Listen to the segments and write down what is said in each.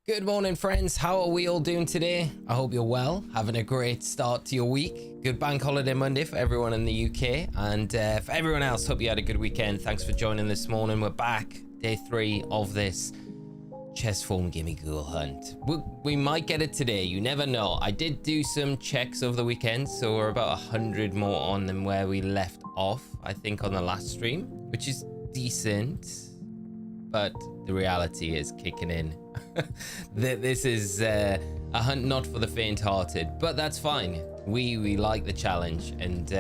Good morning, friends. How are we all doing today? I hope you're well, having a great start to your week. Good bank holiday Monday for everyone in the UK, and for everyone else, hope you had a good weekend. Thanks for joining this morning. We're back, day 3 of this chest form Gimmighoul hunt. We might get it today, you never know. I did do some checks over the weekend, so we're about 100 more on than where we left off, I think, on the last stream, which is decent, but the reality is kicking in. This is a hunt not for the faint-hearted, but that's fine. We like the challenge, and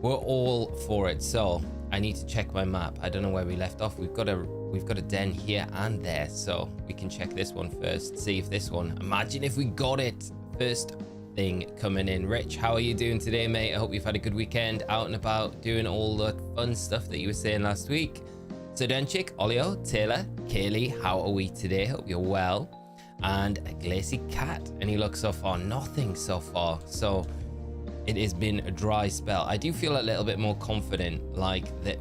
we're all for it. So I need to check my map. I don't know where we left off. We've got a den here and there, so we can check this one first, see if this one, imagine if we got it first thing coming in. Rich, how are you doing today, mate? I hope you've had a good weekend out and about doing all the fun stuff that you were saying last week. Sudenchik, Olio, Taylor, Kaylee, how are we today? Hope you're well. And a Glacy Cat. Any luck so far? Nothing so far. So it has been a dry spell. I do feel a little bit more confident, like that.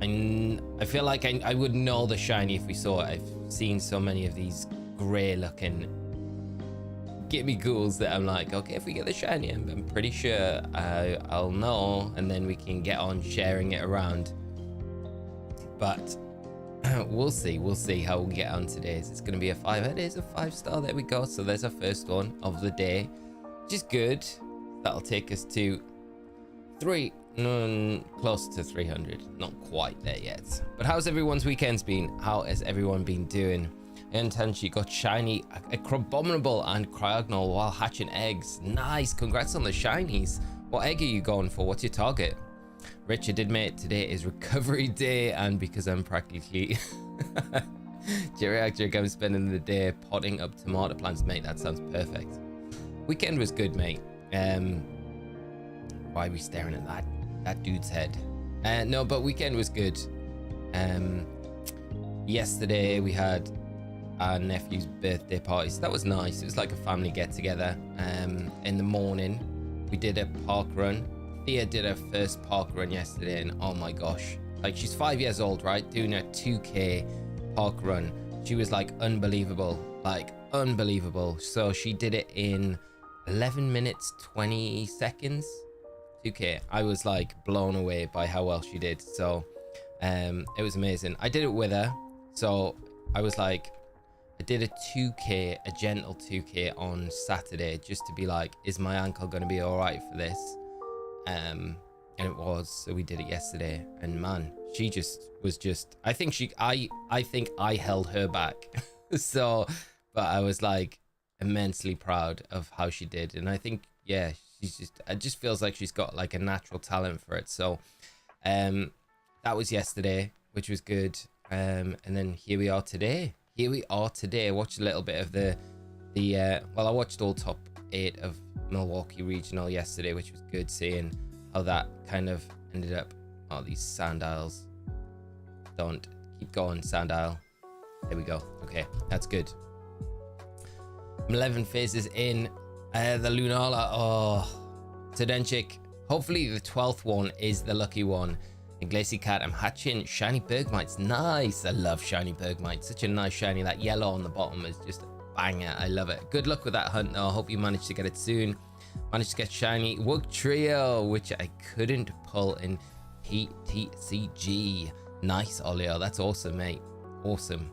I feel like I would know the shiny if we saw it. I've seen so many of these grey looking Gimmighouls that I'm like, okay, if we get the shiny, I'm pretty sure I'll know, and then we can get on sharing it around. But we'll see how we get on today's. It's going to be a 5. It is a 5-star. There we go. So there's our first one of the day, which is good. That'll take us to close to 300. Not quite there yet. But how's everyone's weekends been? How has everyone been doing? And Tenchi got shiny, a Crabominable and Cryogonal while hatching eggs. Nice. Congrats on the shinies. What egg are you going for? What's your target? Richard did, mate. Today is recovery day, and because I'm practically geriatric, I'm spending the day potting up tomato plants, mate. That sounds perfect. Weekend was good, mate. Why are we staring at that dude's head? No, but weekend was good. Yesterday we had our nephew's birthday party, so that was nice. It was like a family get together. In the morning we did a park run. Thea did her first park run yesterday, and oh my gosh, like, she's 5 years old, right, doing a 2k park run. She was like unbelievable. So she did it in 11 minutes 20 seconds 2k. I was like blown away by how well she did. So it was amazing. I did it with her, so I was like, I did a 2k, a gentle 2k on Saturday, just to be like, is my ankle gonna be all right for this? And it was. So we did it yesterday, and man, she I think I held her back. So, but I was like immensely proud of how she did, and I think, yeah, it just feels like she's got like a natural talent for it. So that was yesterday, which was good. And then here we are today. I watched a little bit of well, I watched all top 8 of Milwaukee Regional yesterday, which was good, seeing how that kind of ended up. Oh, these Sandiles. Don't keep going, Sandile. There we go. Okay, that's good. I'm 11 phases in. The Lunala. Oh, Sudenchik. Hopefully the 12th one is the lucky one. And Glacy Cat, I'm hatching shiny Bergmites. Nice. I love shiny Bergmites. Such a nice shiny. That yellow on the bottom is just banger. I love it. Good luck with that hunt, though. I hope you manage to get it soon. Managed to get shiny Wug Trio, which I couldn't pull in PTCG. Nice, Olio. That's awesome, mate. Awesome.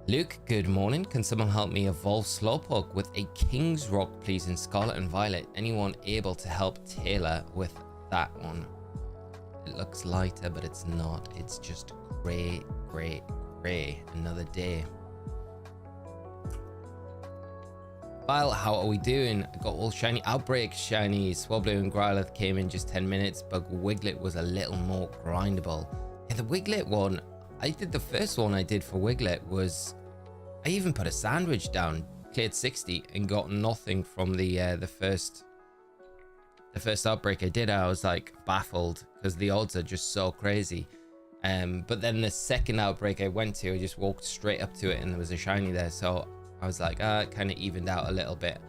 Luke, good morning. Can someone help me evolve Slowpoke with a King's Rock, please, in Scarlet and Violet? Anyone able to help Taylor with that one? It looks lighter, but it's not. It's just grey. Another day. Well, how are we doing? I got all shiny Outbreak shinies. Swablu and Growlithe came in just 10 minutes, but Wiglet was a little more grindable. Yeah, the Wiglet one, I did the first one I did for Wiglet was, I even put a sandwich down, cleared 60, and got nothing from the first Outbreak I did. I was like baffled because the odds are just so crazy. But then the second Outbreak I went to, I just walked straight up to it and there was a shiny there. So I was like, it kind of evened out a little bit.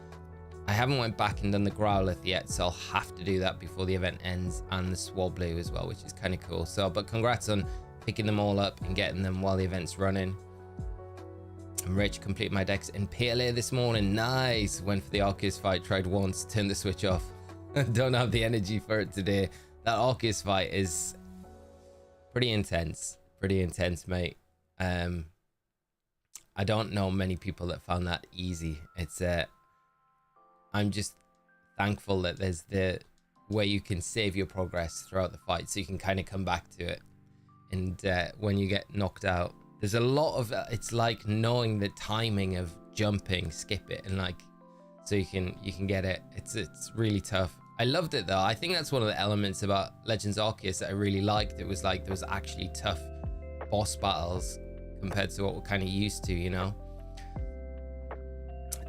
I haven't went back and done the Growlithe yet, so I'll have to do that before the event ends, and the Swablu as well, which is kind of cool. So, but congrats on picking them all up and getting them while the event's running. Rich, complete my decks in PLA this morning. Nice. Went for the Arceus fight, tried once, turned the switch off. Don't have the energy for it today. That Arceus fight is pretty intense. Pretty intense, mate. I don't know many people that found that easy. It's I'm just thankful that there's the way you can save your progress throughout the fight, so you can kind of come back to it. And when you get knocked out, there's a lot of it's like knowing the timing of jumping, skip it, and like so you can get it. It's really tough. I loved it though. I think that's one of the elements about Legends Arceus that I really liked. It was like there was actually tough boss battles compared to what we're kind of used to, you know.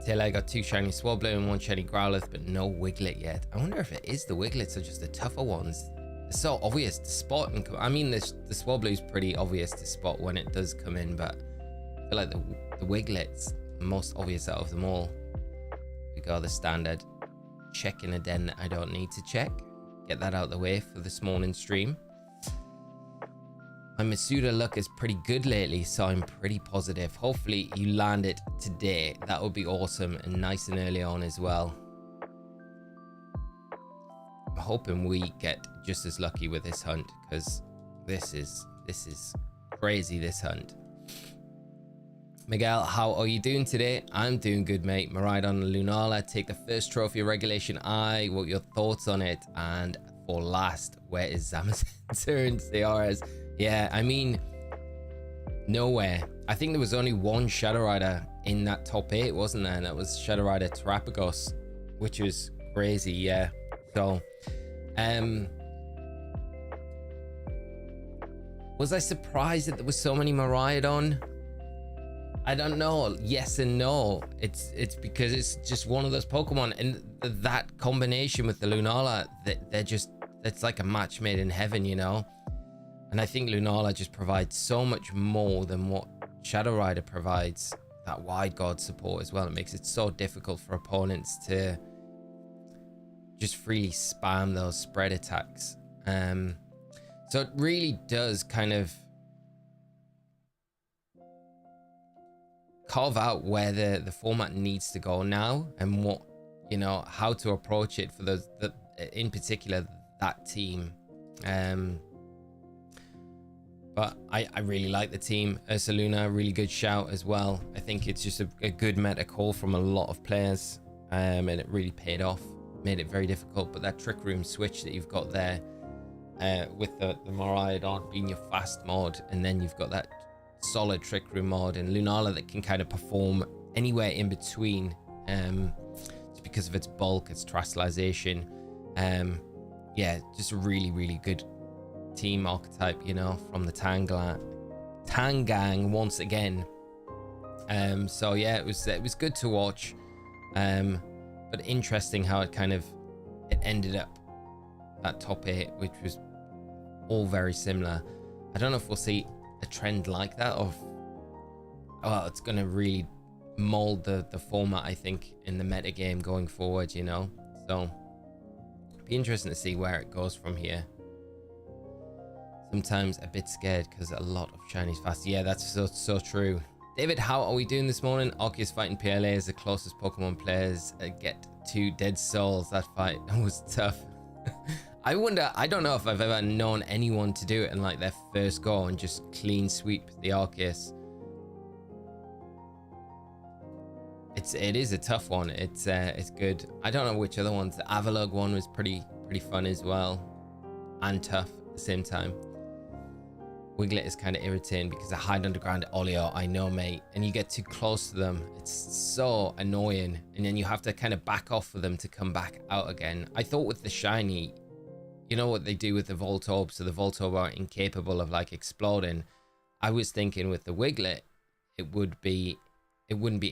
Till I got 2 shiny Swablu and 1 shiny Growlithe, but no Wiglet yet. I wonder if it is the Wiglets or just the tougher ones. It's so obvious to spot, and I mean the Swablu is pretty obvious to spot when it does come in, but I feel like the Wiglet's the most obvious out of them all. We go the standard check in a den that I don't need to check. Get that out of the way for this morning stream. My pseudo luck is pretty good lately, so I'm pretty positive. Hopefully you land it today. That would be awesome, and nice and early on as well. I'm hoping we get just as lucky with this hunt, because this is crazy, this hunt. Miguel, how are you doing today? I'm doing good, mate. Miraidon and Lunala take the first trophy of Regulation I. What are your thoughts on it? And for last, where is Zamazenta and CRS? Yeah, I mean, nowhere. I think there was only one Shadow Rider in that top 8, wasn't there? And that was Shadow Rider Terapagos, which was crazy, yeah. So, was I surprised that there was so many Miraidon? I don't know. Yes and no. It's because it's just one of those Pokemon, and that combination with the Lunala, it's like a match made in heaven, you know. And I think Lunala just provides so much more than what Shadow Rider provides. That wide guard support as well. It makes it so difficult for opponents to just freely spam those spread attacks. So it really does kind of carve out where the format needs to go now, and what, you know, how to approach it for those that, in particular, that team. But I really like the team. Ursaluna, really good shout as well. I think it's just a good meta call from a lot of players, and it really paid off. Made it very difficult, but that Trick Room switch that you've got there, with the Miraidon being your fast mod, and then you've got that solid Trick Room mod, and Lunala that can kind of perform anywhere in between, just because of its bulk, its terastallization. Yeah, just a really good team archetype, you know, from the Tangang once again. So yeah, it was good to watch, but interesting how it ended up that top 8, which was all very similar. I don't know if we'll see a trend like that of, well, it's gonna really mold the format, I think, in the meta game going forward, you know. So be interesting to see where it goes from here. Sometimes a bit scared because a lot of shinies fast. Yeah, that's so true. David, how are we doing this morning? Arceus fighting PLA is the closest Pokemon players get to Dead Souls. That fight was tough. I wonder, I don't know if I've ever known anyone to do it in like their first go and just clean sweep the Arceus. It is a tough one. It's good. I don't know which other ones. The Avalugg one was pretty fun as well, and tough at the same time. Wiglet is kind of irritating because I hide underground at Olio. I know, mate. And you get too close to them. It's so annoying. And then you have to kind of back off for them to come back out again. I thought with the shiny, you know what they do with the Voltorb, so the Voltorb are incapable of like exploding. I was thinking with the Wiglet, it wouldn't be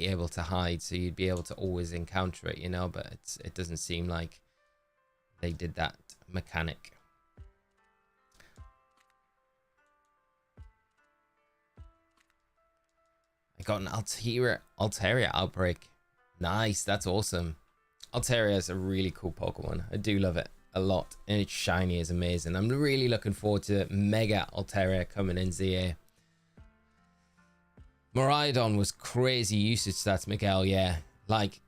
able to hide, so you'd be able to always encounter it, you know, but it doesn't seem like they did that mechanic. I got an Altaria outbreak. Nice, that's awesome. Altaria is a really cool Pokemon. I do love it a lot, and its shiny is amazing. I'm really looking forward to Mega Altaria coming in ZA. Miraidon was crazy usage stats, Miguel. Yeah, like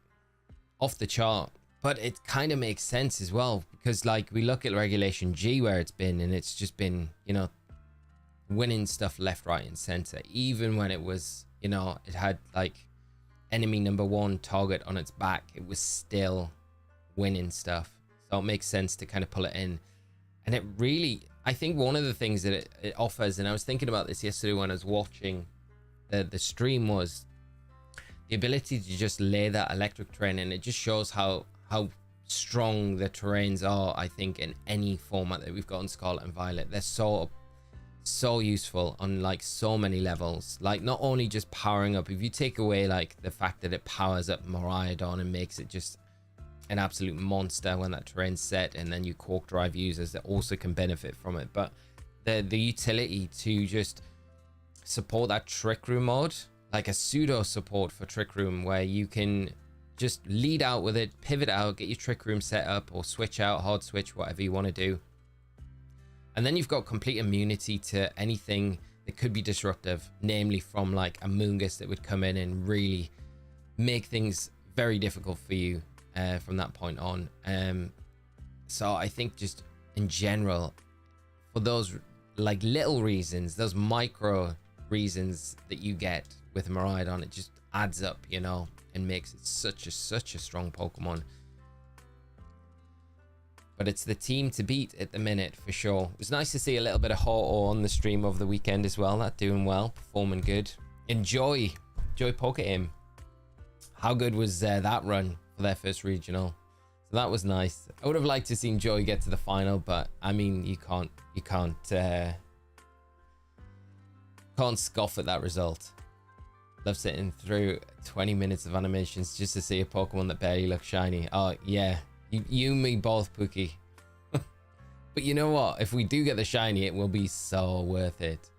off the chart. But it kind of makes sense as well, because like we look at Regulation G where it's been, and it's just been, you know, winning stuff left, right, and center. Even when it was, you know, it had like enemy number 1 target on its back, it was still winning stuff. So it makes sense to kind of pull it in. And it really, I think one of the things that it offers, and I was thinking about this yesterday when I was watching the stream, was the ability to just lay that electric terrain, and it just shows how strong the terrains are, I think, in any format that we've got in Scarlet and Violet. They're so useful on like so many levels. Like not only just powering up, if you take away like the fact that it powers up Miraidon and makes it just an absolute monster when that terrain's set, and then you cork drive users that also can benefit from it, but the utility to just support that trick room mode, like a pseudo support for trick room, where you can just lead out with it, pivot out, get your trick room set up, or switch out, hard switch, whatever you want to do. And then you've got complete immunity to anything that could be disruptive, namely from like a Moongus that would come in and really make things very difficult for you from that point on. So I think just in general, for those like little reasons, those micro reasons that you get with Miraidon, it just adds up, you know, and makes it such a strong Pokemon. But it's the team to beat at the minute for sure. It was nice to see a little bit of Ho-Oh on the stream over the weekend as well. That doing well, performing good. Enjoy Poke-Aim. How good was that run for their first regional? So that was nice. I would have liked to see Joy get to the final, but I mean, you can't scoff at that result. Love sitting through 20 minutes of animations just to see a Pokemon that barely looks shiny. Oh yeah, you and me both, Pookie. But you know what? If we do get the shiny, it will be so worth it.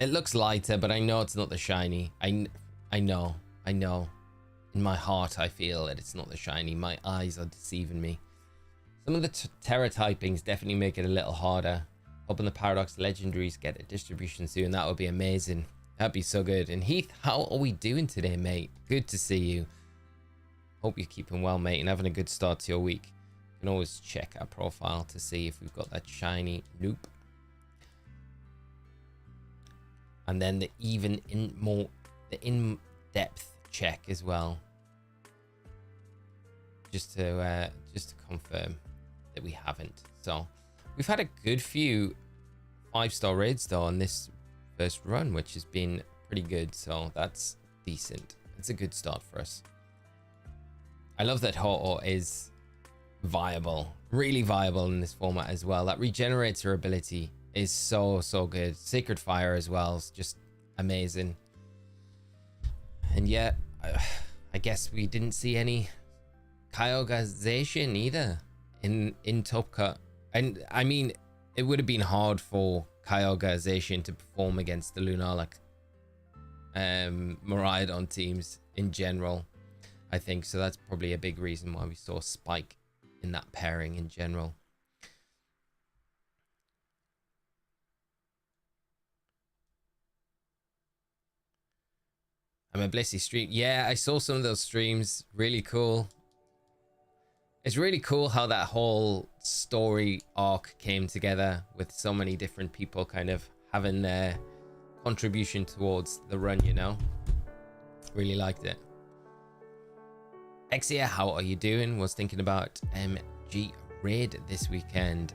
It looks lighter, but I know it's not the shiny. I know. In my heart, I feel that it's not the shiny. My eyes are deceiving me. Some of the Terra typings definitely make it a little harder. Hoping the Paradox legendaries get a distribution soon. That would be amazing. That'd be so good. And Heath, how are we doing today, mate? Good to see you. Hope you're keeping well, mate, and having a good start to your week. You can always check our profile to see if we've got that shiny. Nope. And then the in-depth check as well, just to confirm that we haven't. So we've had a good few 5-star raids though on this first run, which has been pretty good, so that's decent. It's a good start for us. I love that Ho-Oh is viable, really viable in this format as well. That regenerator ability is so good. Sacred Fire as well is just amazing. And yet I guess we didn't see any Kyogreization either in Top Cut. And I mean, it would have been hard for Kyogreization to perform against the Lunala Miraidon teams in general, I think. So that's probably a big reason why we saw Spike in that pairing in general. I'm a Blissey stream. Yeah, I saw some of those streams. Really cool. It's really cool how that whole story arc came together with so many different people kind of having their contribution towards the run, you know? Really liked it. Exia, how are you doing? Was thinking about MG Raid this weekend.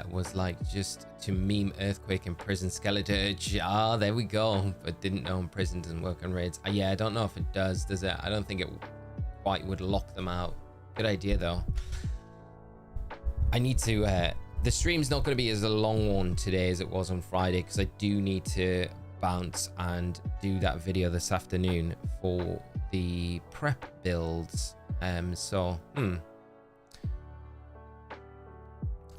Was like just to meme Earthquake and Prison Skeleton. Ah, there we go. But didn't know Prison doesn't work on raids. Yeah, I don't know if it does it? I don't think it quite would lock them out. Good idea though. I need to the stream's not going to be as a long one today as it was on Friday, because I do need to bounce and do that video this afternoon for the prep builds.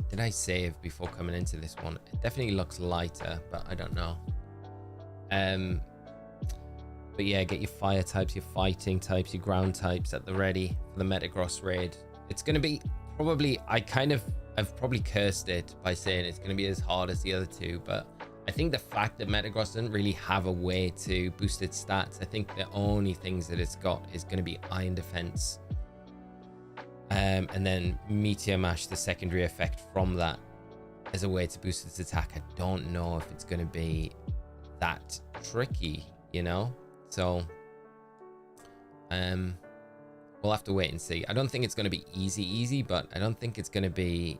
Did I save before coming into this one? It definitely looks lighter, but I don't know. But yeah, get your fire types, your fighting types, your ground types at the ready for the Metagross raid. It's going to be probably, I've probably cursed it by saying it's going to be as hard as the other two, but I think the fact that Metagross doesn't really have a way to boost its stats, I think the only things that it's got is going to be Iron Defense. And then Meteor Mash, the secondary effect from that, as a way to boost its attack. I don't know if it's going to be that tricky, you know? So, we'll have to wait and see. I don't think it's going to be easy, but I don't think it's going to be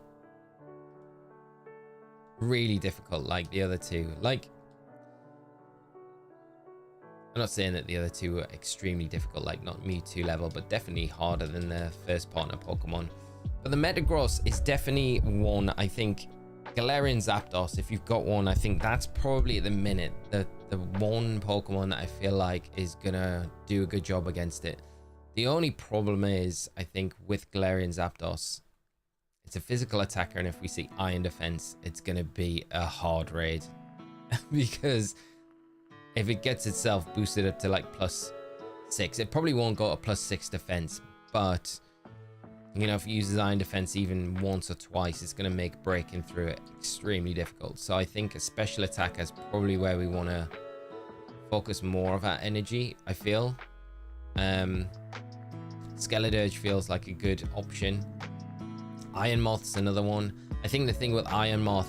really difficult like the other two. Like, I'm not saying that the other two are extremely difficult, like not Mewtwo level, but definitely harder than the first partner Pokemon. But the Metagross is definitely one, I think. Galarian Zapdos, if you've got one, I think that's probably at the minute the one Pokemon that I feel like is gonna do a good job against it. The only problem is, I think, with Galarian Zapdos, it's a physical attacker, and if we see Iron Defense, it's going to be a hard raid. Because if it gets itself boosted up to like +6, it probably won't go to +6 defense, but you know, if it uses Iron Defense even once or twice, it's going to make breaking through it extremely difficult. So I think a special attack is probably where we want to focus more of our energy, I feel. Skeledirge feels like a good option. Iron Moth's another one. I think the thing with Iron Moth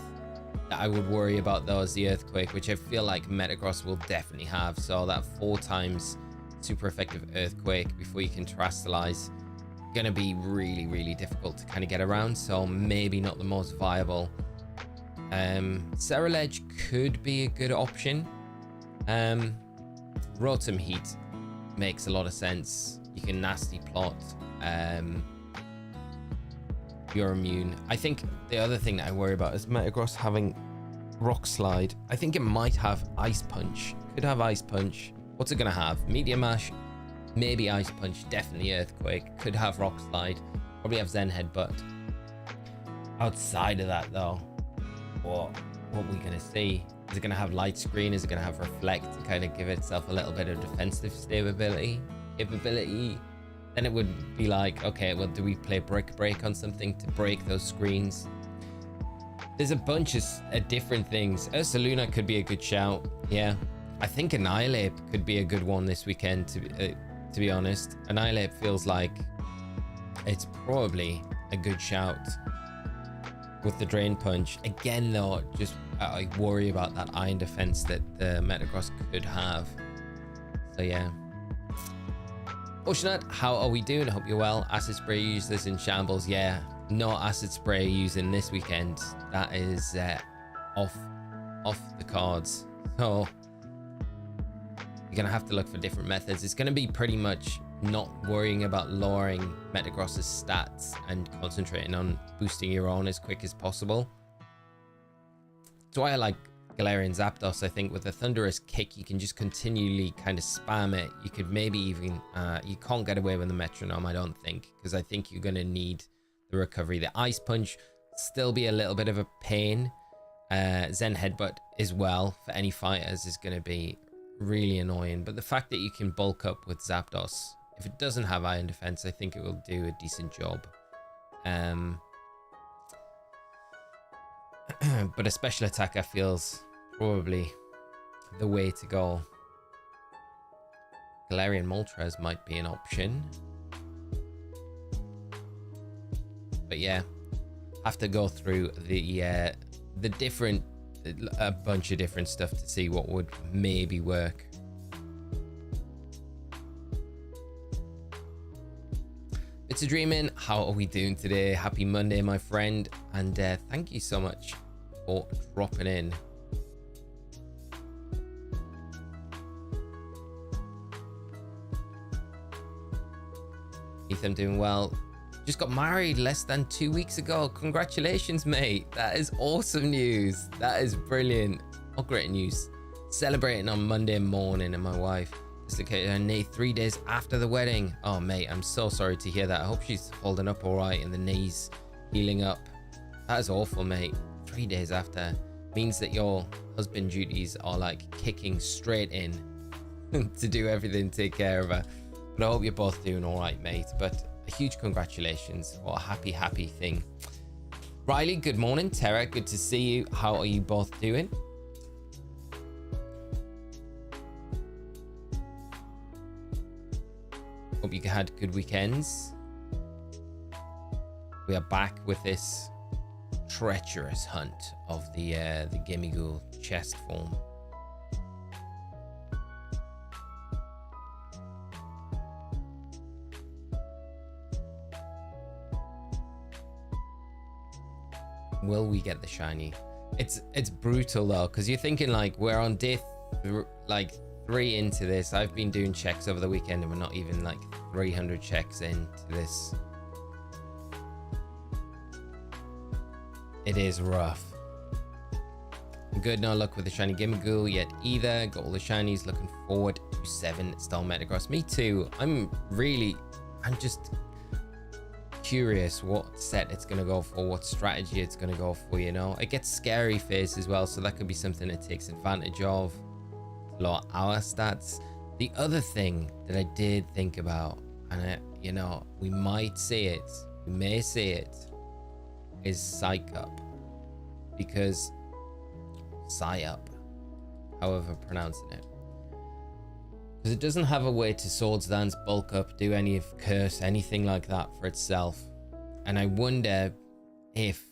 that I would worry about though is the Earthquake, which I feel like Metagross will definitely have. So that 4 times super effective Earthquake before you can Terastallize, gonna be really difficult to kind of get around. So maybe not the most viable. Ceruledge could be a good option. Rotom Heat makes a lot of sense. You can Nasty Plot. You're immune. I think the other thing that I worry about is Metagross having Rock Slide. I think it might have Ice Punch. Could have Ice Punch. What's it gonna have? Meteor Mash, maybe Ice Punch, definitely Earthquake. Could have Rock Slide. Probably have Zen Headbutt. Outside of that though, what are we gonna see? Is it gonna have Light Screen? Is it gonna have Reflect to kind of give itself a little bit of defensive capability? Then it would be like, okay, well, do we play Brick Break on something to break those screens? There's a bunch of different things. Ursaluna could be a good shout. Yeah, I think Annihilate could be a good one this weekend, to be honest. Annihilate feels like it's probably a good shout with the Drain Punch. Again, though, just I worry about that Iron Defense that the Metagross could have. So yeah. Oceanut, how are we doing? I hope you're well. Acid Spray users in shambles. Yeah, no Acid Spray using this weekend. That is off the cards. So you're gonna have to look for different methods. It's gonna be pretty much not worrying about lowering Metagross's stats and concentrating on boosting your own as quick as possible. That's why I like Galarian Zapdos. I think with the Thunderous Kick, you can just continually kind of spam it. You could maybe even, you can't get away with the Metronome, I don't think, because I think you're going to need the recovery. The Ice Punch still be a little bit of a pain. Zen Headbutt as well for any fighters is going to be really annoying. But the fact that you can bulk up with Zapdos, if it doesn't have Iron Defense, I think it will do a decent job. But a special attacker feels probably the way to go. Galarian Moltres might be an option. But yeah, have to go through the different, a bunch of different stuff to see what would maybe work. It's a Dreamin', how are we doing today? Happy Monday, my friend, and thank you so much for dropping in. Ethan, doing well. Just got married less than 2 weeks ago. Congratulations, mate. That is awesome news. That is brilliant. Oh, great news. Celebrating on Monday morning, and my wife dislocated her knee 3 days after the wedding. Oh, mate, I'm so sorry to hear that. I hope she's holding up all right and the knee's healing up. That is awful, mate. 3 days after means that your husband duties are like kicking straight in to do everything, take care of her. But I hope you're both doing all right, mate. But a huge congratulations. What a happy thing. Riley, good morning. Tara, good to see you. How are you both doing? Hope you had good weekends. We are back with this treacherous hunt of the Gimmighoul chest form. Will we get the shiny? It's brutal though, because you're thinking like we're on day like 3 into this. I've been doing checks over the weekend and we're not even like 300 checks into this. It is rough. Good, no luck with the shiny Gimmighoul yet either. Got all the shinies, looking forward to 7-star Metagross. Me too. I'm just curious what set it's going to go for, what strategy it's going to go for, you know. It gets scary face as well, so that could be something it takes advantage of. Lower our stats. The other thing that I did think about, and you know, we might see it, we may see it, is Psych Up, because Psy-Up, however pronouncing it, because it doesn't have a way to Swords Dance, Bulk Up, do any of Curse, anything like that for itself. And I wonder if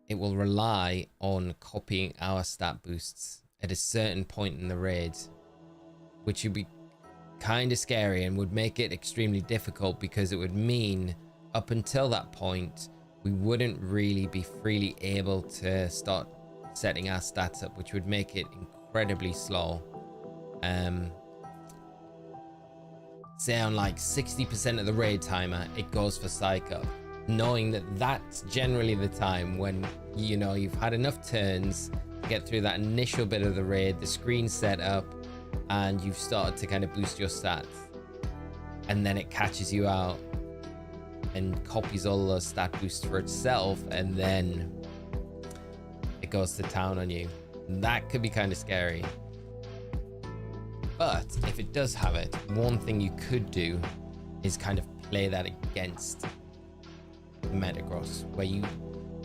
it will rely on copying our stat boosts at a certain point in the raid, which would be kind of scary and would make it extremely difficult, because it would mean up until that point we wouldn't really be freely able to start setting our stats up, which would make it incredibly slow. Say on like 60% of the raid timer it goes for Psych Up, knowing that that's generally the time when, you know, you've had enough turns to get through that initial bit of the raid, the screen's set up, and you've started to kind of boost your stats, and then it catches you out and copies all those stat boosts for itself, and then it goes to town on you. That could be kind of scary. But if it does have it, one thing you could do is kind of play that against Metagross, where you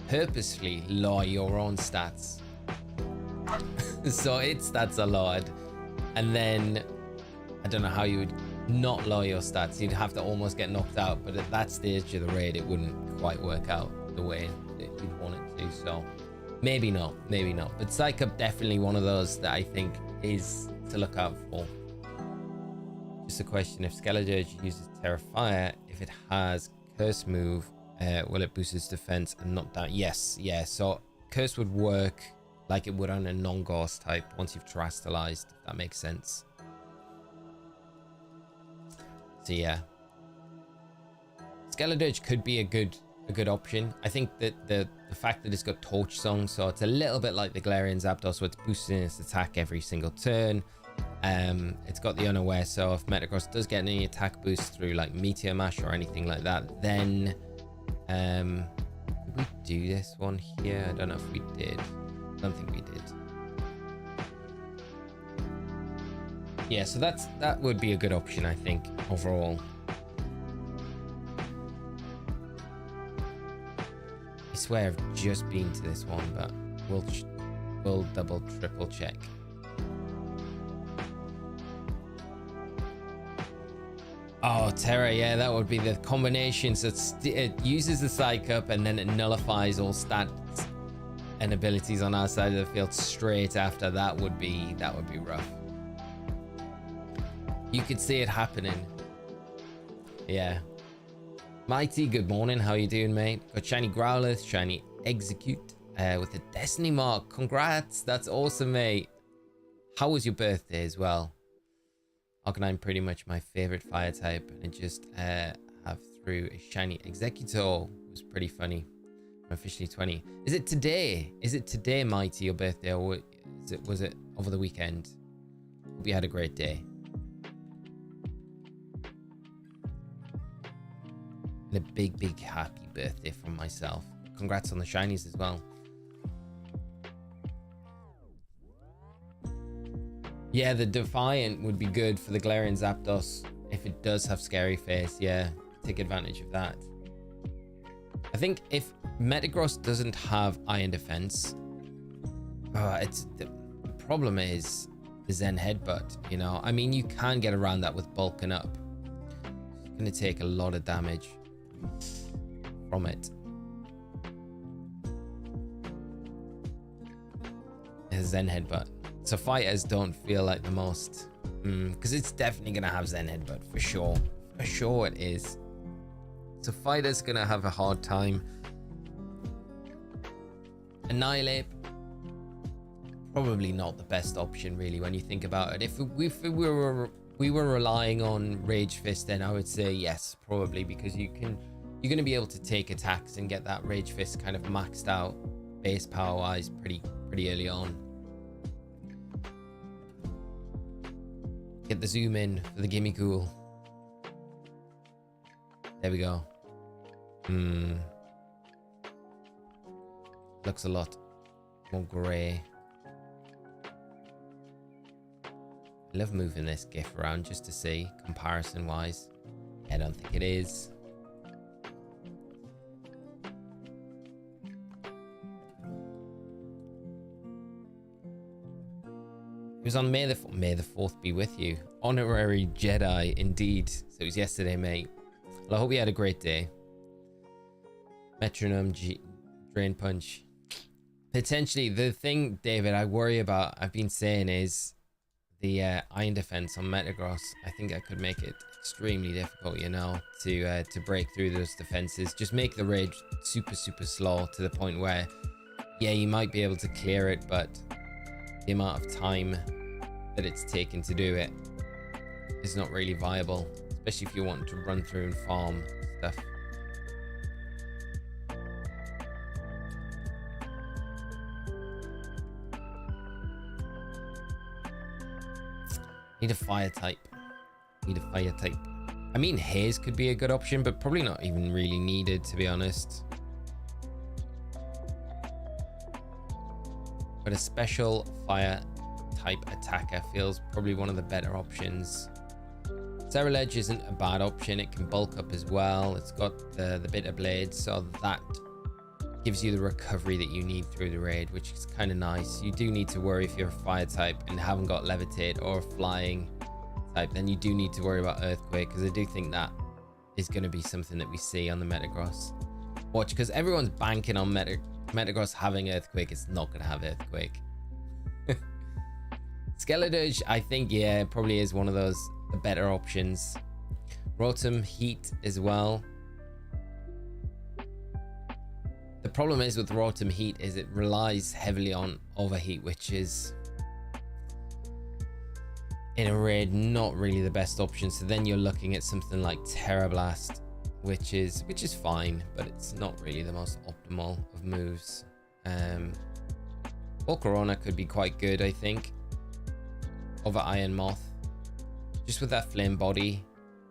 purposefully lower your own stats so its stats are lowered, and then I don't know how you would not lower your stats. You'd have to almost get knocked out, but at that stage of the raid it wouldn't quite work out the way that you'd want it to. So maybe not, but Psych Up definitely one of those that I think is to look out for. Just a question: if Skeledirge uses Terra Fire, if it has Curse move, will it boost its defense and knock down? Yes, yeah, so Curse would work like it would on a non-ghost type once you've terastallized, if that makes sense. So yeah, Skeledirge could be a good option. I think that the fact that it's got Torch Song, so it's a little bit like the Galarian Zapdos, so it's boosting its attack every single turn. It's got the Unaware, so if Metagross does get any attack boost through like Meteor Mash or anything like that, then did we do this one here? I don't know if we did. I don't think we did. Yeah, so that would be a good option, I think, overall. I swear I've just been to this one, but we'll double, triple check. Oh, Terra, yeah, that would be the combination. So it uses the Psych Up and then it nullifies all stats and abilities on our side of the field straight after. That would be rough. You could see it happening. Yeah. Mighty, good morning. How you doing, mate? Got shiny Growlithe, shiny Execute with a Destiny Mark. Congrats. That's awesome, mate. How was your birthday as well? Arcanine, pretty much my favorite fire type, and just have through a shiny Executor. It was pretty funny. I'm officially 20. Is it today? Is it today, Mighty, your birthday, or was it over the weekend? Hope you had a great day. And a big happy birthday from myself. Congrats on the shinies as well. Yeah, the Defiant would be good for the Galarian Zapdos if it does have Scary Face. Yeah, take advantage of that. I think if Metagross doesn't have iron defense. It's the problem is the Zen headbutt, you know. I mean, you can get around that with bulking up. It's going to take a lot of damage from it. A Zen headbutt. So fighters don't feel like the most, because it's definitely going to have Zen headbutt for sure. For sure it is. So fighters going to have a hard time. Annihilate, probably not the best option really when you think about it. If we were relying on Rage Fist, then I would say yes, probably, because you're going to be able to take attacks and get that Rage Fist kind of maxed out base power wise pretty early on. Get the zoom in for the Gimmighoul. There we go. Looks a lot more grey. I love moving this GIF around just to see comparison wise. I don't think it is. It was on May the 4th be with you. Honorary Jedi indeed. So it was yesterday, mate. Well, I hope you had a great day. Metronome, Drain Punch. Potentially, the thing, David, I worry about, I've been saying, is the iron defense on Metagross. I think I could make it extremely difficult, you know, to break through those defenses. Just make the raid super slow to the point where, yeah, you might be able to clear it, but the amount of time that it's taken to do it is not really viable, especially if you want to run through and farm stuff. Need a fire type. I mean, haze could be a good option, but probably not even really needed, to be honest. But a special fire type attacker feels probably one of the better options. Ceruledge isn't a bad option. It can bulk up as well. It's got the bitter blade, so that gives you the recovery that you need through the raid, which is kind of nice. You do need to worry if you're a fire type and haven't got levitate or flying type, then you do need to worry about earthquake, because I do think that is going to be something that we see on the Metagross. Watch, because everyone's banking on Metagross having earthquake. It's not going to have earthquake. Skeleturge, I think, yeah, it probably is one of those the better options. Rotom Heat as well. The problem is with Rotom Heat is it relies heavily on Overheat, which is in a raid not really the best option. So then you're looking at something like Terra Blast, which is fine, but it's not really the most optimal of moves. Volcarona could be quite good, I think, over Iron Moth, just with that flame body.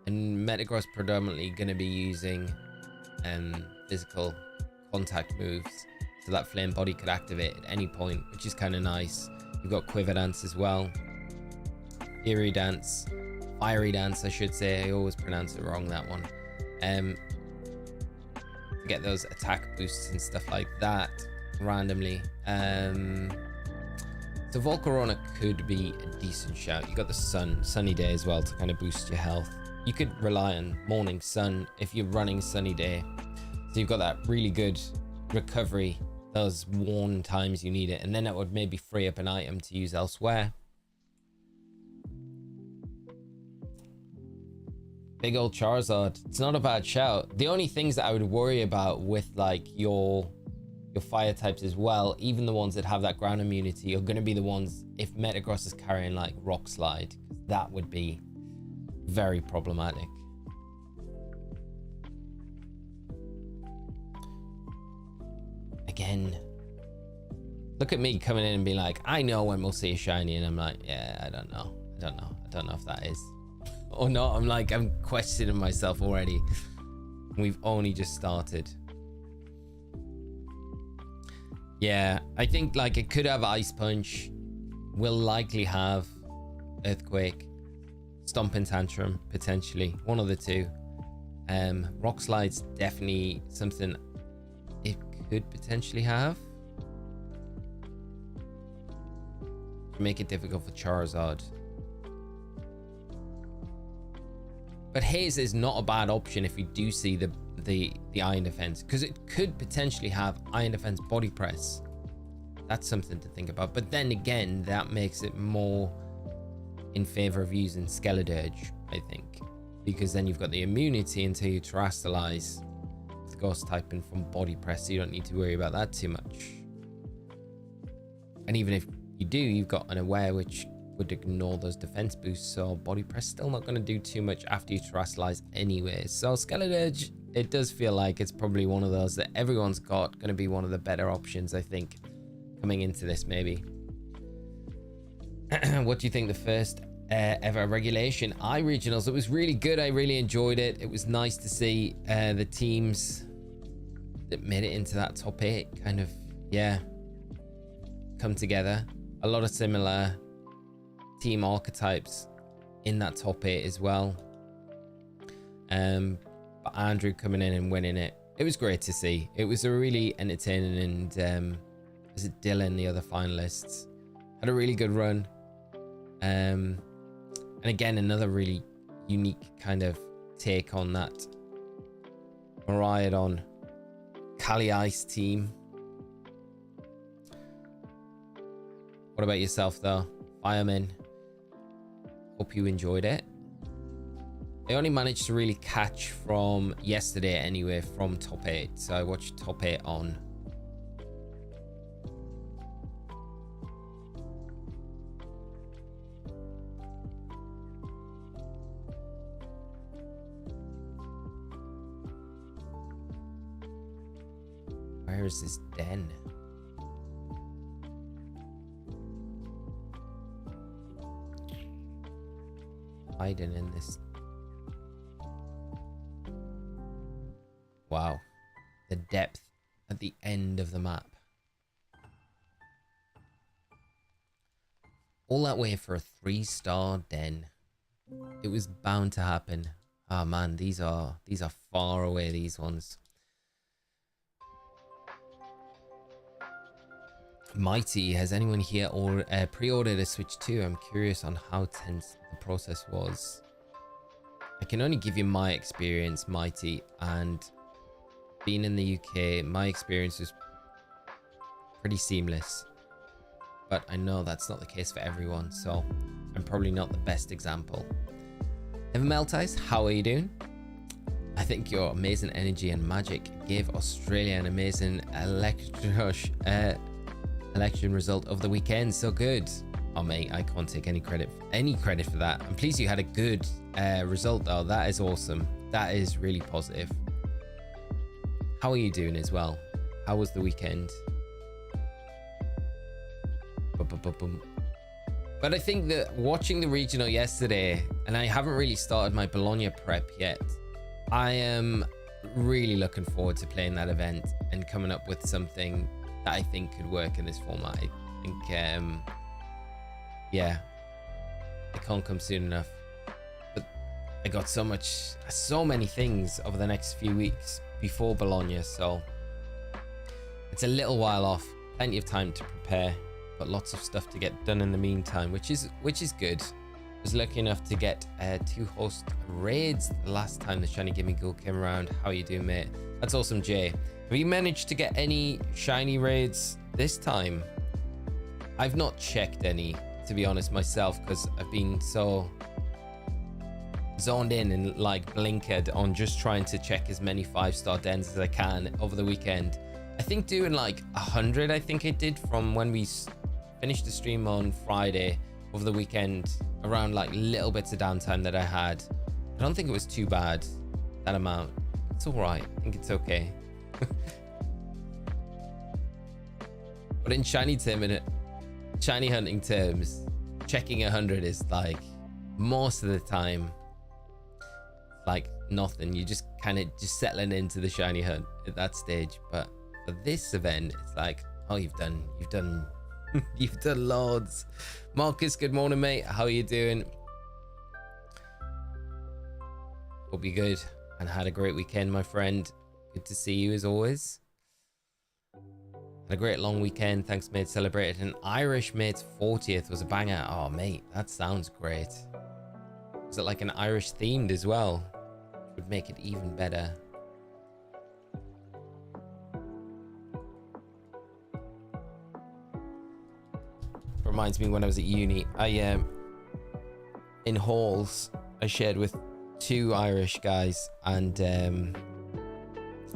And Metagross predominantly going to be using physical contact moves, so that flame body could activate at any point, which is kind of nice. You've got Quiver Dance as well, Fiery Dance, Fiery Dance I should say, I always pronounce it wrong, that one. To get those attack boosts and stuff like that randomly. So Volcarona could be a decent shout. You got the sunny day as well to kind of boost your health. You could rely on Morning Sun if you're running sunny day. So you've got that really good recovery, those worn times you need it, and then that would maybe free up an item to use elsewhere. Big old Charizard, it's not a bad shout. The only things that I would worry about with like your fire types as well, even the ones that have that ground immunity, are going to be the ones if Metagross is carrying like Rock Slide. That would be very problematic. Again, look at me coming in and being like, I know when we'll see a shiny, and I'm like, yeah, I don't know if that is or not. I'm questioning myself already. We've only just started. Yeah, I think like it could have Ice Punch, will likely have Earthquake, Stomping Tantrum potentially, one of the two. Rock Slide's definitely something. It could potentially have. Make it difficult for Charizard. But Haze is not a bad option if you do see the Iron Defense, because it could potentially have Iron Defense Body Press. That's something to think about. But then again, that makes it more in favor of using Skeledirge, I think, because then you've got the immunity until you Terastallize with Ghost typing from Body Press, so you don't need to worry about that too much. And even if you do, you've got an Aware which would ignore those defense boosts, so Body Press still not going to do too much after you Terastallize anyway. So Skeledirge, it does feel like it's probably one of those that everyone's got, going to be one of the better options, I think, coming into this maybe. What do you think the first ever regulation regionals? It was really good. I really enjoyed it. It was nice to see the teams that made it into that top 8 kind of, yeah, come together. A lot of similar team archetypes in that top 8 as well. But Andrew coming in and winning it, it was great to see. It was a really entertaining, and was it Dylan, the other finalists, had a really good run. And again, another really unique kind of take on that Miraidon Kali Ice team. What about yourself though, Fireman? Hope you enjoyed it. I only managed to really catch from yesterday anyway, from top 8. So I watched top 8 on. Where is this den? Hiding in this. Wow, the depth at the end of the map. All that way for a 3-star den. It was bound to happen. Oh man, these are far away, these ones. Mighty, has anyone here or pre-ordered a Switch 2? I'm curious on how tense the process was. I can only give you my experience, Mighty, and being in the UK, my experience was pretty seamless. But I know that's not the case for everyone, so I'm probably not the best example. Evermeltice, how are you doing? I think your amazing energy and magic gave Australia an amazing election result of the weekend. So good. Oh mate, I can't take any credit for that. I'm pleased you had a good result though. That is awesome. That is really positive. How are you doing as well? How was the weekend? But I think that watching the regional yesterday, and I haven't really started my Bologna prep yet, I am really looking forward to playing that event and coming up with something that I think could work in this format. I think, yeah, it can't come soon enough. But I got so many things over the next few weeks before Bologna, so it's a little while off. Plenty of time to prepare, but lots of stuff to get done in the meantime, which is good. I was lucky enough to get 2 host raids the last time the shiny Gimmighoul came around. How are you doing, mate? That's awesome, Jay. Have you managed to get any shiny raids this time? I've not checked any, to be honest, myself, because I've been so zoned in and like blinkered on just trying to check as many 5-star dens as I can over the weekend. I think doing like 100, I think it did, from when we finished the stream on Friday over the weekend, around like little bits of downtime that I had. I don't think it was too bad, that amount. It's all right. I think it's okay. But in shiny hunting terms, checking 100 is like most of the time like nothing. You just kind of just settling into the shiny hunt at that stage. But for this event, it's like, oh, you've done you've done loads. Marcus, good morning, mate. How are you doing? Hope you're good and had a great weekend, my friend. Good to see you as always. Had a great long weekend. Thanks, mate. Celebrated an Irish mate's 40th. Was a banger. Oh, mate, that sounds great. Was it like an Irish themed as well? Would make it even better. Reminds me when I was at uni, in halls I shared with 2 Irish guys, and there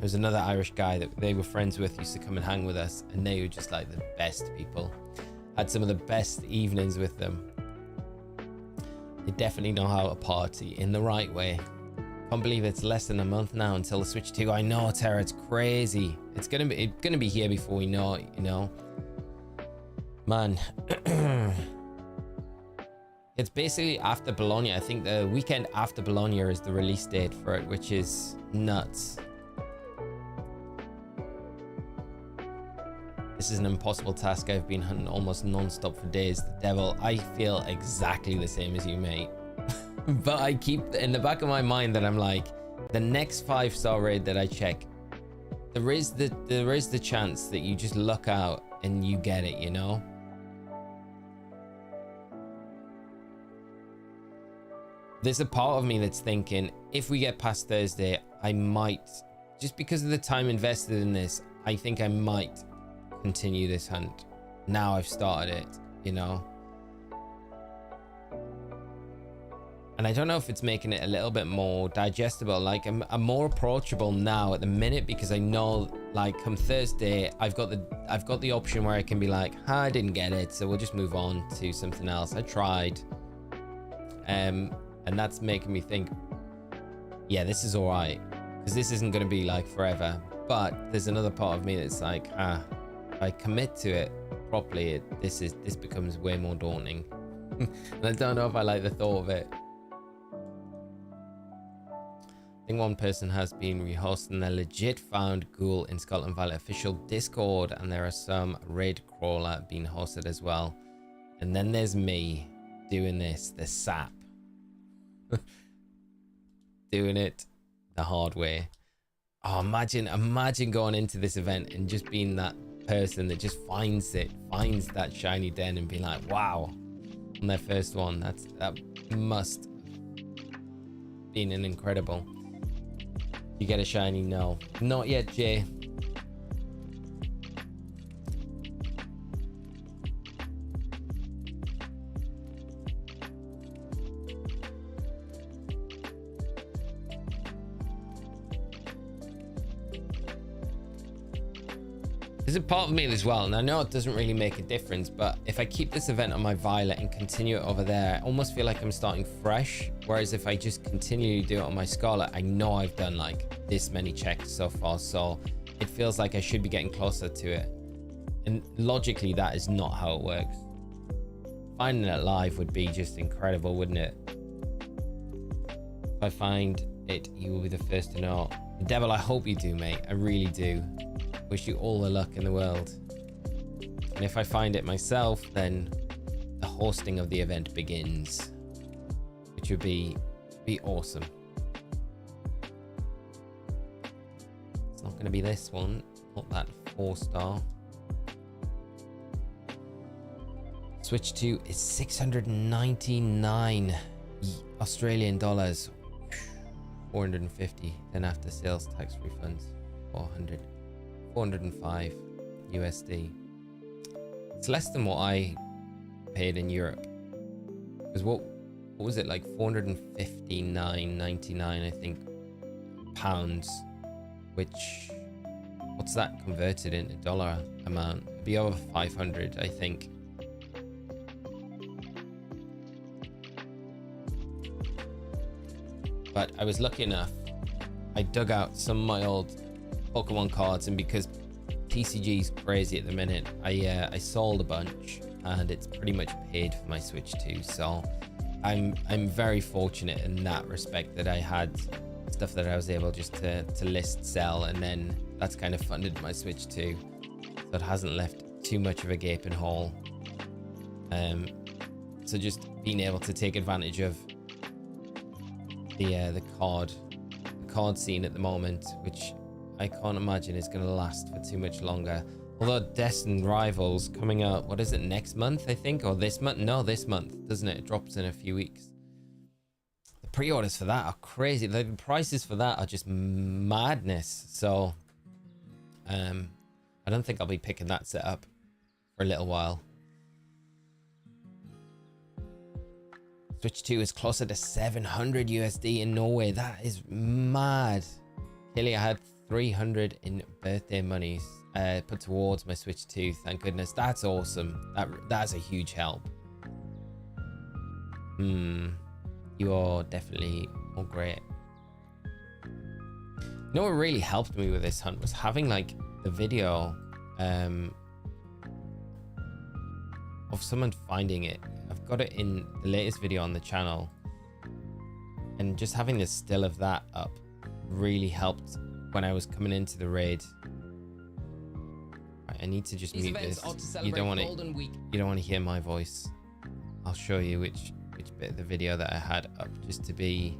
was another Irish guy that they were friends with, used to come and hang with us, and they were just like the best people. Had some of the best evenings with them. They definitely know how to party in the right way. Can't believe it's less than a month now until the Switch 2. I know, Tara, it's crazy. It's gonna be here before we know it, you know. Man, it's basically after Bologna. I think the weekend after Bologna is the release date for it, which is nuts. This is an impossible task. I've been hunting almost non-stop for days. The devil, I feel exactly the same as you, mate. But I keep in the back of my mind that I'm like, the next 5-star raid that I check, there is the chance that you just luck out and you get it, you know? There's a part of me that's thinking, if we get past Thursday, I might, just because of the time invested in this, I think I might continue this hunt. Now I've started it, you know? And I don't know if it's making it a little bit more digestible. Like I'm more approachable now at the minute, because I know, like, come Thursday, I've got the option where I can be like, I didn't get it, so we'll just move on to something else. I tried. And that's making me think, yeah, this is all right, because this isn't going to be like forever. But there's another part of me that's like, if I commit to it properly, this becomes way more daunting. And I don't know if I like the thought of it. I think one person has been rehosting their legit found ghoul in Scarlet and Violet official Discord, and there are some raid crawler being hosted as well. And then there's me doing this, the sap. Doing it the hard way. Oh, imagine going into this event and just being that person that just finds that shiny den and being like, wow, on their first one. That must been an incredible. You get a shiny? No, not yet, Jay. There's a part of me as well, and I know it doesn't really make a difference, but if I keep this event on my Violet and continue it over there, I almost feel like I'm starting fresh. Whereas if I just continue to do it on my Scarlet, I know I've done like this many checks so far, so it feels like I should be getting closer to it. And logically, that is not how it works. Finding it live would be just incredible, wouldn't it? If I find it, you will be the first to know. Devil, I hope you do, mate. I really do. Wish you all the luck in the world. And if I find it myself, then the hosting of the event begins, which would be awesome. It's not going to be this one, not that 4-star. Switch 2 is 699 Australian dollars, 450. Then after sales tax refunds, 405 USD. It's less than what I paid in Europe. Because what was it, like 459.99, I think, pounds, which, what's that converted into dollar amount? It'd be over 500, I think. But I was lucky enough, I dug out some of my old Pokemon cards, and because TCG's crazy at the minute, I sold a bunch, and it's pretty much paid for my Switch 2. So I'm very fortunate in that respect, that I had stuff that I was able just to list, sell, and then that's kind of funded my Switch 2. So it hasn't left too much of a gaping hole. So just being able to take advantage of the card scene at the moment, which I can't imagine is going to last for too much longer. Although Destined Rivals coming out, what is it, next month, I think? Or this month? No, this month, doesn't it? It drops in a few weeks. The pre-orders for that are crazy. The prices for that are just madness. So, I don't think I'll be picking that set up for a little while. Switch 2 is closer to 700 USD in Norway. That is mad. Kelly, I had 300 in birthday monies put towards my Switch 2. Thank goodness. That's awesome. That's a huge help. You are definitely all great. You know what really helped me with this hunt was having like the video of someone finding it. I've got it in the latest video on the channel, and just having the still of that up really helped when I was coming into the raid. Right, I need to just mute this. You don't want to hear my voice. I'll show you which bit of the video that I had up, just to be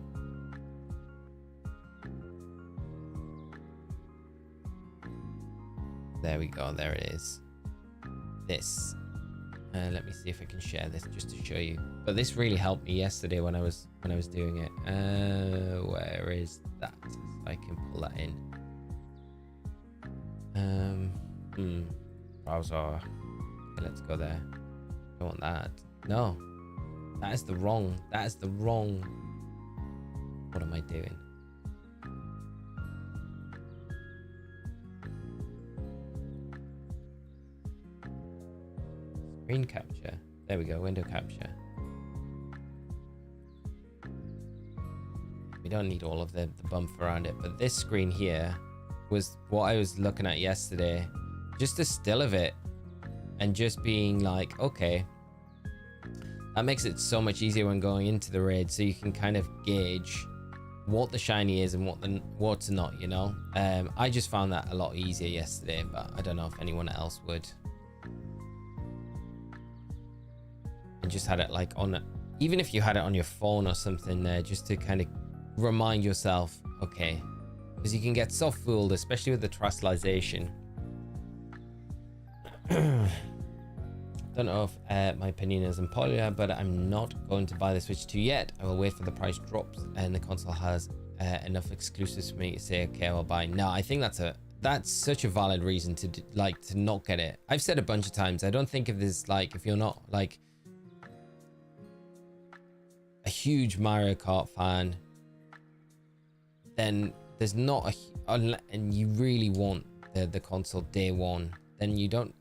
there we go, there it is. This let me see if I can share this just to show you, but this really helped me yesterday when I was doing it. Where is that, so I can pull that in. Browser. Okay, let's go there. I want that. No, that is the wrong, what am I doing? Screen capture. There we go, window capture. We don't need all of the bump around it, but this screen here was what I was looking at yesterday. Just a still of it, and just being like, okay, that makes it so much easier when going into the raid, so you can kind of gauge what the shiny is and what's not, you know. I just found that a lot easier yesterday, but I don't know if anyone else would. And just had it like on, even if you had it on your phone or something there, just to kind of remind yourself, okay, because you can get so fooled, especially with the trustalization. Don't know if my opinion is unpopular, but I'm not going to buy the Switch 2 yet. I will wait for the price drops and the console has enough exclusives for me to say, okay, I'll buy. No, I think that's such a valid reason to to not get it. I've said a bunch of times, I don't think if there's like, if you're not like a huge Mario Kart fan, then there's not and you really want the console day one, then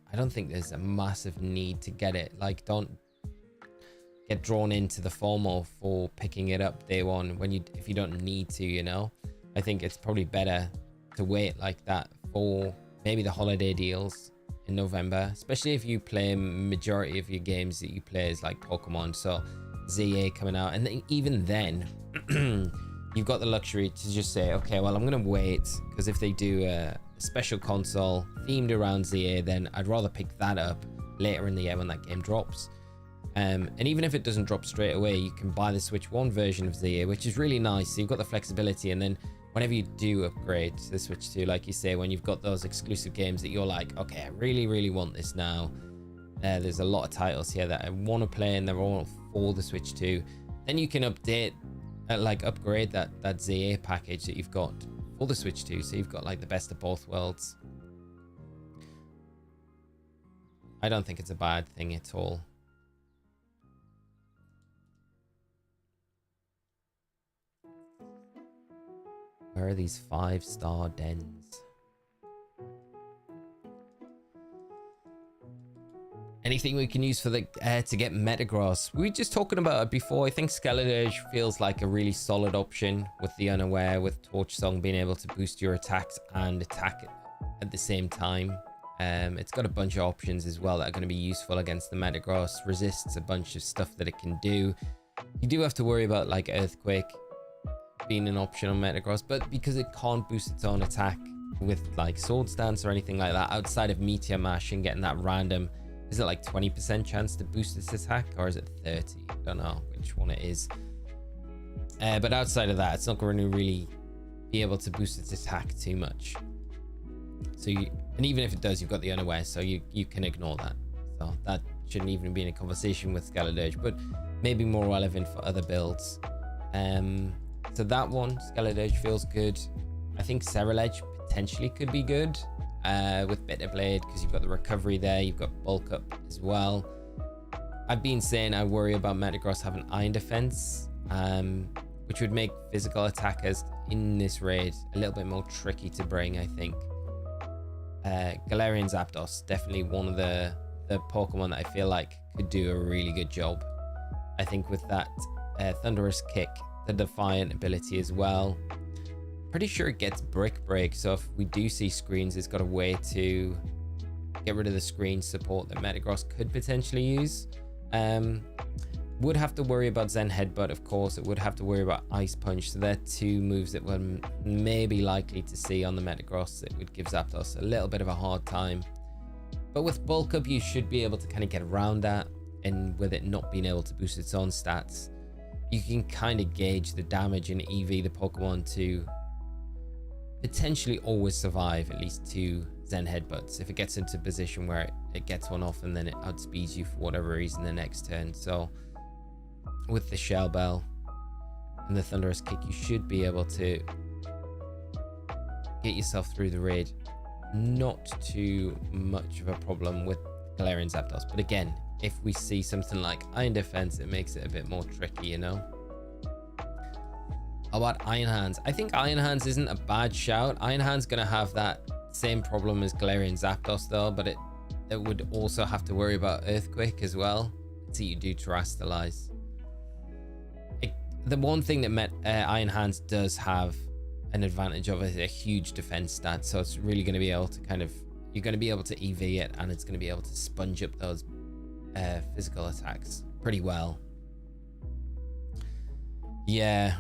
I don't think there's a massive need to get it. Like, don't get drawn into the FOMO for picking it up day one if you don't need to, you know. I think it's probably better to wait like that for maybe the holiday deals in November, especially if you play majority of your games that you play is like Pokemon, so ZA coming out, and then, even then you've got the luxury to just say, okay, well, I'm gonna wait, because if they do a special console themed around ZA, then I'd rather pick that up later in the year when that game drops. And even if it doesn't drop straight away, you can buy the Switch 1 version of ZA, which is really nice, so you've got the flexibility. And then whenever you do upgrade to the Switch 2, like you say, when you've got those exclusive games that you're like, okay, I really want this now, there's a lot of titles here that I want to play and they're all for the Switch 2, then you can upgrade that ZA package that you've got for the Switch 2, so you've got like the best of both worlds. I don't think it's a bad thing at all. Where are these 5-star dens? Anything we can use for the to get Metagross? We were just talking about it before. I think Skeleton feels like a really solid option with the Unaware, with Torch Song being able to boost your attacks and attack at the same time. It's got a bunch of options as well that are going to be useful against the Metagross. Resists a bunch of stuff that it can do. You do have to worry about like Earthquake being an option on Metagross, but because it can't boost its own attack with like Sword Stance or anything like that, outside of Meteor Mash and getting that random, is it like 20% chance to boost its attack, or is it 30? I don't know which one it is. But outside of that, it's not going to really be able to boost its attack too much. So So and even if it does, you've got the unaware, so you can ignore that. So that shouldn't even be in a conversation with Skeledirge, but maybe more relevant for other builds. So that one, Skeledirge feels good. I think Cerulege potentially could be good with Bitter Blade, because you've got the recovery there, you've got bulk up as well. I've been saying I worry about Metagross having Iron Defense, which would make physical attackers in this raid a little bit more tricky to bring, I think. Galarian Zapdos, definitely one of the Pokemon that I feel like could do a really good job. I think with that Thunderous Kick, the Defiant ability as well. Pretty sure it gets Brick Break, so if we do see screens, it's got a way to get rid of the screen support that Metagross could potentially use. Would have to worry about Zen Headbutt, of course. It would have to worry about Ice Punch. So they're two moves that we're maybe likely to see on the Metagross. It would give Zapdos a little bit of a hard time. But with Bulk Up, you should be able to kind of get around that. And with it not being able to boost its own stats, you can kind of gauge the damage and EV the Pokemon to potentially always survive at least 2 Zen Headbutts if it gets into a position where it gets one off and then it outspeeds you for whatever reason the next turn. So with the Shell Bell and the Thunderous Kick, you should be able to get yourself through the raid. Not too much of a problem with Galarian Zapdos, but again, if we see something like Iron Defense, it makes it a bit more tricky, you know. How about Iron Hands? I think Iron Hands isn't a bad shout. Iron Hands gonna have that same problem as Galarian Zapdos though, but it would also have to worry about Earthquake as well. So you do Terastallize. The one thing that Iron Hands does have an advantage of is a huge defense stat, so it's really going to be able to you're going to be able to EV it, and it's going to be able to sponge up those physical attacks pretty well. Yeah.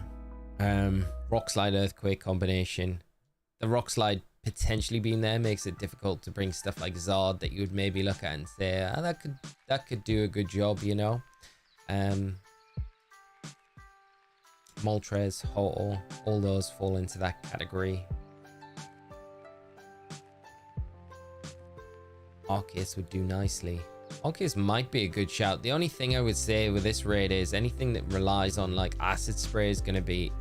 Rock Slide Earthquake combination. The Rock Slide potentially being there makes it difficult to bring stuff like Zard that you would maybe look at and say, oh, that could do a good job, you know. Moltres, Ho-Oh, all those fall into that category. Arceus would do nicely. Arceus might be a good shout. The only thing I would say with this raid is anything that relies on like Acid Spray is going to be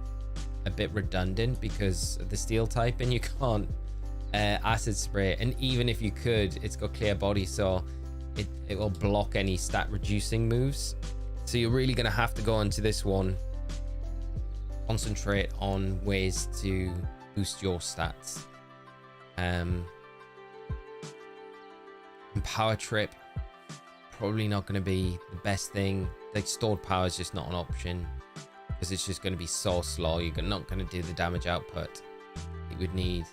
a bit redundant because of the Steel type, and you can't Acid Spray, and even if you could, it's got Clear Body, so it will block any stat reducing moves. So you're really going to have to go into this one, concentrate on ways to boost your stats. And Power Trip, probably not going to be the best thing. Like stored power is just not an option because it's just going to be so slow. You're not going to do the damage output you would need.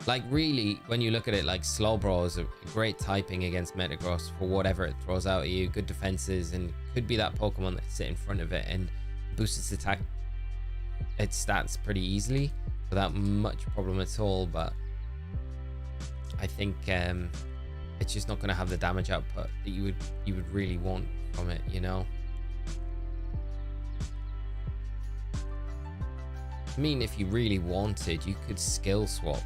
Like really, when you look at it, like Slowbro is a great typing against Metagross for whatever it throws out at you. Good defenses, and could be that Pokemon that sit in front of it and boosts its attack, its stats pretty easily without much problem at all. But I think it's just not going to have the damage output that you would really want from it, you know. I mean, if you really wanted, you could skill swap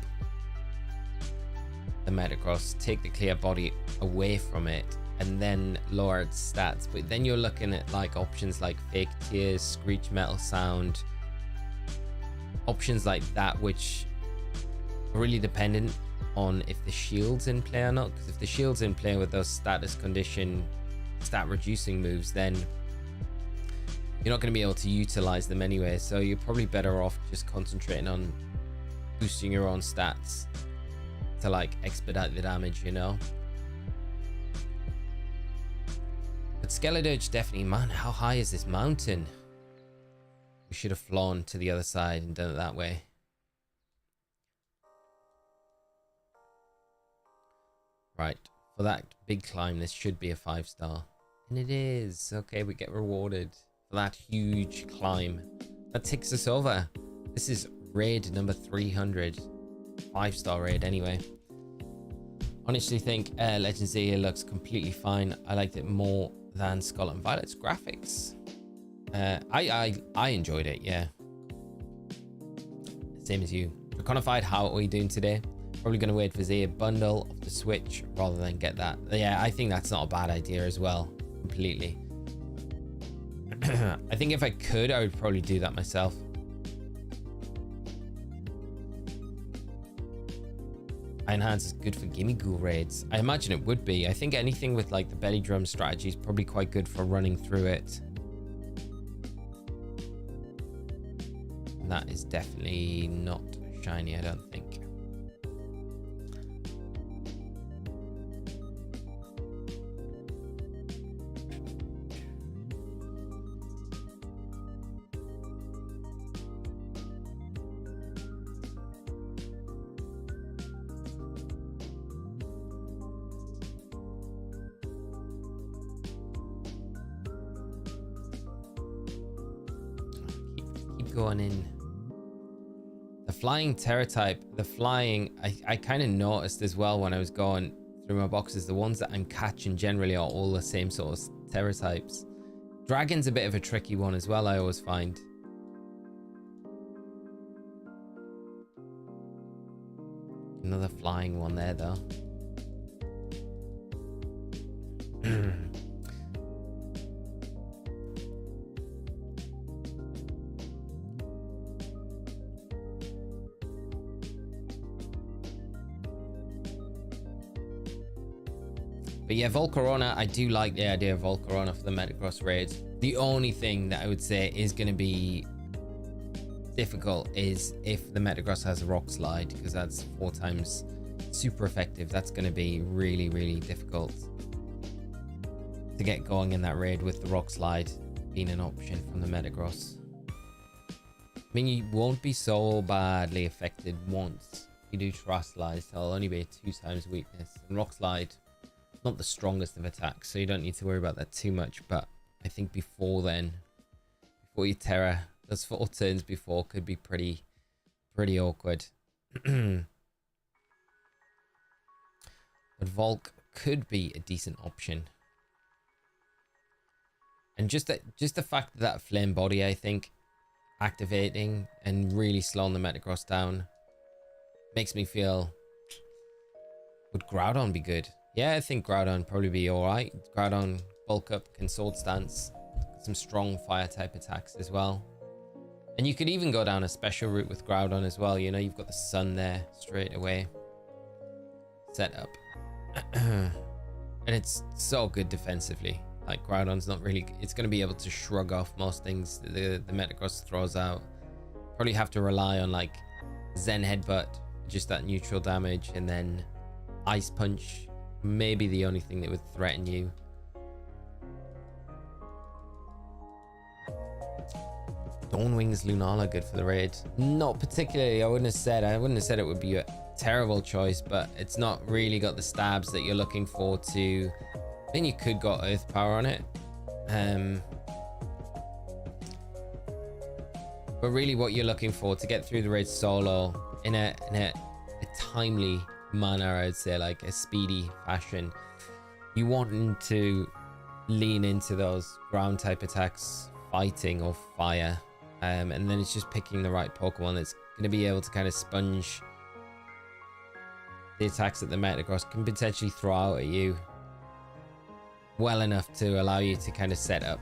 the Metagross, take the Clear Body away from it, and then lower its stats. But then you're looking at like options like Fake Tears, Screech Metal Sound, options like that, which are really dependent on if the shield's in play or not. Because if the shield's in play with those status condition stat reducing moves, then you're not going to be able to utilize them anyway. So you're probably better off just concentrating on boosting your own stats to like expedite the damage, you know. But Skeledirge definitely, man, how high is this mountain? We should have flown to the other side and done it that way. Right, for that big climb, this should be a 5-star. And it is. Okay, we get rewarded for that huge climb. That ticks us over. This is raid number 300. 5-star raid anyway. Honestly think Legends Zia looks completely fine. I liked it more than Scarlet and Violet's graphics. I enjoyed it, yeah. Same as you. Draconified, how are we doing today? Probably going to wait for the bundle of the Switch rather than get that. Yeah, I think that's not a bad idea as well. Completely. I think if I could, I would probably do that myself. Enhance is good for Gimmighoul raids. I imagine it would be. I think anything with like the belly drum strategy is probably quite good for running through it. And that is definitely not shiny, I don't think. Going in the flying Tera type, the flying I kind of noticed as well when I was going through my boxes, the ones that I'm catching generally are all the same sort of Tera types. Dragon's a bit of a tricky one as well, I always find. Another flying one there though. But yeah, Volcarona, I do like the idea of Volcarona for the Metagross raids. The only thing that I would say is going to be difficult is if the Metagross has a rock slide, because that's 4 times super effective. That's going to be really, really difficult to get going in that raid with the rock slide being an option from the Metagross. I mean, you won't be so badly affected once you do Trust Slide, so it'll only be a 2 times weakness. And rock slide, not the strongest of attacks, so you don't need to worry about that too much. But I think before then, before you Terra, those 4 turns before could be pretty awkward. But Volk could be a decent option. And just the fact that flame body, I think, activating and really slowing the Metagross down makes me feel, would Groudon be good? Yeah, I think Groudon probably be alright. Groudon bulk up, can sword stance, some strong fire type attacks as well. And you could even go down a special route with Groudon as well. You know, you've got the sun there straight away. Set up. And it's so good defensively. Like, Groudon's not really, it's going to be able to shrug off most things the Metagross throws out. Probably have to rely on like Zen Headbutt, just that neutral damage, and then Ice Punch, maybe the only thing that would threaten you. Dawnwing's Lunala good for the raid? Not particularly. I wouldn't have said it would be a terrible choice, but it's not really got the stabs that you're looking for to. I mean, you could go Earth Power on it. But really what you're looking for to get through the raid solo in a timely manner, I'd say, like a speedy fashion, you want to lean into those ground type attacks, fighting or fire, and then it's just picking the right Pokemon that's going to be able to kind of sponge the attacks that the Metagross can potentially throw out at you well enough to allow you to kind of set up.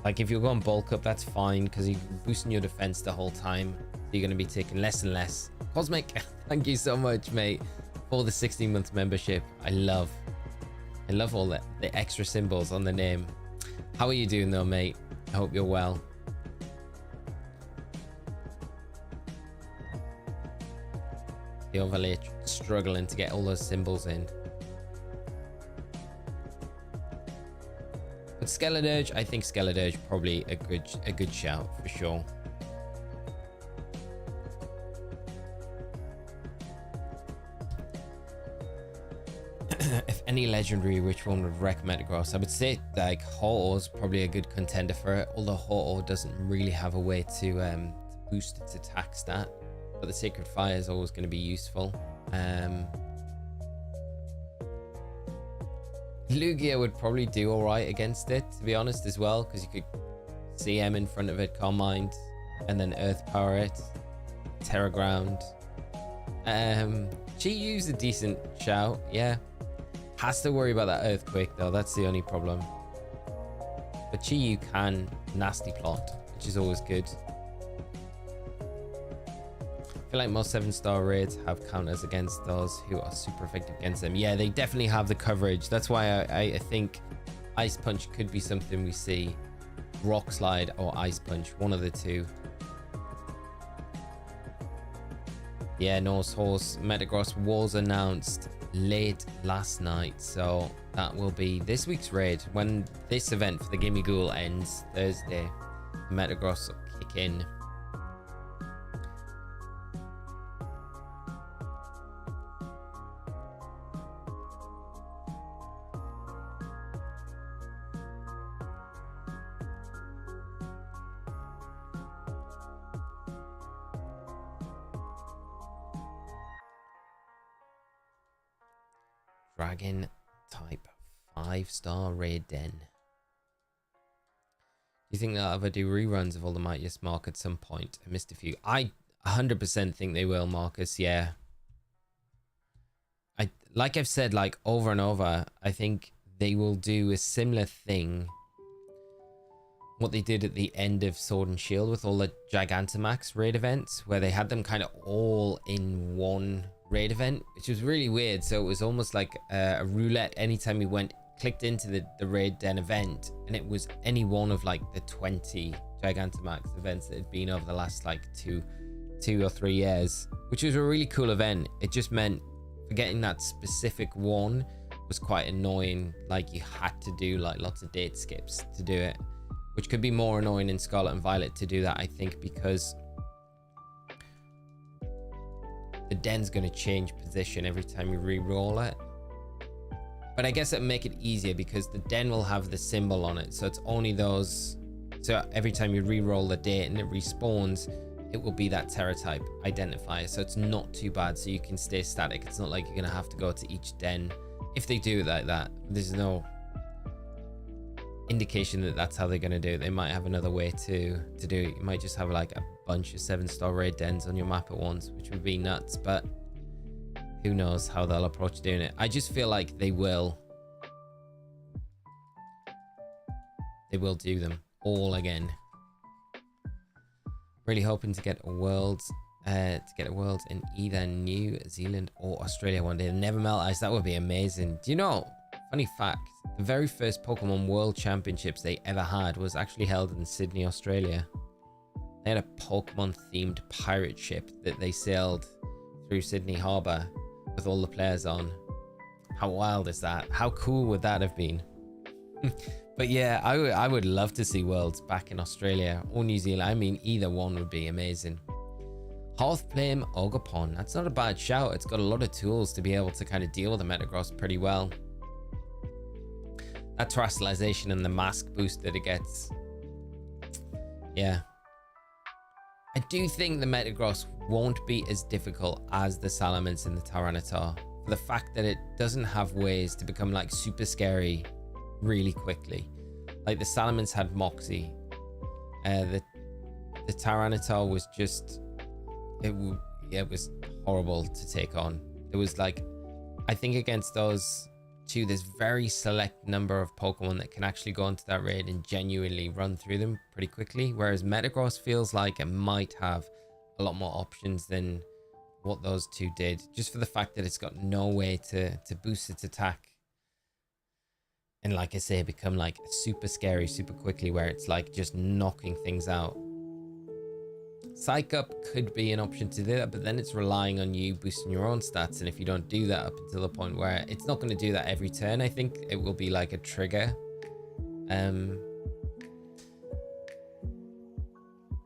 Like if you're going bulk up, that's fine because you're boosting your defense the whole time. You're going to be taking less and less. Cosmic, thank you so much, mate, for the 16-month membership. I love all the extra symbols on the name. How are you doing though, mate? I hope you're well. The overlay struggling to get all those symbols in. But Skeledirge, I think Skeledirge probably a good shout for sure. If any legendary, which one would wreck Metagross? I would say like Ho-Oh's probably a good contender for it, although Ho-Oh doesn't really have a way to boost its attack stat, but the Sacred Fire is always going to be useful. Lugia would probably do all right against it, to be honest, as well, because you could CM in front of it, Calm Mind, and then Earth Power it, Terra Ground. Chi-Yu's a decent shout, yeah. Has to worry about that earthquake though, that's the only problem. But Chi-Yu can nasty plot, which is always good. I feel like most 7-star raids have counters against those who are super effective against them. Yeah, they definitely have the coverage. That's why I think Ice Punch could be something we see. Rock Slide or Ice Punch, one of the two. Yeah, Norse Horse Metagross was announced late last night, so that will be this week's raid. When this event for the Gimmighoul ends Thursday, Metagross will kick in. Dragon type 5-star raid den. Do you think they'll ever do reruns of all the mightiest Mark at some point? I missed a few. I 100% think they will, Marcus. Yeah. Like I've said, like over and over, I think they will do a similar thing. What they did at the end of Sword and Shield with all the Gigantamax raid events, where they had them kind of all in one raid event, which was really weird. So it was almost like a roulette anytime you clicked into the raid den event, and it was any one of like the 20 Gigantamax events that had been over the last like two or 3 years, which was a really cool event. It just meant forgetting that specific one was quite annoying. Like you had to do like lots of date skips to do it, which could be more annoying in Scarlet and Violet to do that, I think, because the den's going to change position every time you re-roll it. But I guess it'll make it easier because the den will have the symbol on it, so it's only those. So every time you re-roll the date and it respawns, it will be that Tera type identifier, so it's not too bad. So you can stay static. It's not like you're going to have to go to each den. If they do it like that, there's no indication that that's how they're going to do it. They might have another way to do it. You might just have like a bunch of 7-star raid dens on your map at once, which would be nuts, but who knows how they'll approach doing it. I just feel like they will do them all again. Really hoping to get a worlds in either New Zealand or Australia one day. Never melt ice, that would be amazing. Do you know, funny fact, the very first Pokemon World Championships they ever had was actually held in Sydney, Australia. They had a Pokemon themed pirate ship that they sailed through Sydney Harbour with all the players on. How wild is that? How cool would that have been? But yeah, I would love to see Worlds back in Australia or New Zealand. I mean, either one would be amazing. Hearthflame Ogapon, that's not a bad shout. It's got a lot of tools to be able to kind of deal with the Metagross pretty well. That terrestrialization and the mask boost that it gets. Yeah. I do think the Metagross won't be as difficult as the Salamence and the Tyranitar, for the fact that it doesn't have ways to become like super scary really quickly. Like the Salamence had Moxie. The Tyranitar was just, it was horrible to take on. It was like, I think against those two, there's very select number of Pokemon that can actually go into that raid and genuinely run through them pretty quickly, whereas Metagross feels like it might have a lot more options than what those two did, just for the fact that it's got no way to boost its attack and, like I say, become like super scary super quickly, where it's like just knocking things out. Psych Up could be an option to do that, but then it's relying on you boosting your own stats, and if you don't do that up until the point where it's not going to do that every turn, I think it will be like a trigger.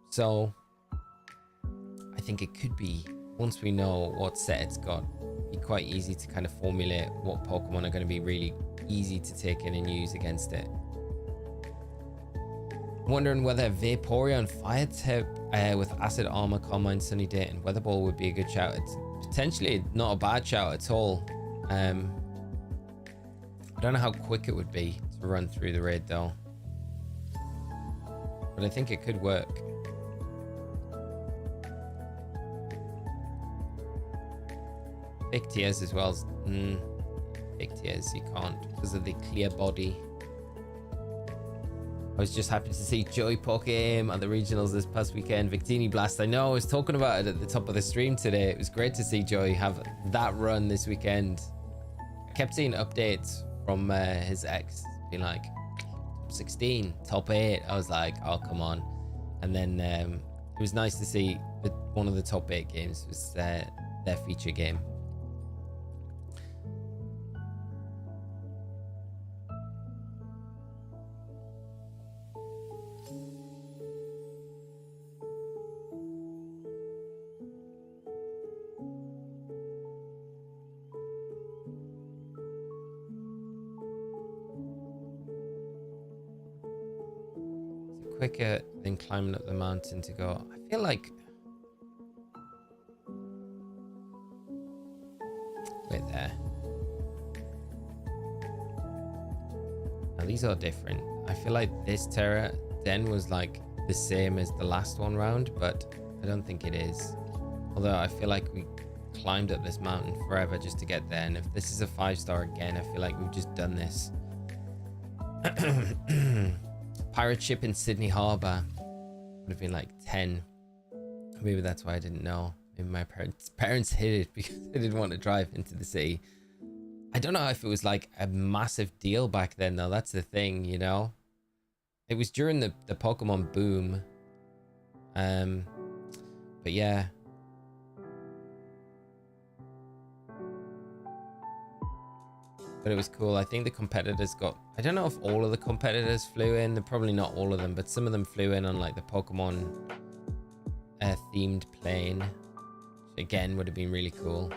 So I think it could be, once we know what set it's got, be quite easy to kind of formulate what Pokemon are going to be really easy to take in and use against it. Wondering whether Vaporeon Fire type with Acid Armor, Calm Mind, Sunny Day, and Weather Ball would be a good shout. It's potentially not a bad shout at all. I don't know how quick it would be to run through the raid though, but I think it could work. Big tears as well. Big tears, you can't because of the clear body. I was just happy to see Joey Pokemon at the regionals this past weekend. Victini Blast. I know I was talking about it at the top of the stream today. It was great to see Joey have that run this weekend. I kept seeing updates from his ex being like top 16, top 8. I was like, oh, come on. And then it was nice to see that one of the top 8 games was their feature game. Quicker than climbing up the mountain to go. I feel like wait there. Now these are different. I feel like this Terra Den was like the same as the last one round, but I don't think it is. Although I feel like we climbed up this mountain forever just to get there, and if this is a 5-star again, I feel like we've just done this. Pirate ship in Sydney Harbour would have been like 10. Maybe that's why I didn't know. Maybe my parents hid it because they didn't want to drive into the city. I don't know if it was like a massive deal back then though. That's the thing, you know. It was during the Pokemon boom. But yeah. But it was cool. I think the competitors got... I don't know if all of the competitors flew in. They're probably not all of them, but some of them flew in on like the Pokemon themed plane. Which again would have been really cool.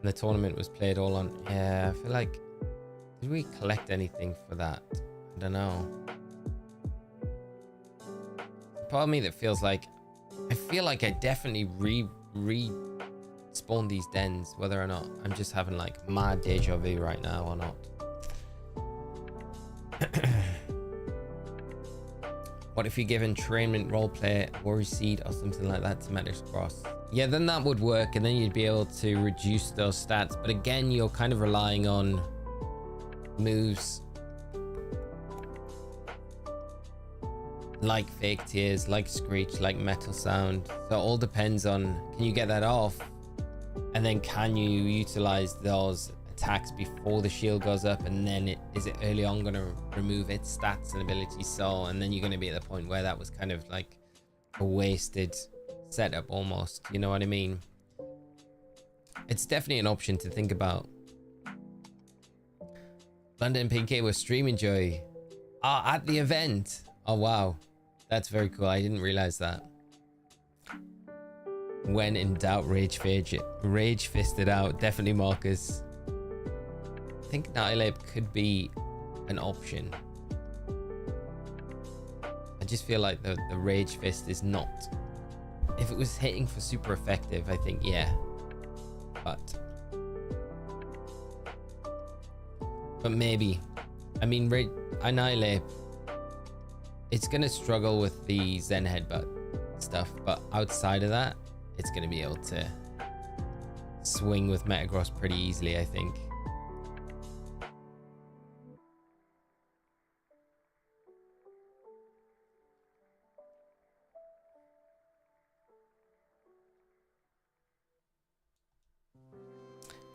And the tournament was played all on... Yeah, I feel like... Did we collect anything for that? I don't know. Part of me that feels like... I feel like I definitely respawned these dens, whether or not I'm just having like mad deja vu right now or not. What if you give entrainment roleplay, worry seed or something like that to Metagross? Yeah, then that would work, and then you'd be able to reduce those stats. But again, you're kind of relying on moves like fake tears, like screech, like metal sound. So it all depends on, can you get that off, and then can you utilize those attacks before the shield goes up, and then is it early on going to remove its stats and abilities? So, and then you're going to be at the point where that was kind of like a wasted setup almost, you know what I mean? It's definitely an option to think about. London PK was streaming, Joey. At the event. Oh wow, that's very cool. I didn't realize that. When in doubt, rage fist it out. Definitely, Marcus. I think Nihilab could be an option. I just feel like the rage fist is not. If it was hitting for super effective, I think yeah. But maybe. I mean, Annihilate, it's gonna struggle with the Zen Headbutt stuff, but outside of that, it's gonna be able to swing with Metagross pretty easily, I think.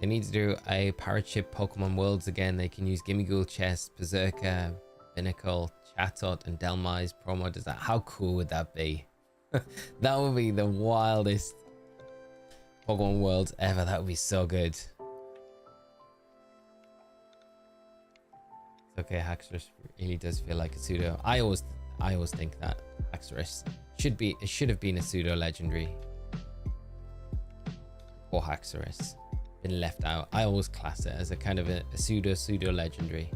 They need to do a Parachip Pokemon Worlds again. They can use Gimmighoul, Chest, Berserker, Binnacle, Chatot, and Delmize promo. Does that? How cool would that be? That would be the wildest Pokemon Worlds ever. That would be so good. It's okay, Haxorus really does feel like a pseudo. I always think that Haxorus should have been a pseudo legendary. Or Haxorus. Been left out. I always class it as a kind of a pseudo legendary.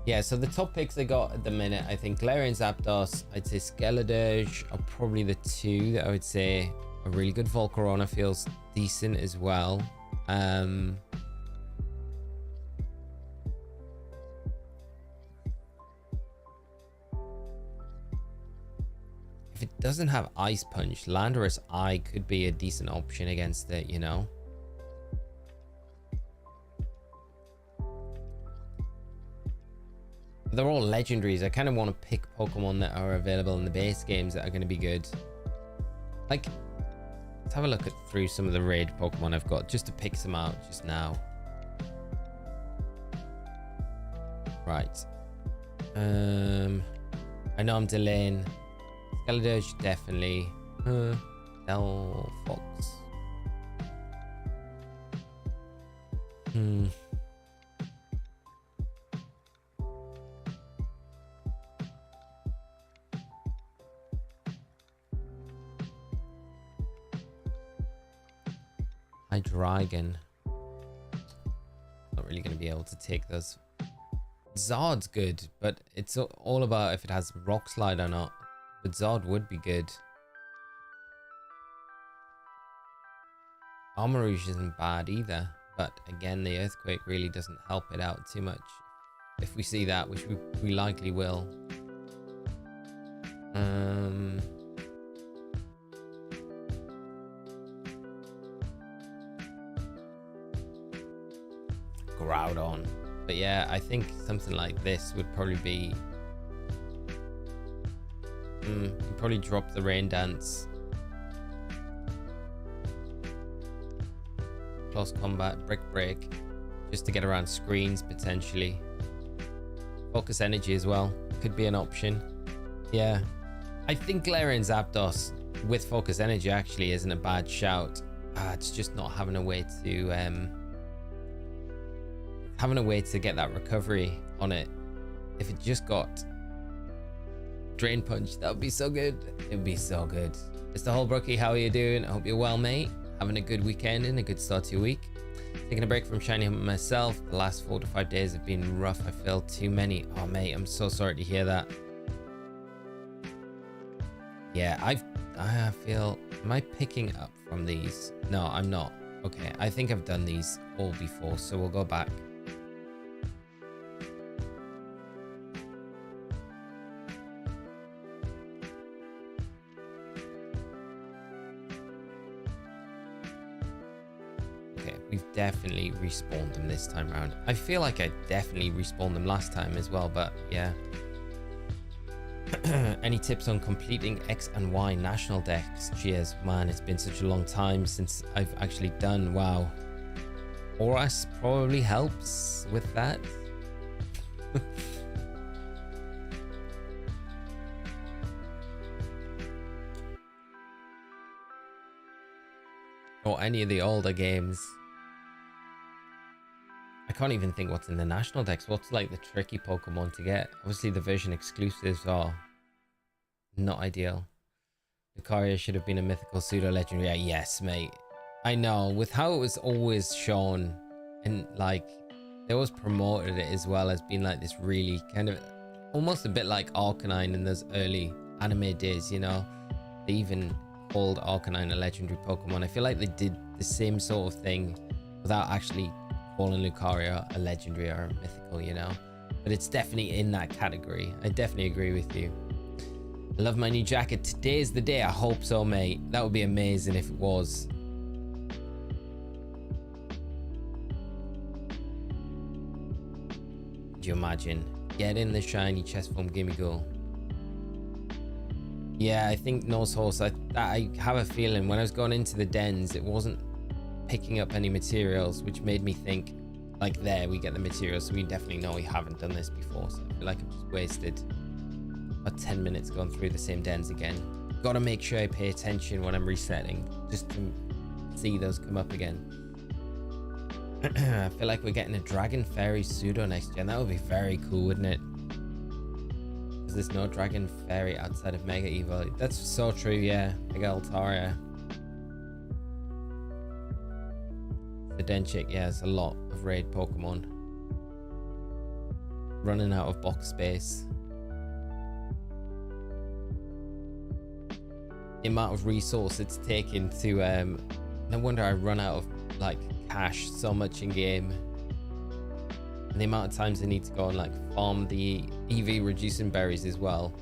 Yeah, so the top picks I got at the minute, I think Galarian Zapdos, I'd say Skeledirge are probably the two that I would say are really good. Volcarona feels decent as well. If it doesn't have Ice Punch, Landorus Eye could be a decent option against it, you know? They're all legendaries. I kind of want to pick Pokemon that are available in the base games that are going to be good. Like, let's have a look through some of the raid Pokemon I've got just to pick some out just now. Right. I know I'm delaying. Skeledirge, definitely. Delphox. Hydreigon. Not really going to be able to take those. Zard's good, but it's all about if it has Rock Slide or not. But Zard would be good. Armarouge isn't bad either, but again, the Earthquake really doesn't help it out too much. If we see that, which we likely will. Groudon. But yeah, I think something like this would probably be... you'd probably drop the Rain Dance. Close Combat, Brick Break. Just to get around screens, potentially. Focus Energy as well. Could be an option. Yeah. I think Galarian Zapdos with Focus Energy actually isn't a bad shout. It's just not having a way to... having a way to get that recovery on it. If it just got Drain Punch, that would be so good. It would be so good. Mr. Holbrookie, how are you doing? I hope you're well, mate. Having a good weekend and a good start to your week. Taking a break from Shiny Hunt myself. The last 4 to 5 days have been rough. I feel too many. Oh, mate, I'm so sorry to hear that. Yeah, I feel... Am I picking up from these? No, I'm not. Okay, I think I've done these all before, so we'll go back. We've definitely respawned them this time around. I feel like I definitely respawned them last time as well, but yeah. Any tips on completing X and Y national decks? Cheers, man. It's been such a long time since I've actually done. Wow. Oras probably helps with that. Or any of the older games. I can't even think what's in the national decks. What's like the tricky Pokemon to get? Obviously the version exclusives are not ideal. Lucario should have been a mythical pseudo legendary. Yes, mate. I know, with how it was always shown and like they always promoted it as well as being like this really kind of almost a bit like Arcanine in those early anime days, you know. They even called Arcanine a legendary Pokemon. I feel like they did the same sort of thing without actually calling Lucario a legendary or a mythical, you know. But it's definitely in that category. I definitely agree with you. I love my new jacket. Today's the day. I hope so, mate. That would be amazing if it was. Could you imagine? Get in the shiny chest form Gimmighoul. Yeah, I think Nose Horse. I have a feeling when I was going into the dens, it wasn't picking up any materials, which made me think, like, there we get the materials, so we definitely know we haven't done this before. So I feel like I've just wasted about 10 minutes going through the same dens again. Gotta make sure I pay attention when I'm resetting, just to see those come up again. I feel like we're getting a Dragon Fairy pseudo next gen. That would be very cool, wouldn't it? Because there's no Dragon Fairy outside of Mega Evo. That's so true, yeah. Mega Altaria. The Den Chick, yeah, it's a lot of raid Pokemon. running out of box space. The amount of resource it's taken to no wonder I run out of like cash so much in game. And the amount of times I need to go and like farm the EV reducing berries as well.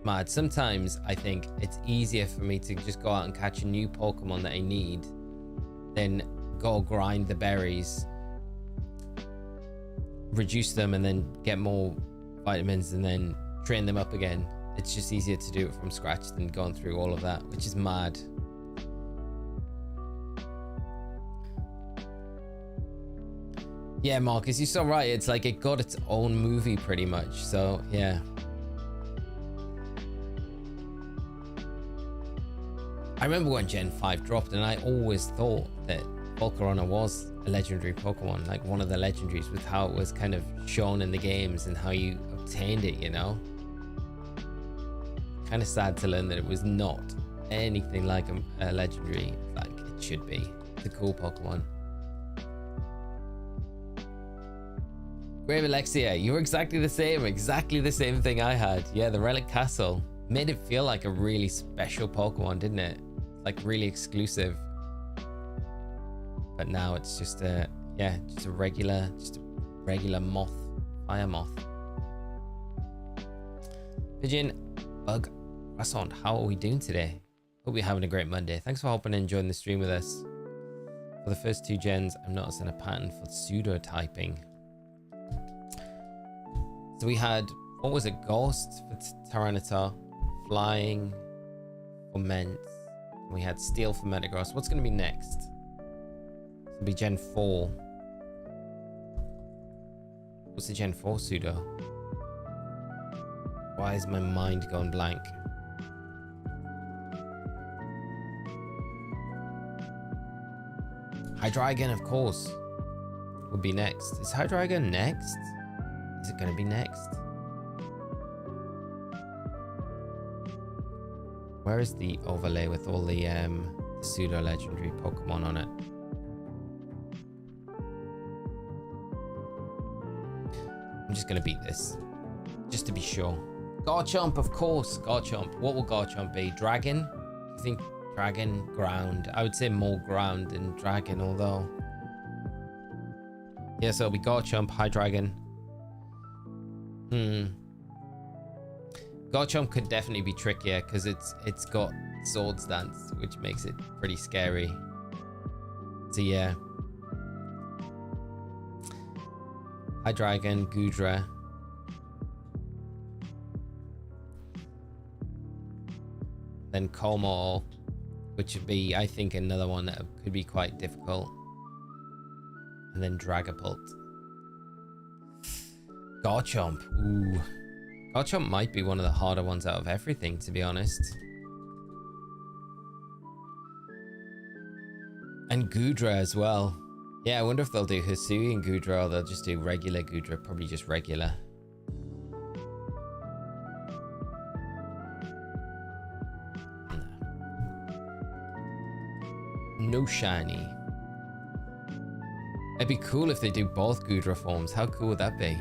Mad. Sometimes I think it's easier for me to just go out and catch a new Pokemon that I need than go grind the berries, reduce them, and then get more vitamins and then train them up again. It's just easier to do it from scratch than going through all of that, which is mad. Yeah, Marcus, you're so right. It's like it got its own movie pretty much. So yeah. I remember when Gen 5 dropped and I always thought that Volcarona was a legendary Pokemon, like one of the legendaries, with how it was kind of shown in the games and how you obtained it, you know? Kind of sad to learn that it was not anything like a legendary like it should be. It's a cool Pokemon. Grave Alexia, you were exactly the same thing I had. Yeah, the Relic Castle made it feel like a really special Pokemon, didn't it? Like really exclusive. But now it's just a regular moth, fire moth. Pigeon, Bug, Croissant, how are we doing today? Hope you're having a great Monday. Thanks for hopping in and joining the stream with us. For the first two gens, I'm noticing a pattern for pseudo typing. So we had, what was it? Ghost for Tyranitar, Flying for Ment. We had Steel for Metagross. What's going to be next? It'll be Gen 4. What's the Gen 4 pseudo? Why is my mind going blank? Hydreigon, of course, would be next. Is Hydreigon next? Is it going to be next? Where is the overlay with all the pseudo legendary Pokemon on it? I'm just going to beat this, just to be sure. Garchomp, of course. Garchomp. What will Garchomp be? Dragon? I think Dragon, Ground. I would say more Ground than Dragon, although. Yeah, so it'll be Garchomp, Hydreigon. Garchomp could definitely be trickier because it's got Swords Dance, which makes it pretty scary. So yeah. Hydreigon, Goodra. Then Komor, which would be, I think, another one that could be quite difficult. And then Dragapult. Garchomp. Ooh. Garchomp might be one of the harder ones out of everything, to be honest. And Goodra as well. Yeah, I wonder if they'll do Hisui and Goodra or they'll just do regular Goodra. Probably just regular. No shiny. It'd be cool if they do both Goodra forms. How cool would that be?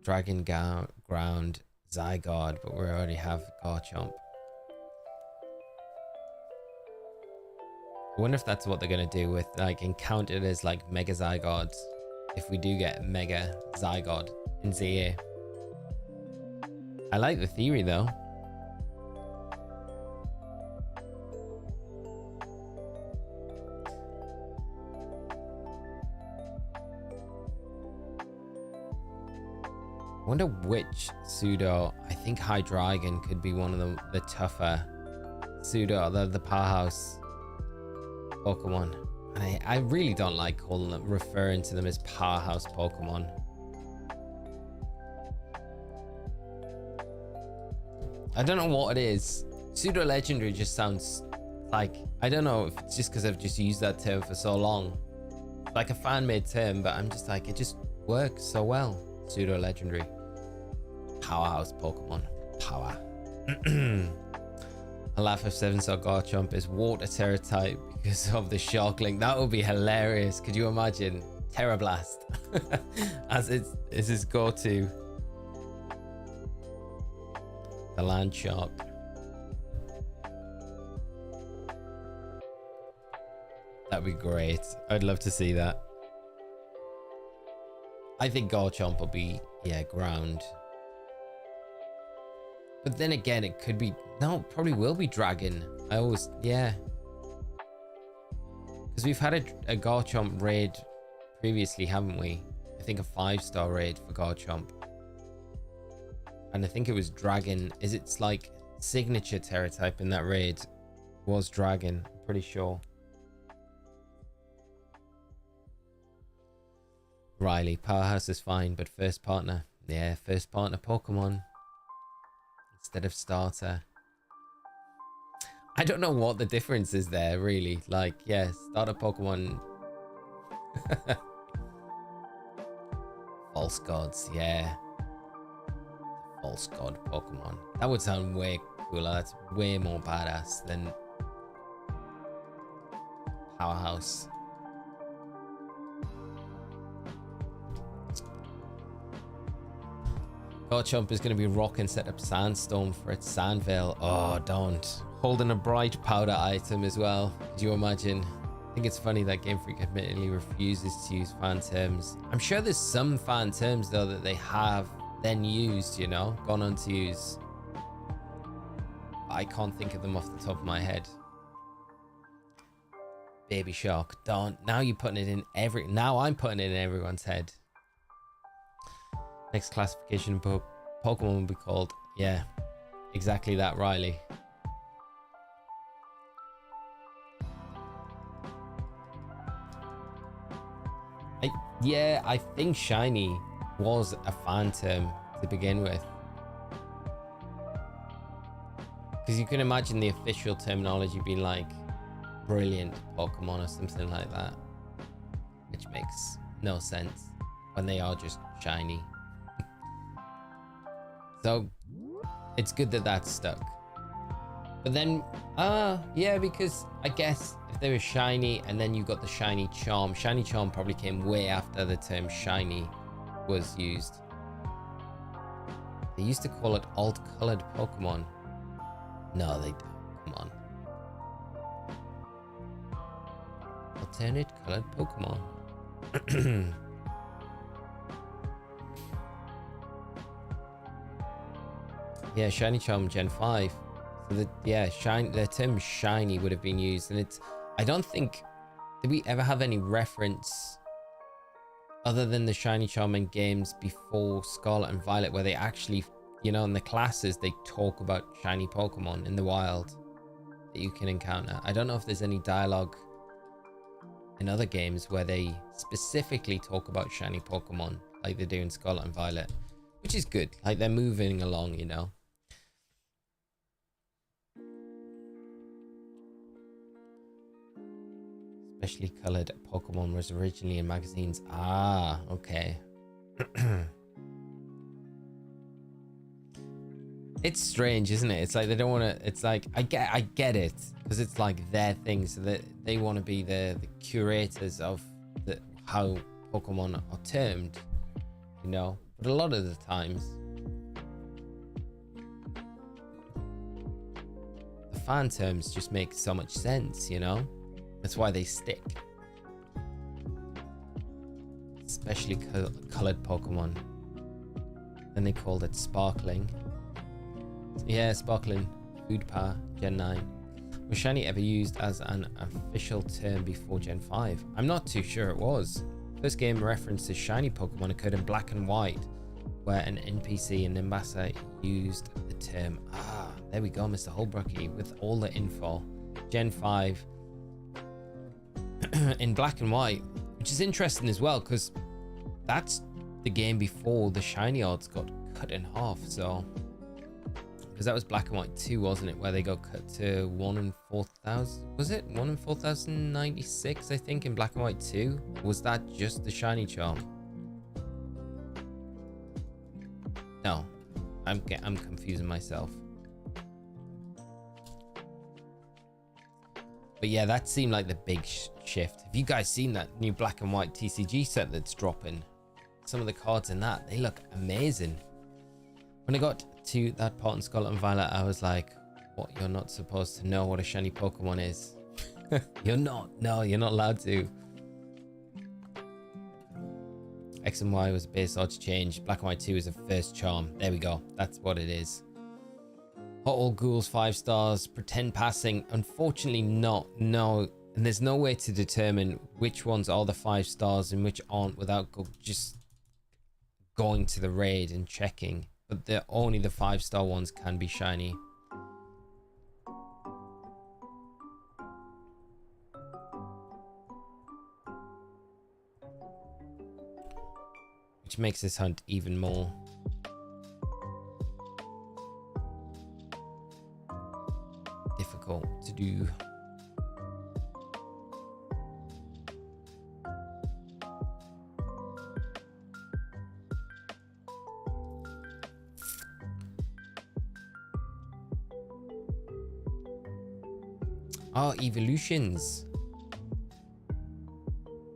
Dragon Ground, Zygarde, but we already have Garchomp. I wonder if that's what they're going to do with, like, encountered as, like, Mega Zygardes. If we do get Mega Zygarde in ZA. I like the theory, though. I wonder which pseudo. I think Hydreigon could be one of the tougher pseudo, the powerhouse Pokemon. And I really don't like referring to them as powerhouse Pokemon. I don't know what it is. Pseudo legendary just sounds like, I don't know if it's just because I've just used that term for so long. Like a fan-made term, but I'm just like, it just works so well. Pseudo legendary. Powerhouse Pokemon. Power. I laugh if 7-star Garchomp is water Terra type because of the Shark Link. That would be hilarious. Could you imagine? Terra Blast as it's his go-to. The Land Shark. That'd be great. I'd love to see that. I think Garchomp will be, yeah, ground. But then again, it could be... No, probably will be Dragon. I always... Yeah. Because we've had a Garchomp raid previously, haven't we? I think a 5-star raid for Garchomp. And I think it was Dragon. Is it's like signature Terra type in that raid was Dragon. I'm pretty sure. Riley, Powerhouse is fine, but first partner. Yeah, first partner Pokemon. Instead of starter. I don't know what the difference is there, really. Like, yeah, starter Pokemon. False Gods, yeah. False God Pokemon. That would sound way cooler. That's way more badass than Powerhouse. Garchomp is going to be rock and set up Sandstorm for its Sandvale. Oh, don't. Holding a bright powder item as well. Could you imagine? I think it's funny that Game Freak admittedly refuses to use fan terms. I'm sure there's some fan terms though that they have then used, you know, gone on to use. I can't think of them off the top of my head. Baby Shark. Don't. Now you're putting it in every... Now I'm putting it in everyone's head. Next classification Pokemon will be called, yeah, exactly that, Riley. I think shiny was a fan term to begin with. Because you can imagine the official terminology being like brilliant Pokemon or something like that. Which makes no sense when they are just shiny. So it's good that that's stuck. But then, yeah, because I guess if they were shiny and then you got the shiny charm, shiny charm probably came way after the term shiny was used. They used to call it alt-colored Pokemon. No, they don't. Come on. Alternate colored Pokemon. Yeah, shiny charm Gen 5. So the the term shiny would have been used, and it's... I don't think... Did we ever have any reference other than the shiny charm in games before Scarlet and Violet where they actually, you know, in the classes they talk about shiny Pokemon in the wild that you can encounter? I don't know if there's any dialogue in other games where they specifically talk about shiny Pokemon like they do in Scarlet and Violet, which is good. Like, they're moving along, you know. Especially colored Pokemon was originally in magazines. Ah, okay. It's strange, isn't it? It's like they don't want to... It's like, I get it, because it's like their thing, so that they want to be the curators of how Pokemon are termed, you know. But a lot of the times, the fan terms just make so much sense, you know. That's why they stick. Especially colored Pokemon. Then they called it Sparkling. Yeah, Sparkling. Food Power, Gen 9. Was shiny ever used as an official term before Gen 5? I'm not too sure it was. First game reference to shiny Pokemon occurred in Black and White, where an NPC in Nimbasa used the term. Ah, there we go, Mr. Holbrookie, with all the info. Gen 5. In Black and White, which is interesting as well, because that's the game before the shiny odds got cut in half. So, because that was Black and White 2, wasn't it, where they got cut to 1 in 4,000? Was it 1 in 4,096? I think in Black and White 2. Was that just the shiny charm? No, I'm confusing myself. But yeah, that seemed like the big shift. Have you guys seen that new black and white TCG set that's dropping? Some of the cards in that, they look amazing. When I got to that part in Scarlet and Violet, I was like, what, you're not supposed to know what a shiny Pokemon is? You're not. No, you're not allowed to. X and Y was a base odds change. Black and White 2 is a first charm. There we go. That's what it is. Hot All Ghouls 5 stars. Pretend passing. Unfortunately not. No. And there's no way to determine which ones are the 5 stars and which aren't without just going to the raid and checking. But only the 5-star ones can be shiny. Which makes this hunt even more difficult to do. Oh, evolutions.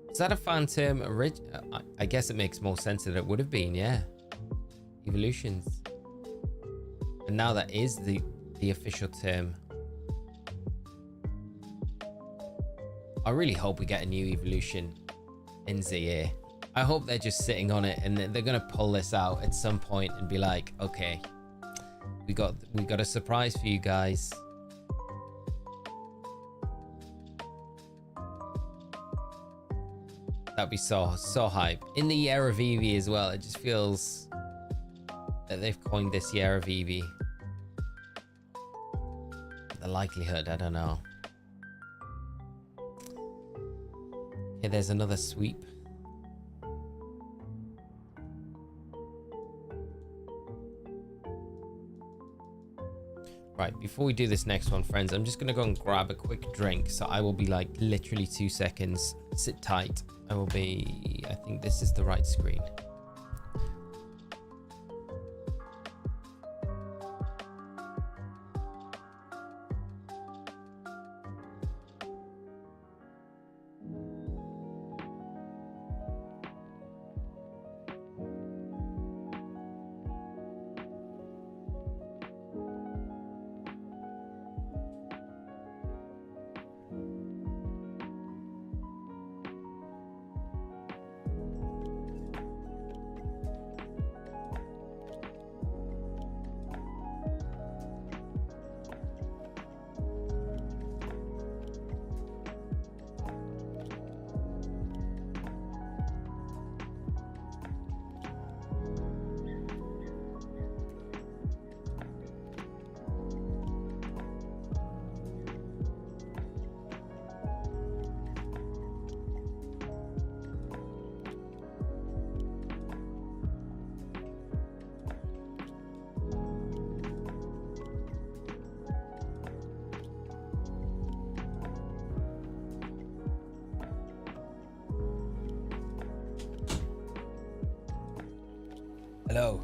Is that a fan term? I guess it makes more sense than it would have been, yeah. Evolutions. And now that is the official term. I really hope we get a new evolution in ZA. I hope they're just sitting on it and they're gonna pull this out at some point and be like, okay, we got a surprise for you guys. That'd be so hype. In the year of Eevee as well, it just feels that they've coined this year of Eevee. The likelihood, I don't know. Okay, there's another sweep. Right, before we do this next one, friends, I'm just gonna go and grab a quick drink. So I will be like literally 2 seconds. Sit tight. I will be, I think this is the right screen. Hello.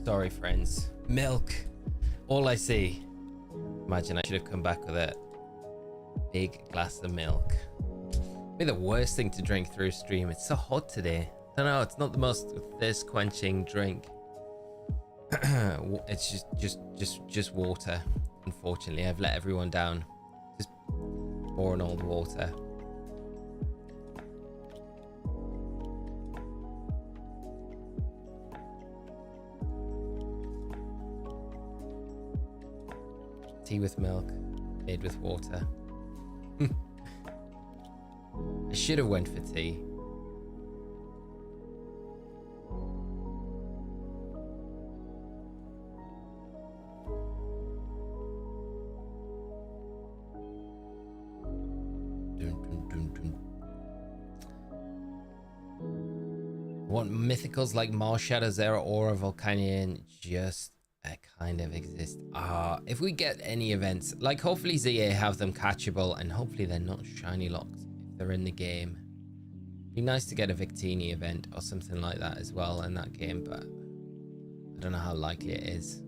Sorry, friends. Milk. All I see. Imagine I should have come back with a big glass of milk. Maybe the worst thing to drink through stream. It's so hot today. I don't know. It's not the most thirst quenching drink. It's just water. Unfortunately, I've let everyone down. Just pouring all the water. Tea with milk, made with water. I should have went for tea. Want mythicals like Marshadow, Zera, Aura, Volcanion just kind of exist. If we get any events, like hopefully ZA have them catchable and hopefully they're not shiny locked if they're in the game. Be nice to get a Victini event or something like that as well in that game, but I don't know how likely it is.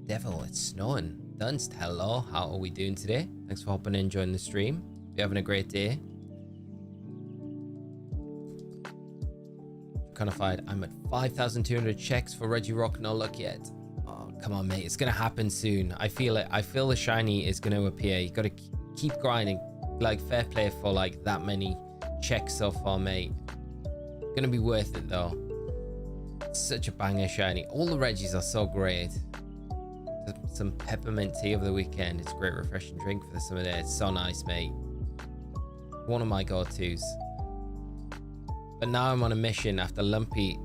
Devil, it's snowing. Dunst, hello, how are we doing today? Thanks for hopping in, joining the stream. You're having a great day. Conified. I'm at 5,200 checks for Regirock. No luck yet. Oh, come on, mate. It's going to happen soon. I feel it. I feel the shiny is going to appear. You got to keep grinding. Like, fair play for like that many checks so far, mate. Going to be worth it, though. Such a banger shiny. All the Regis are so great. Some peppermint tea over the weekend. It's a great refreshing drink for the summer day. It's so nice, mate. One of my go-tos. But now I'm on a mission after Lumpy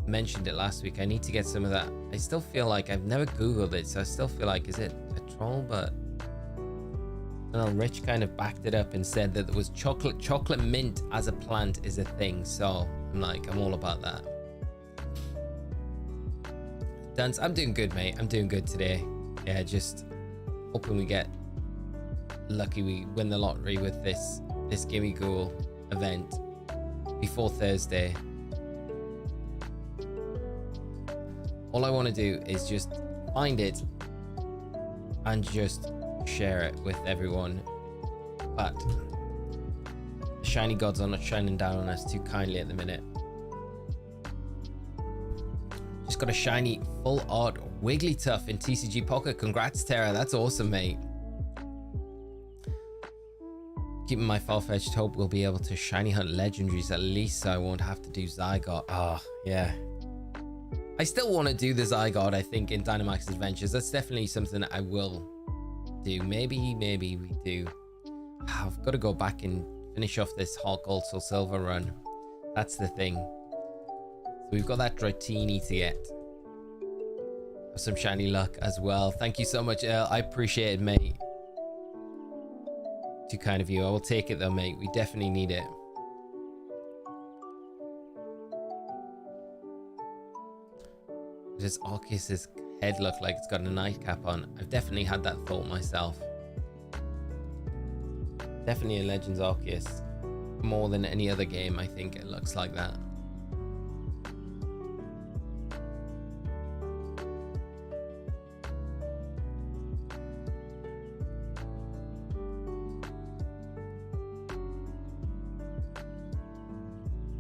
mentioned it last week. I need to get some of that. I still feel like I've never Googled it, so I still feel like, is it a troll? But I don't know, Rich kind of backed it up and said that there was chocolate mint as a plant is a thing. So I'm like, I'm all about that. Dance, I'm doing good, mate. I'm doing good today. Yeah, just hoping we get lucky, we win the lottery with this Gimmighoul event before Thursday. All I want to do is just find it and just share it with everyone. But the shiny gods are not shining down on us too kindly at the minute. Just got a shiny full art Wigglytuff in TCG Pocket. Congrats, Tera. That's awesome, mate. Keeping my far-fetched hope we'll be able to shiny hunt legendaries at least, so I won't have to do Zygarde. Ah, yeah. I still want to do the Zygarde, I think, in Dynamax Adventures. That's definitely something that I will do. Maybe we do. I've got to go back and finish off this Heart Gold Soul Silver run. That's the thing. So we've got that Dratini to get. Some shiny luck as well. Thank you so much, El. I appreciate it, mate. Too kind of you. I will take it though, mate. We definitely need it. Does Arceus's head look like it's got a nightcap on? I've definitely had that thought myself. Definitely a Legends Arceus. More than any other game, I think it looks like that.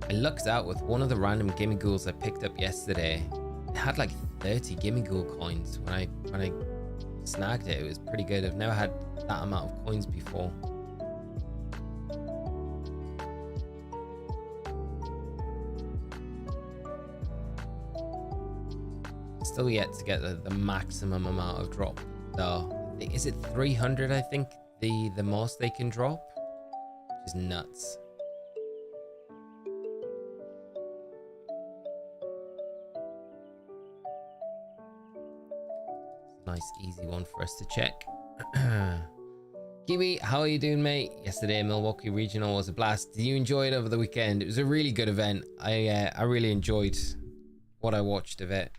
I lucked out with one of the random Gimmighouls I picked up yesterday. It had like 30 Gimmighoul coins when I snagged it. It was pretty good. I've never had that amount of coins before. Still yet to get the maximum amount of drop though. Is it 300? I think the most they can drop, which is nuts. Nice easy one for us to check. Kiwi, how are you doing, mate? Yesterday Milwaukee Regional was a blast. Did you enjoy it over the weekend? It was a really good event. I really enjoyed what I watched of it.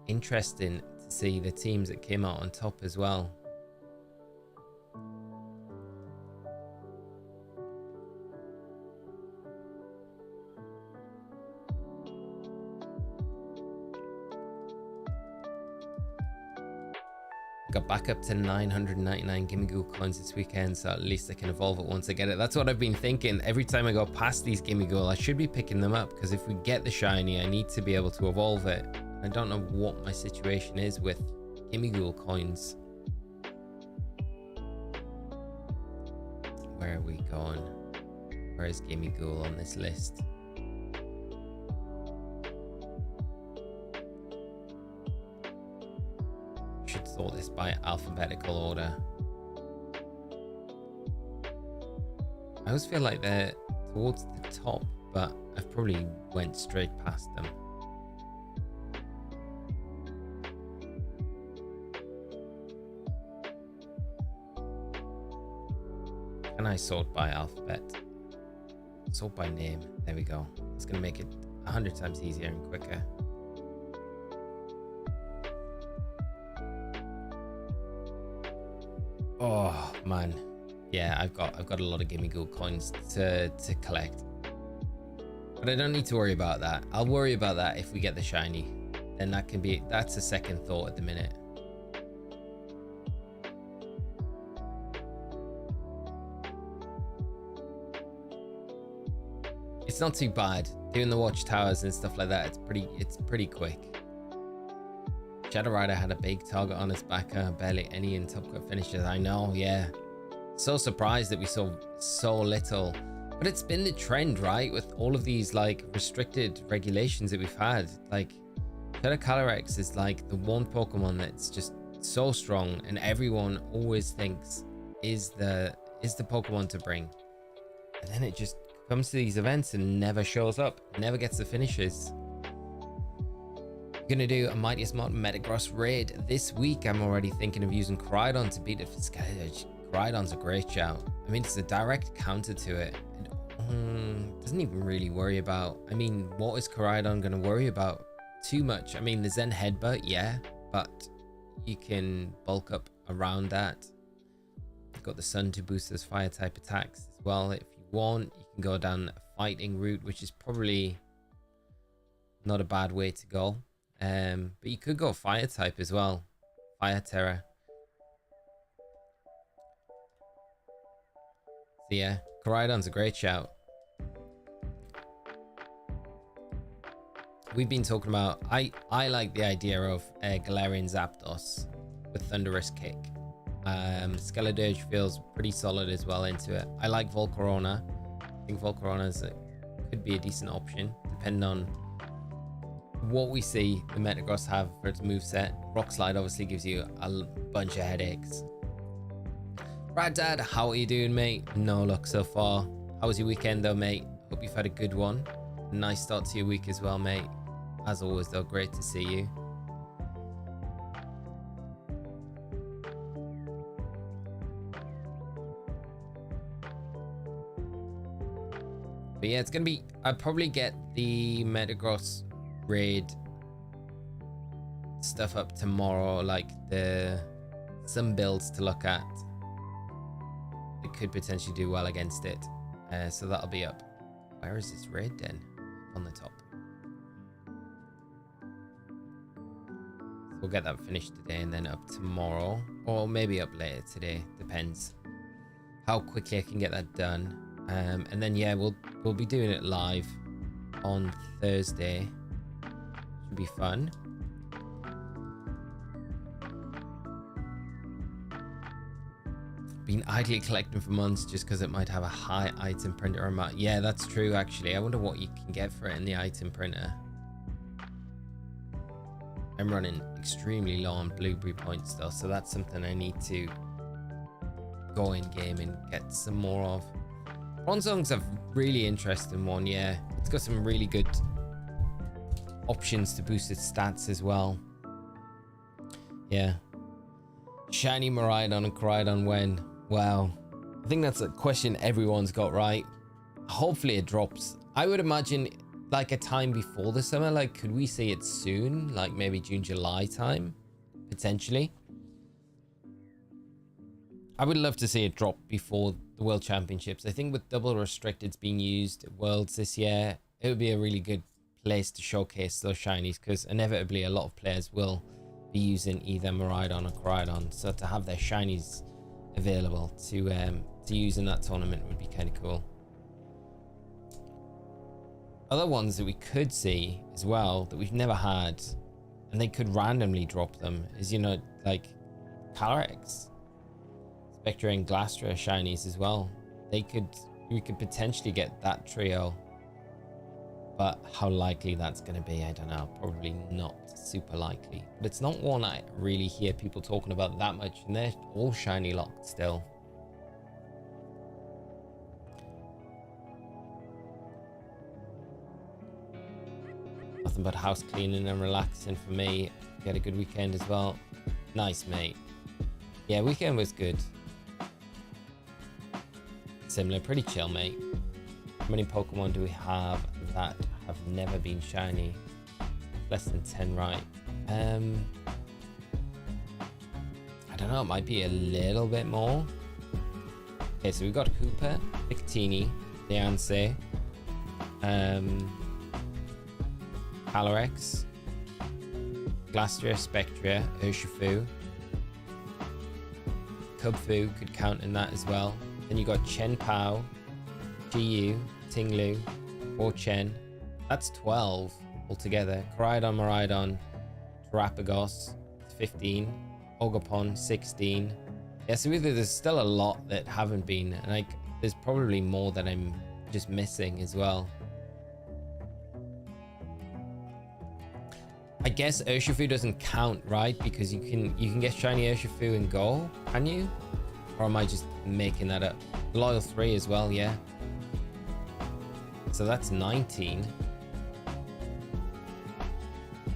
Interesting to see the teams that came out on top as well. Got back up to 999 Gimmighoul coins this weekend, so at least I can evolve it once I get it. That's what I've been thinking. Every time I go past these Gimmighoul, I should be picking them up, because if we get the shiny, I need to be able to evolve it. I don't know what my situation is with Gimmighoul coins. Where are we going? Where is Gimmighoul on this list? Should sort this by alphabetical order. I always feel like they're towards the top, but I've probably went straight past them. Can I sort by alphabet? Sort by name. There we go. It's going to make it 100 times easier and quicker. Oh man, yeah, I've got a lot of Gimmighoul coins to collect, but I don't need to worry about that. I'll worry about that if we get the shiny. Then that's a second thought at the minute. It's not too bad. Doing the watchtowers and stuff like that, it's pretty quick. Shadow Rider had a big target on his back, barely any in Top Cut finishes. I know, yeah. So surprised that we saw so little. But it's been the trend, right? With all of these like restricted regulations that we've had. Like Shadow Calyrex is like the one Pokemon that's just so strong and everyone always thinks is the Pokemon to bring. And then it just comes to these events and never shows up, never gets the finishes. Gonna do a Mightiest Mod Metagross raid this week. I'm already thinking of using Koraidon to beat it for Skyledge. Koraidon's a great shout. I mean, it's a direct counter to it. It doesn't even really worry about, I mean, what is Koraidon gonna worry about too much? I mean, the Zen Headbutt, yeah, but you can bulk up around that. You've got the Sun to boost those fire type attacks as well. If you want, you can go down a fighting route, which is probably not a bad way to go. But you could go fire type as well. Fire Terra. So yeah, Koraidon's a great shout. We've been talking about, I like the idea of Galarian Zapdos with Thunderous Kick. Skeledirge feels pretty solid as well into it. I like Volcarona. I think Volcarona could be a decent option, depending on what we see the Metagross have for its moveset. Rock Slide obviously gives you a bunch of headaches. Brad Dad, how are you doing, mate? No luck so far. How was your weekend though, mate? Hope you've had a good one. Nice start to your week as well, mate. As always though, great to see you. But yeah, it's gonna be, I'll probably get the Metagross raid stuff up tomorrow, like some builds to look at. It could potentially do well against it, so that'll be up. Where is this raid then? On the top. So we'll get that finished today and then up tomorrow, or maybe up later today, depends how quickly I can get that done. And then yeah, we'll be doing it live on Thursday. Should be fun. Been idly collecting for months just because it might have a high item printer amount. Yeah, that's true actually. I wonder what you can get for it in the item printer. I'm running extremely low on blueberry points though, so that's something I need to go in game and get some more of. Bronzong's a really interesting one, yeah. It's got some really good options to boost its stats as well. Yeah. Shiny Miraidon and Koraidon when? Well, I think that's a question everyone's got, right? Hopefully it drops. I would imagine like a time before the summer. Like, could we see it soon? Like maybe June, July time? Potentially. I would love to see it drop before the World Championships. I think with double restricteds being used at Worlds this year, it would be a really good place to showcase those shinies, because inevitably a lot of players will be using either Miraidon or Koraidon, so to have their shinies available to use in that tournament would be kind of cool. Other ones that we could see as well that we've never had, and they could randomly drop them, is, you know, like Calyrex, Spectre and Glastrier shinies as well. We could potentially get that trio, but how likely that's going to be, I don't know. Probably not super likely, but it's not one I really hear people talking about that much, and they're all shiny locked still. Nothing but house cleaning and relaxing for me. Get a good weekend as well. Nice, mate. Yeah, weekend was good. Similar, pretty chill, mate. How many Pokemon do we have that have never been shiny? Less than 10, right? I don't know, it might be a little bit more. Okay, so we've got Hooper, Victini, Deancey, Calyrex, Glastrier, Spectria, Urshifu. Kubfu could count in that as well. Then you got Chen Pao, Jiu, Tinglu, Torchen. That's 12 altogether. Koraidon, Miraidon, Terapagos, 15. Ogapon, 16. Yeah, so there's still a lot that haven't been, and like there's probably more that I'm just missing as well. I guess Urshifu doesn't count, right? Because you can get shiny Urshifu and go, can you? Or am I just making that up? Loyal 3 as well, yeah. So that's 19.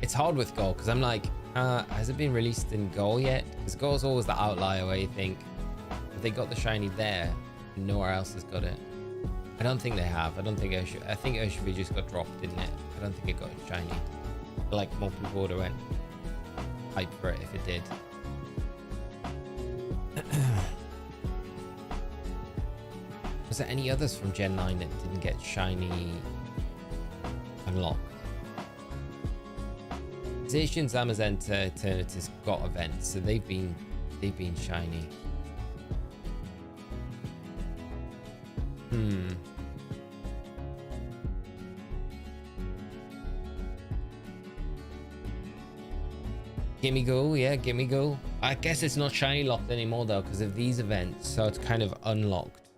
It's hard with Go because I'm like, has it been released in Go yet? Because Go's always the outlier where you think if they got the shiny there, nowhere else has got it. I don't think they have. I think Urshifu just got dropped, didn't it? I don't think it got shiny. I feel like more people would have went hype for it if it did. Was there any others from Gen 9 that didn't get shiny unlocked? Zacian, Zamazenta, Eternatus got events, so they've been shiny. Gimmighoul, yeah, Gimmighoul. I guess it's not shiny locked anymore though because of these events, so it's kind of unlocked.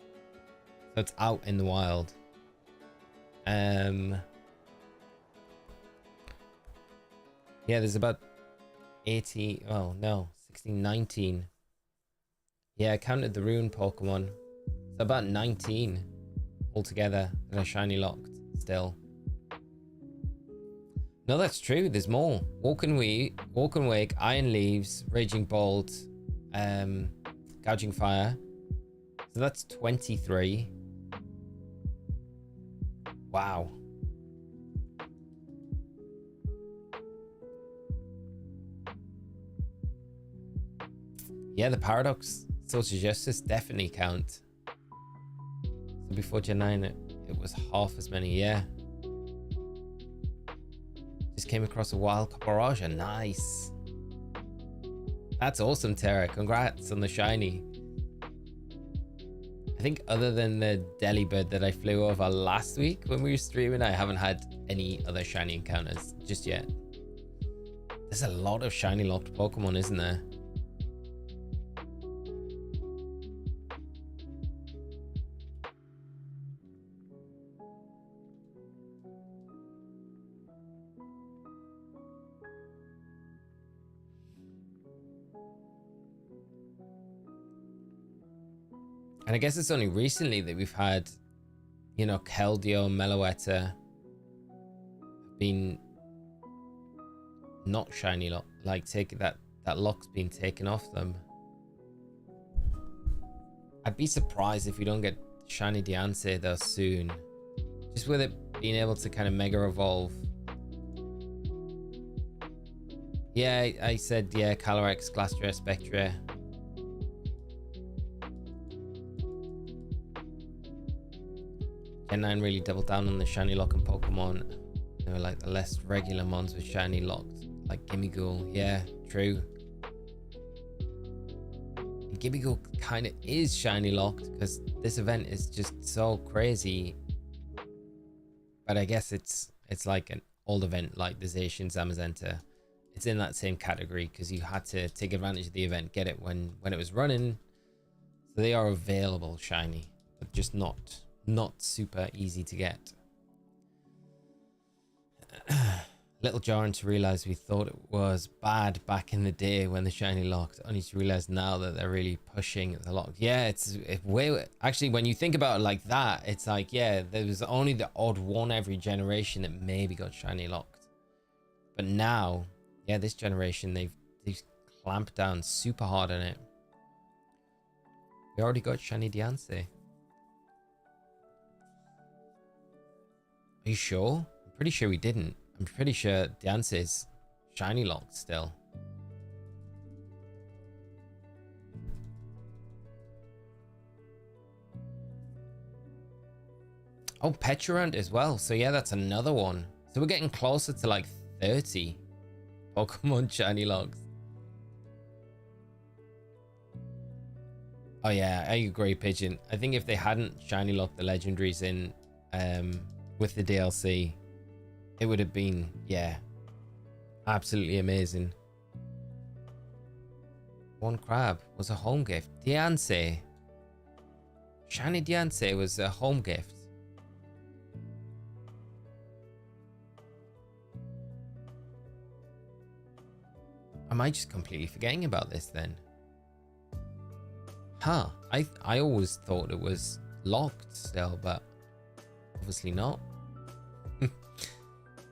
So it's out in the wild. Yeah, there's about 80, oh no, 16, 19. Yeah, I counted the rune Pokemon. So about 19 altogether that are shiny locked still. No, that's true. There's more. Walk and Wake, Iron Leaves, Raging Bolt, Gouging Fire. So that's 23. Wow. Yeah, the Paradox Social Justice definitely count. So before Gen 9, it was half as many, yeah. Just came across a wild Caparaja. Nice. That's awesome, Tera. Congrats on the shiny. I think other than the Delibird that I flew over last week when we were streaming, I haven't had any other shiny encounters just yet. There's a lot of shiny locked Pokemon, isn't there? And I guess it's only recently that we've had, you know, Keldeo, Meloetta been not shiny lock, like that lock's been taken off them. I'd be surprised if we don't get shiny Diancie though soon. Just with it being able to kind of mega evolve. Yeah, I said, yeah, Calyrex, Glastrier, Spectre. Gen 9 really doubled down on the shiny lock and Pokemon. They were like the less regular mons with shiny locked, like Gimmighoul. Yeah, true. And Gimmighoul kind of is shiny locked because this event is just so crazy. But I guess it's like an old event like the Zacian, Zamazenta. It's in that same category because you had to take advantage of the event, get it when it was running. So they are available shiny, but just not super easy to get. Little jarring to realize we thought it was bad back in the day when the shiny locked, only to realize now that they're really pushing the lock. Yeah, it's way, actually when you think about it like that, it's like, yeah, there was only the odd one every generation that maybe got shiny locked, but now, yeah, this generation they've clamped down super hard on it. We already got shiny Diancie. Are you sure? I'm pretty sure we didn't. I'm pretty sure Diancie's shiny locked still. Oh, Peturant as well. So yeah, that's another one. So we're getting closer to like 30 Pokemon shiny locks. Oh yeah, I agree, Pigeon. I think if they hadn't shiny locked the legendaries in with the DLC, it would have been, yeah, absolutely amazing. One crab was a home gift. Diancie. Shiny Diancie was a home gift. Am I just completely forgetting about this then? Huh. I always thought it was locked still, but obviously not.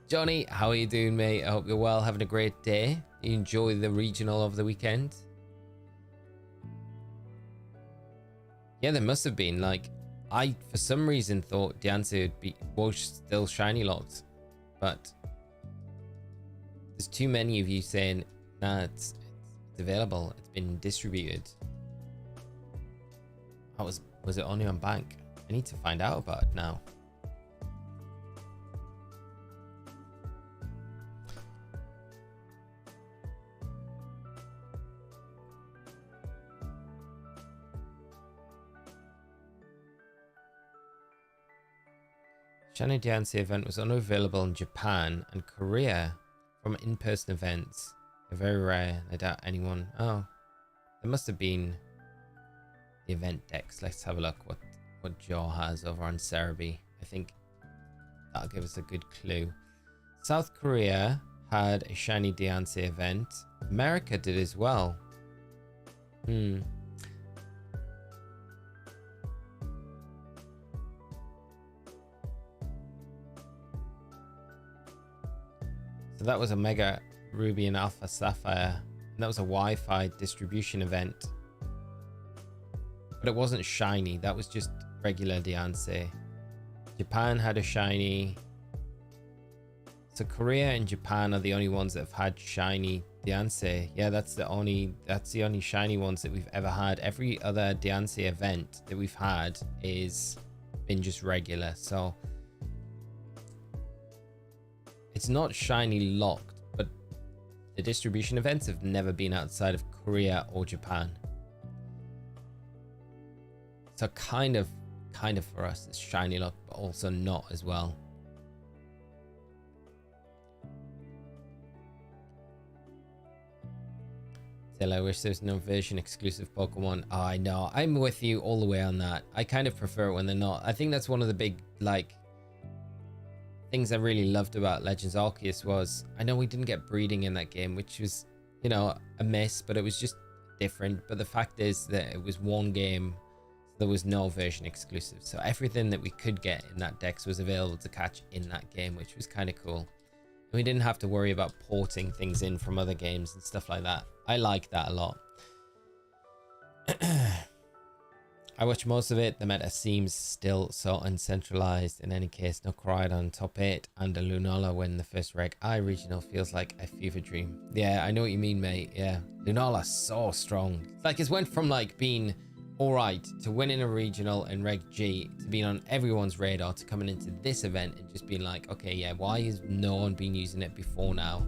Johnny, how are you doing, mate? I hope you're well, having a great day. You enjoy the regional of the weekend? Yeah, there must have been. Like, I for some reason thought Diancie was still shiny locked, but there's too many of you saying, nah, it's available, it's been distributed. How was it only on bank? I need to find out about it now. Shiny Diancie event was only available in Japan and Korea from in-person events. They're very rare. I doubt anyone. Oh, there must have been the event decks. Let's have a look what Joe has over on Cerebi. I think that'll give us a good clue. South Korea had a Shiny Diancie event. America did as well. So that was a Mega Ruby and Alpha Sapphire, and that was a Wi-Fi distribution event. But it wasn't shiny, that was just regular Diancie. Japan had a shiny. So Korea and Japan are the only ones that have had shiny Diancie. Yeah, that's the only shiny ones that we've ever had. Every other Diancie event that we've had is been just regular. So it's not shiny locked, but the distribution events have never been outside of Korea or Japan. So kind of for us it's shiny locked, but also not as well. Still, I wish there's no version exclusive Pokemon. Oh, I know. I'm with you all the way on that. I kind of prefer it when they're not. I think that's one of the big, like, things I really loved about Legends Arceus was, I know we didn't get breeding in that game, which was, you know, a miss, but it was just different. But the fact is that it was one game, so there was no version exclusive. So everything that we could get in that dex was available to catch in that game, which was kind of cool. And we didn't have to worry about porting things in from other games and stuff like that. I like that a lot. I watched most of it. The meta seems still so uncentralized. In any case, no Cryogon top 8 and a Lunala win the first Reg I regional feels like a fever dream. Yeah, I know what you mean, mate. Yeah, Lunala's so strong. It's like it's went from like being alright to winning a regional in Reg G to being on everyone's radar to coming into this event and just being like, okay, yeah, why has no one been using it before now?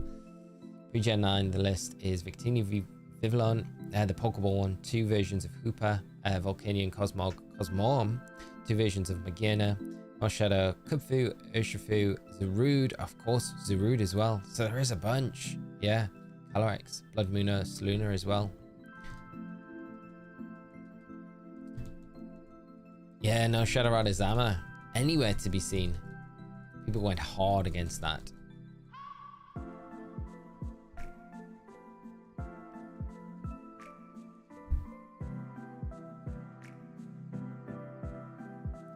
Pre-Gen 9, the list is Victini Vivillon, the Pokeball one, 2 versions of Hooper, Volcanion Cosmorm, 2 versions of Magearna, Marshadow, Kubfu, Urshifu, Zarude, of course, Zarude as well. So there is a bunch. Yeah, Calyrex, Blood Moona, Saluna as well. Yeah, no Shadow Radizama anywhere to be seen. People went hard against that.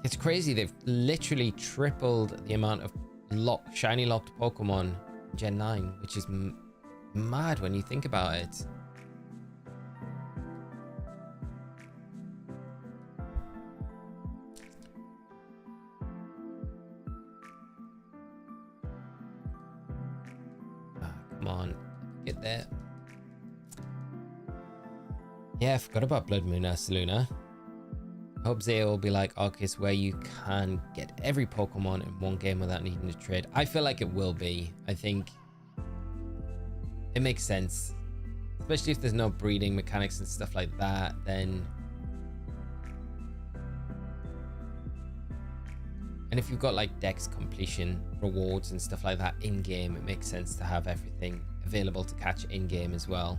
It's crazy, they've literally tripled the amount of shiny locked Pokemon in Gen 9, which is mad when you think about it. Come on, get there. Yeah, I forgot about Blood Moon Saluna. I hope Zeo will be like Arceus, where you can get every Pokemon in one game without needing to trade. I feel like it will be. I think it makes sense, especially if there's no breeding mechanics and stuff like that. Then And if you've got like dex completion rewards and stuff like that in game, it makes sense to have everything available to catch in game as well.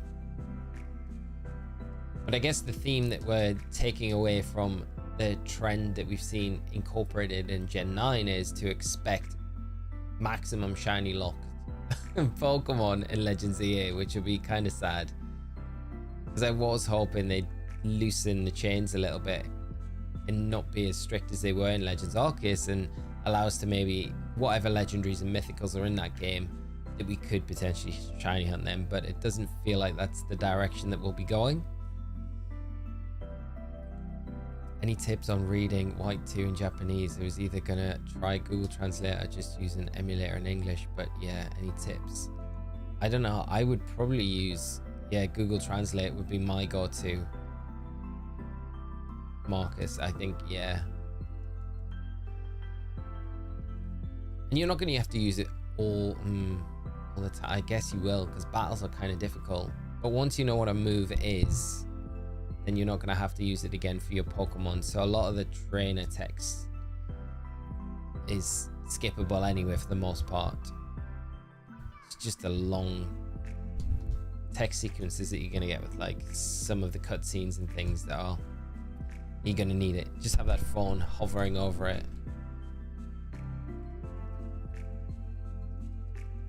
But I guess the theme that we're taking away from the trend that we've seen incorporated in Gen 9 is to expect maximum shiny locked Pokemon in Legends EA, which would be kind of sad. Because I was hoping they'd loosen the chains a little bit and not be as strict as they were in Legends Arceus, and allow us to maybe whatever legendaries and mythicals are in that game, that we could potentially shiny hunt them. But it doesn't feel like that's the direction that we'll be going. Any tips on reading White 2 in Japanese? I was either gonna try Google Translate or just use an emulator in English, but yeah, any tips? I don't know. I would probably use, yeah, Google Translate would be my go-to. Marcus, I think, yeah. And you're not gonna have to use it all the time. I guess you will, because battles are kind of difficult. But once you know what a move is, then you're not going to have to use it again for your Pokemon. So a lot of the trainer text is skippable anyway for the most part. It's just a long text sequences that you're going to get with like some of the cutscenes and things that are, you're going to need it. Just have that phone hovering over it.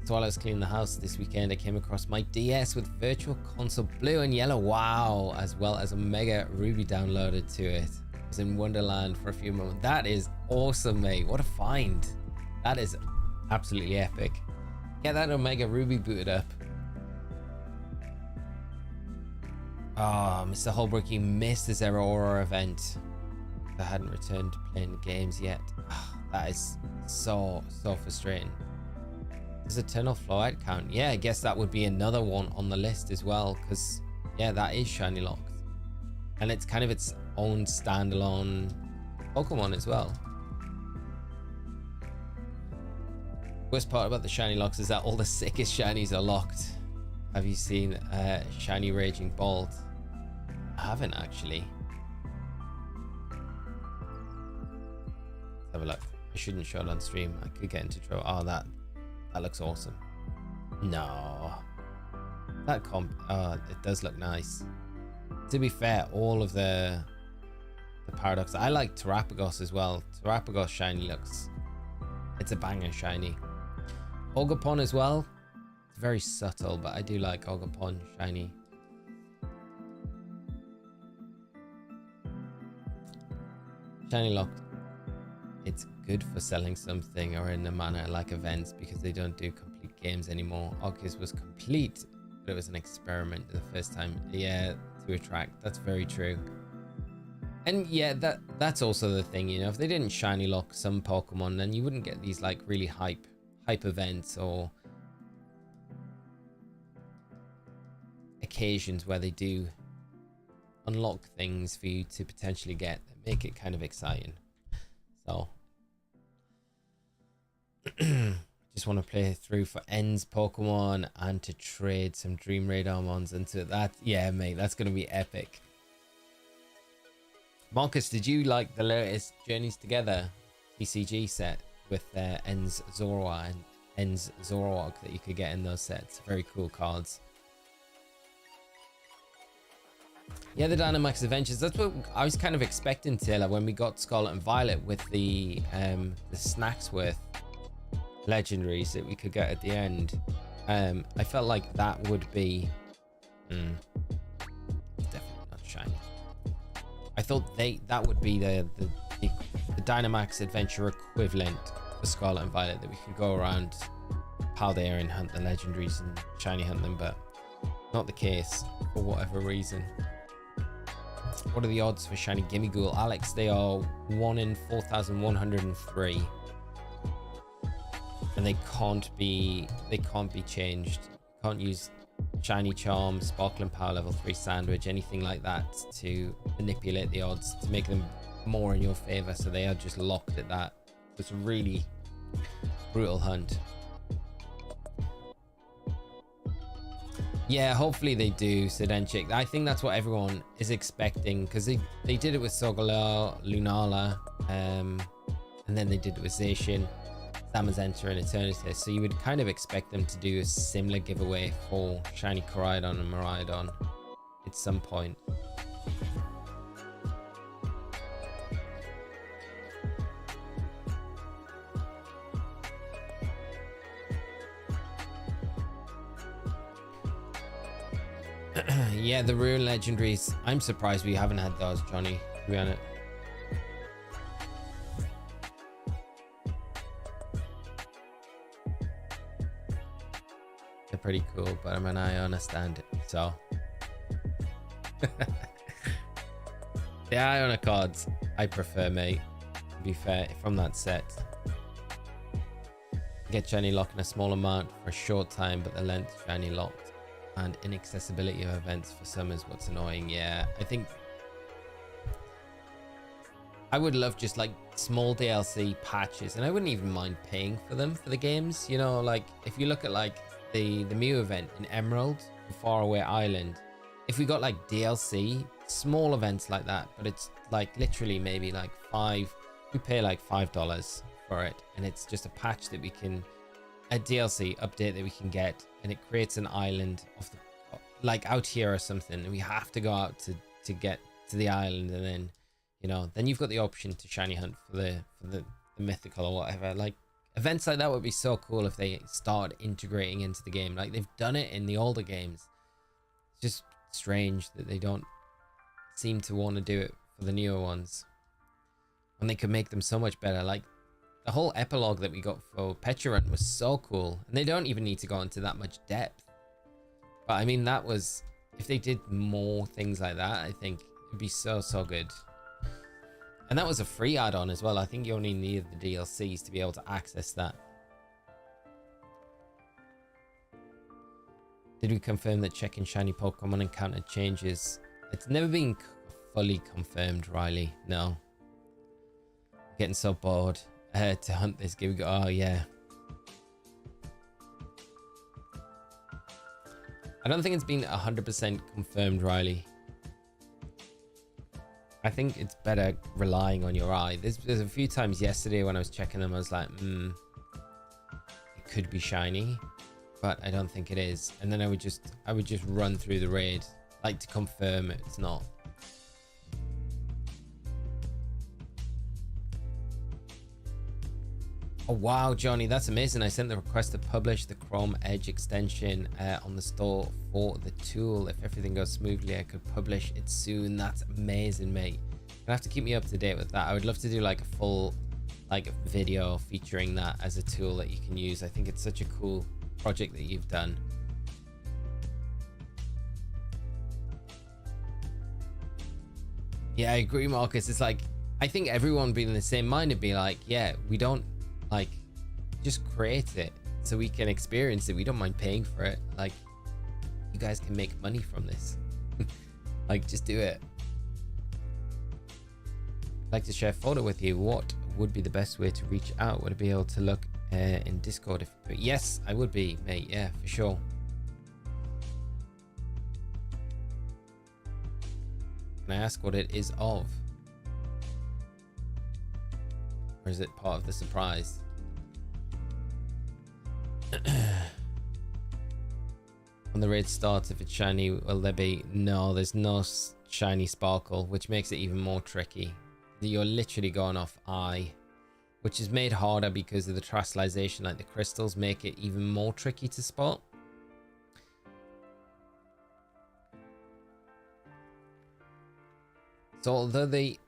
So while I was cleaning the house this weekend, I came across my DS with Virtual Console Blue and Yellow. Wow, as well as Omega Ruby downloaded to it. I was in Wonderland for a few moments. That is awesome, mate. What a find. That is absolutely epic. Get that Omega Ruby booted up. Oh, Mr. Holbrook, you missed this Aurora event. I hadn't returned to playing the games yet. Oh, that is so frustrating. Does Eternal Flowout count? Yeah, I guess that would be another one on the list as well, because yeah, that is shiny locked, and it's kind of its own standalone Pokemon as well. Worst part about the shiny locks is that all the sickest shinies are locked. Have you seen shiny Raging Bolt? I haven't actually. Let's have a look. I shouldn't show it on stream. I could get into trouble. Oh, that looks awesome. No, that it does look nice. To be fair, all of the Paradox, I like Terrapagos as well. Terrapagos shiny looks, it's a banger shiny. Ogapon as well. It's very subtle, but I do like Ogapon shiny. Shiny locked. It's good for selling something or in a manner like events, because they don't do complete games anymore. Arceus was complete, but it was an experiment the first time. Yeah, to attract. That's very true. And yeah, that's also the thing, you know, if they didn't shiny lock some Pokemon, then you wouldn't get these like really hype events or occasions where they do unlock things for you to potentially get that make it kind of exciting. So just want to play through for Ends Pokemon and to trade some Dream Radar mons into that. Yeah, mate, that's going to be epic. Marcus, did you like the latest Journeys Together TCG set with Ends Zoroark and Ends Zoroark that you could get in those sets? Very cool cards. Yeah, the Dynamax Adventures, that's what I was kind of expecting, Taylor, when we got Scarlet and Violet with the Snacksworth legendaries that we could get at the end. I felt like that would be definitely not shiny. I thought that would be the Dynamax Adventure equivalent for Scarlet and Violet, that we could go around Paldea and hunt the legendaries and shiny hunt them, but not the case for whatever reason. What are the odds for shiny Gimmighoul? Alex, they are 1 in 4,103. And they can't be changed. You can't use shiny charm, sparkling power level 3 sandwich, anything like that to manipulate the odds to make them more in your favor. So they are just locked at that. It's a really brutal hunt. Yeah, hopefully they do, Sedenchik. I think that's what everyone is expecting, because they did it with Sogolo, Lunala, and then they did it with Zacian, Zamazenta, and Eternatus. So you would kind of expect them to do a similar giveaway for shiny Koraidon and Miraidon at some point. Yeah, the rune legendaries. I'm surprised we haven't had those, Johnny, to be honest. They're pretty cool, but I mean, I understand it, so. The Iona cards, I prefer, mate, to be fair, from that set. Get shiny lock in a small amount for a short time, but the length shiny locked. And inaccessibility of events for some is what's annoying. Yeah, I think I would love just like small DLC patches, and I wouldn't even mind paying for them for the games. You know, like if you look at like the Mew event in Emerald, Faraway Island, if we got like DLC, small events like that, but it's like literally maybe like we pay like $5 for it, and it's just a patch that we can, a DLC update that we can get, and it creates an island of the, like out here or something, and we have to go out to get to the island, and then, you know, then you've got the option to shiny hunt for the mythical or whatever. Like events like that would be so cool if they start integrating into the game, like they've done it in the older games. It's just strange that they don't seem to want to do it for the newer ones when they could make them so much better. Like the whole epilogue that we got for Petrarant was so cool, and they don't even need to go into that much depth. But I mean, that was, if they did more things like that, I think it'd be so good. And that was a free add-on as well. I think you only needed the DLCs to be able to access that. Did we confirm that checking shiny Pokemon encounter changes? It's never been fully confirmed, Riley. No. Getting so bored. To hunt this game. Oh yeah, I don't think it's been 100% confirmed, Riley. I think it's better relying on your eye. There's a few times yesterday when I was checking them, I was like, it could be shiny, but I don't think it is. And then I would just run through the raid, like, to confirm it's not. Oh wow, Johnny, that's amazing. I sent the request to publish the Chrome Edge extension on the store for the tool. If everything goes smoothly, I could publish it soon. That's amazing, mate. You'll have to keep me up to date with that. I would love to do like a full video featuring that as a tool that you can use. I think it's such a cool project that you've done. Yeah, I agree, Marcus. It's like, I think everyone being in the same mind would be like, yeah, we don't, like, just create it so we can experience it. We don't mind paying for it. Like, you guys can make money from this. Like, just do it. I'd like to share a photo with you. What would be the best way to reach out? Would I be able to look in Discord? Yes, I would be, mate. Yeah, for sure. Can I ask what it is of? Or is it part of the surprise? When the raid starts, if it's shiny, will there be? No, there's no shiny sparkle, which makes it even more tricky. You're literally going off eye, which is made harder because of the terrestrialization. Like, the crystals make it even more tricky to spot. So although they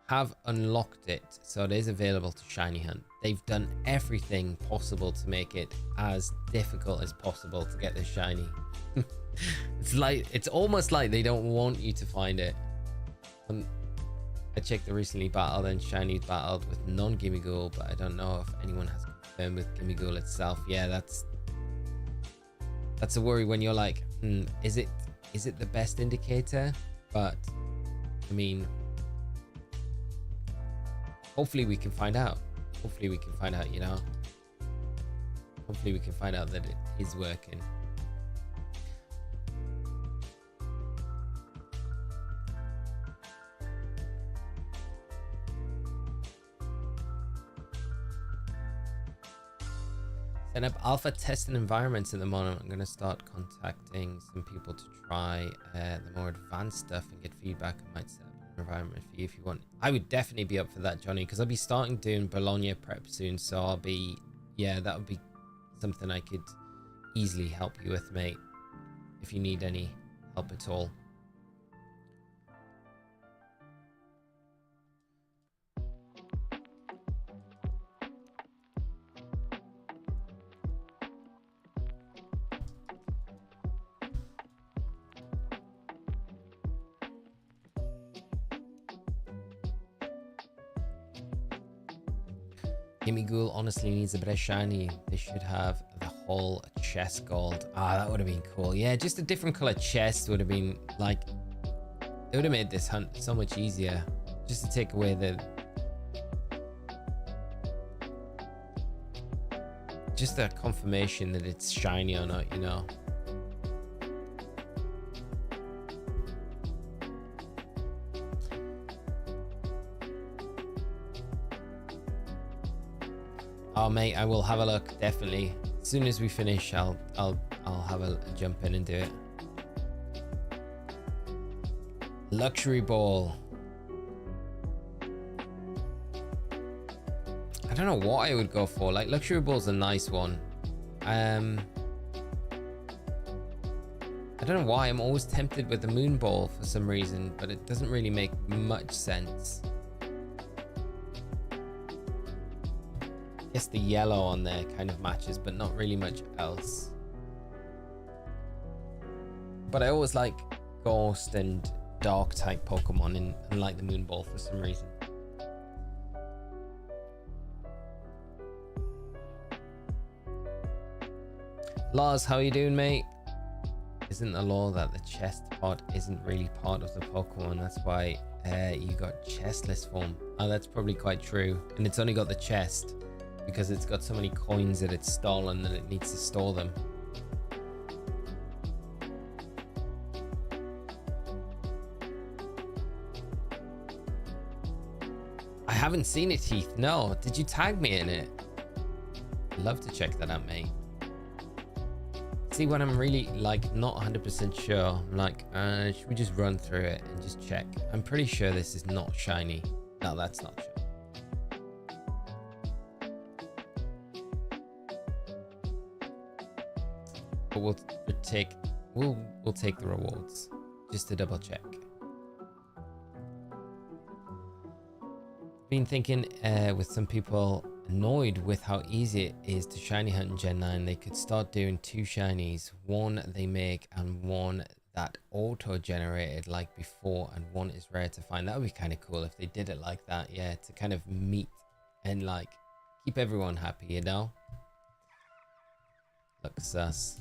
have unlocked it, so it is available to shiny hunt, they've done everything possible to make it as difficult as possible to get this shiny. It's almost like they don't want you to find it. I checked the recently battled and shiny battled with non-Gimmighoul, but I don't know if anyone has confirmed with Gimmighoul itself. Yeah, that's a worry when you're like, is it the best indicator? But I mean, hopefully we can find out. Hopefully we can find out, you know. Hopefully we can find out that it is working. Set up alpha testing environments at the moment. I'm going to start contacting some people to try the more advanced stuff and get feedback. I might set up an environment for you if you want. I would definitely be up for that, Johnny, because I'll be starting doing Bologna prep soon. So I'll be, yeah, that would be something I could easily help you with, mate, if you need any help at all. Gimmighoul honestly needs a bit of shiny. They should have the whole chest gold. Ah, that would have been cool. Yeah, just a different color chest would have been like, it would have made this hunt so much easier. Just to take away the, just the confirmation that it's shiny or not, you know. Oh mate, I will have a look, definitely. As soon as we finish, I'll have a jump in and do it. Luxury ball. I don't know what I would go for. Like, luxury ball's a nice one. I don't know why I'm always tempted with the moon ball for some reason, but it doesn't really make much sense. I guess the yellow on there kind of matches, but not really much else. But I always like ghost and dark type Pokemon and like the moon ball for some reason. Lars, how you doing, mate? Isn't the law that the chest part isn't really part of the Pokemon? That's why you got chestless form. Oh, that's probably quite true. And it's only got the chest because it's got so many coins that it's stolen that it needs to store them. I haven't seen it, Heath. No. Did you tag me in it? I'd love to check that out, mate. See, when I'm really like not 100% sure, I'm like, should we just run through it and just check? I'm pretty sure this is not shiny. No, that's not shiny. But we'll take the rewards just to double check. Been thinking with some people annoyed with how easy it is to shiny hunt in Gen 9, they could start doing 2 shinies, one they make and one that auto generated like before, and one is rare to find. That would be kind of cool if they did it like that, yeah, to kind of meet and like keep everyone happy, you know. Looks sus.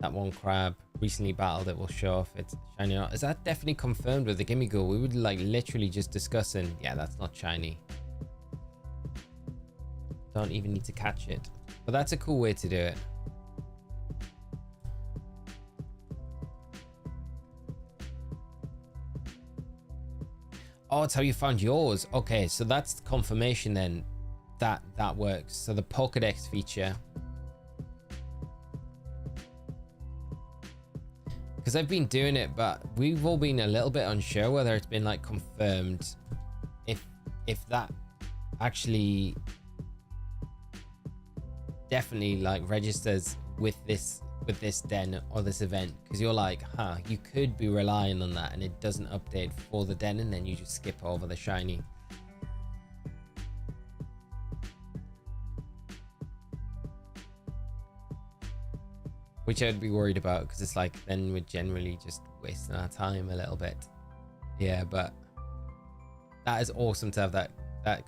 That one crab recently battled, it will show if it's shiny or not. Is that definitely confirmed with the Gimmighoul? We would like literally just discussing, yeah, that's not shiny. Don't even need to catch it. But that's a cool way to do it. Oh, it's how you found yours. Okay, so that's confirmation then that that works. So the Pokédex feature. Because I've been doing it, but we've all been a little bit unsure whether it's been like confirmed if that actually definitely like registers with this den or this event, because you're like, huh, you could be relying on that and it doesn't update for the den and then you just skip over the shiny. Which I'd be worried about, because it's like then we're generally just wasting our time a little bit. Yeah, but that is awesome to have that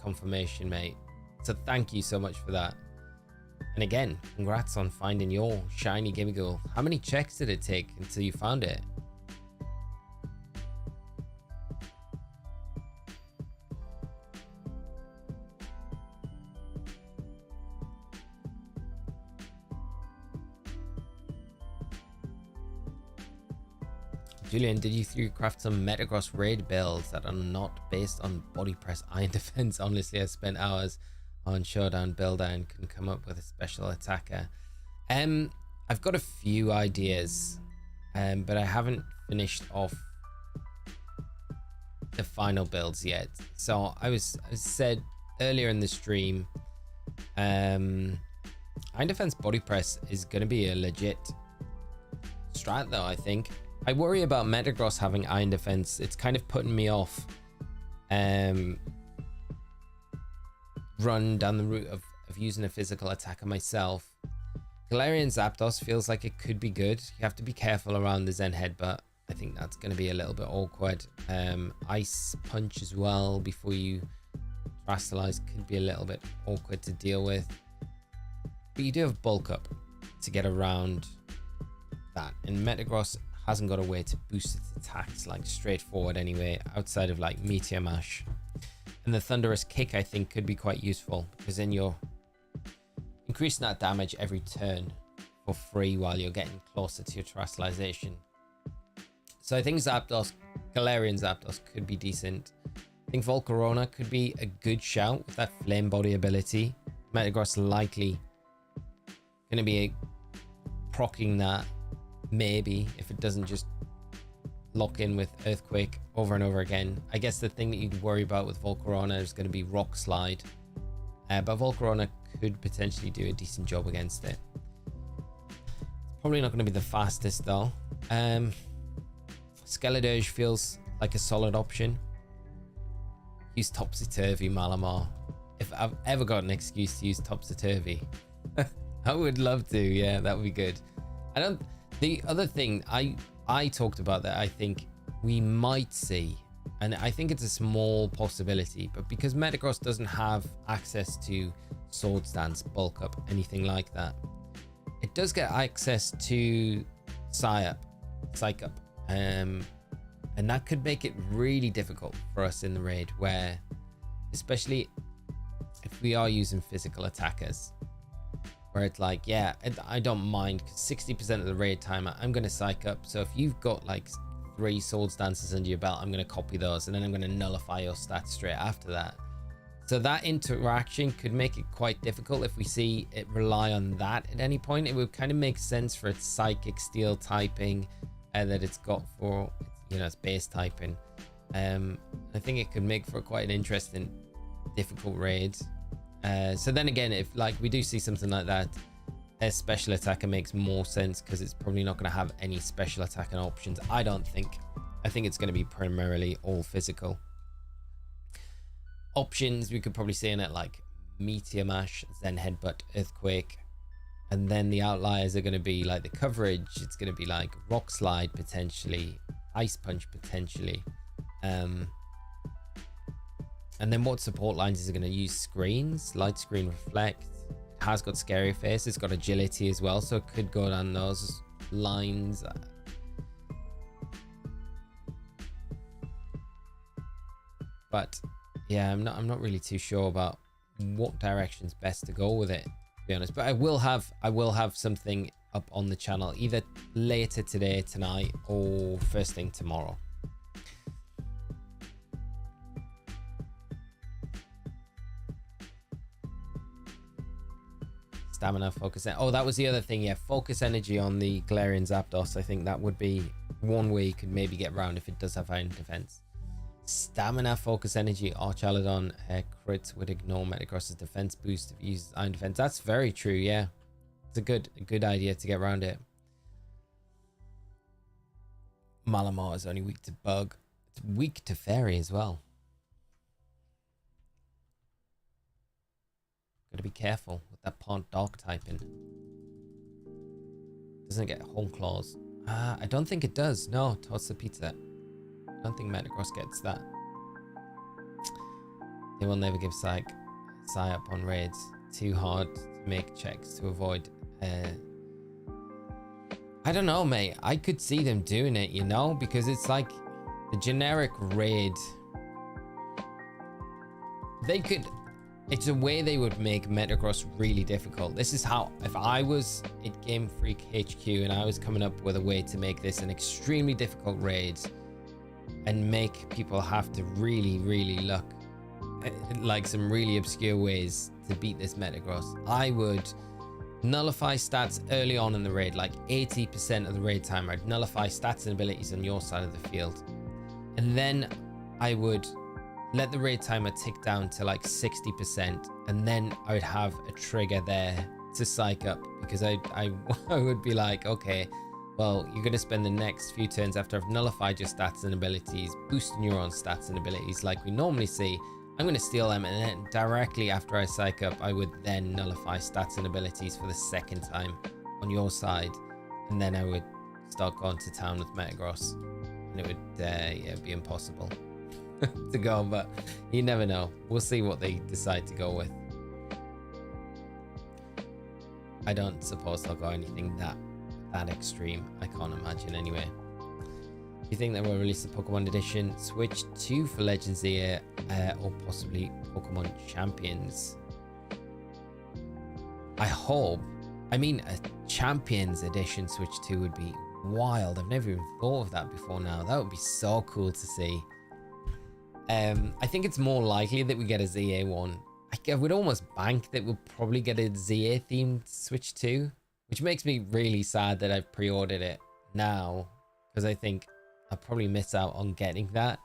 confirmation, mate. So thank you so much for that. And again, congrats on finding your shiny Gimmighoul. How many checks did it take until you found it? Julian, did you craft some Metagross raid builds that are not based on body press iron defense? Honestly, I spent hours on showdown builder and couldn't come up with a special attacker. I've got a few ideas, but I haven't finished off the final builds yet. So I said earlier in the stream, iron defense body press is going to be a legit strat though. I think I worry about Metagross having iron defense. It's kind of putting me off run down the route of using a physical attacker myself. Galarian Zapdos feels like it could be good. You have to be careful around the Zen Headbutt. I think that's going to be a little bit awkward. Ice Punch as well before you Terastallize could be a little bit awkward to deal with. But you do have Bulk Up to get around that. And Metagross hasn't got a way to boost its attacks like straightforward anyway, outside of like Meteor Mash. And the Thunderous Kick I think could be quite useful, because then you're increasing that damage every turn for free while you're getting closer to your Terastallization. So I think Zapdos, Galarian Zapdos could be decent. I think Volcarona could be a good shout with that Flame Body ability. Metagross likely going to be proccing that, maybe, if it doesn't just lock in with Earthquake over and over again. I guess the thing that you'd worry about with Volcarona is going to be Rock Slide. But Volcarona could potentially do a decent job against it. It's probably not going to be the fastest though. Skeledirge feels like a solid option. Use Topsy-Turvy Malamar. If I've ever got an excuse to use Topsy-Turvy, I would love to. Yeah, that would be good. The other thing I talked about that I think we might see, and I think it's a small possibility, but because Metagross doesn't have access to Swords Dance, Bulk Up, anything like that, it does get access to Psy Up. And that could make it really difficult for us in the raid, where especially if we are using physical attackers, where it's like, yeah, I don't mind, because 60% of the raid timer I'm going to psych up. So if you've got like 3 Swords Dances under your belt, I'm going to copy those, and then I'm going to nullify your stats straight after that. So that interaction could make it quite difficult. If we see it rely on that at any point, it would kind of make sense for its Psychic Steel typing that it's got for, you know, its base typing. I think it could make for quite an interesting, difficult raid. So then again, if like we do see something like that, a special attacker makes more sense, because it's probably not going to have any special attacking options. I don't think. I think it's going to be primarily all physical options. We could probably see in it like Meteor Mash, Zen Headbutt, Earthquake, and then the outliers are going to be like the coverage. It's going to be like Rock Slide potentially, Ice Punch potentially, and then what support lines is it going to use? Screens, Light Screen, Reflect. It has got Scary Face. It's got Agility as well, so it could go down those lines. But yeah, I'm not really too sure about what direction's best to go with it, to be honest. But I will have something up on the channel either later today, tonight, or first thing tomorrow. Stamina, focus. Oh, that was the other thing. Yeah, focus energy on the Galarian Zapdos. I think that would be one way you could maybe get around if it does have iron defense. Stamina, focus energy, Archaludon crits would ignore Metagross's defense boost if you use iron defense. That's very true. Yeah, it's a good idea to get around it. Malamar is only weak to Bug. It's weak to Fairy as well. Gotta be careful with that Pont Dark typing. Doesn't get Home Claws. I don't think it does. No, Toss the Pizza. I don't think Metagross gets that. They will never give Psy Up on raids. Too hard to make checks to avoid. I don't know, mate. I could see them doing it, you know, because it's like the generic raid. They could It's a way they would make Metagross really difficult. This is how, if I was at Game Freak HQ and I was coming up with a way to make this an extremely difficult raid and make people have to really, really look at like some really obscure ways to beat this Metagross, I would nullify stats early on in the raid, like 80% of the raid time. I'd nullify stats and abilities on your side of the field. And then I would let the raid timer tick down to like 60%, and then I would have a trigger there to psych up, because I would be like, okay, well, you're going to spend the next few turns after I've nullified your stats and abilities boosting your own stats and abilities like we normally see. I'm going to steal them, and then directly after I psych up, I would then nullify stats and abilities for the second time on your side, and then I would start going to town with Metagross, and it would yeah, be impossible to go, but you never know. We'll see what they decide to go with. I don't suppose they'll go anything that extreme. I can't imagine anyway. Do you think they will release the Pokemon Edition Switch 2 for Legends here, or possibly Pokemon Champions? I hope. I mean, a Champions Edition Switch 2 would be wild. I've never even thought of that before now. That would be so cool to see. I think it's more likely that we get a ZA one. I would almost bank that we'll probably get a ZA themed Switch 2, which makes me really sad that I've pre-ordered it now, because I think I'll probably miss out on getting that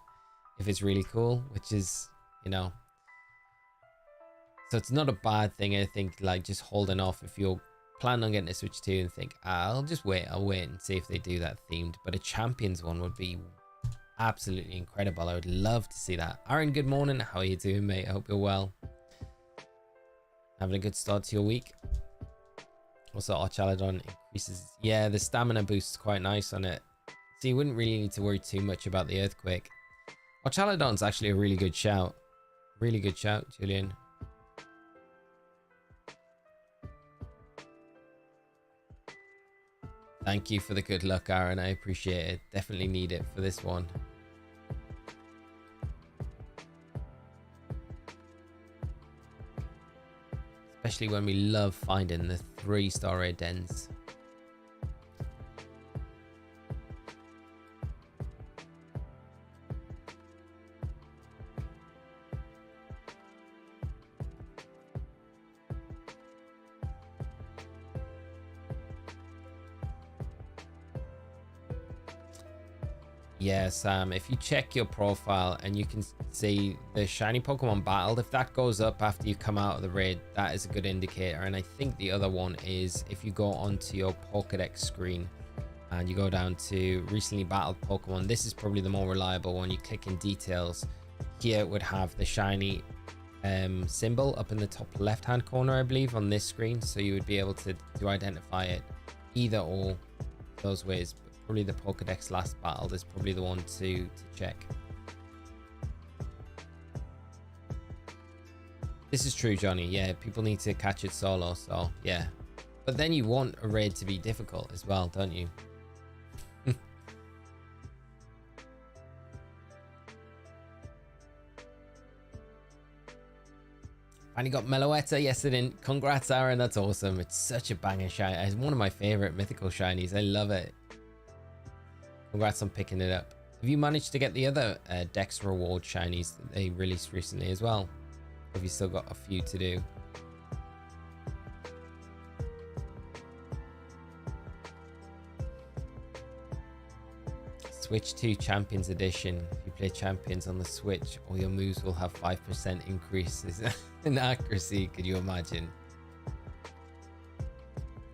if it's really cool, which is, you know, so it's not a bad thing. I think, like, just holding off if you're planning on getting a Switch 2 and think, I'll wait and see if they do that themed. But a Champions one would be absolutely incredible. I would love to see that. Aaron, good morning. How are you doing, mate? I hope you're well. Having a good start to your week. Also, Archaladon increases. Yeah, the stamina boost is quite nice on it. So you wouldn't really need to worry too much about the earthquake. Archaladon's actually a really good shout. Really good shout, Julian. Thank you for the good luck, Aaron. I appreciate it. Definitely need it for this one. Especially when we love finding the 3-star raid dens. Yeah, Sam, if you check your profile and you can see the shiny Pokemon battled, if that goes up after you come out of the raid, that is a good indicator. And I think the other one is if you go onto your Pokédex screen and you go down to recently battled Pokemon, this is probably the more reliable one. You click in details, here it would have the shiny symbol up in the top left hand corner, I believe, on this screen, so you would be able to identify it either or those ways. Probably the Pokédex last battled is probably the one to check. This is true, Johnny. Yeah, people need to catch it solo, so yeah. But then you want a raid to be difficult as well, don't you? And you got Meloetta yesterday. Congrats, Aaron. That's awesome. It's such a banger shiny. It's one of my favorite mythical shinies. I love it. Congrats on picking it up. Have you managed to get the other Dex reward shinies that they released recently as well? Or have you still got a few to do? Switch 2 Champions Edition. If you play Champions on the Switch, all your moves will have 5% increases in accuracy. Could you imagine?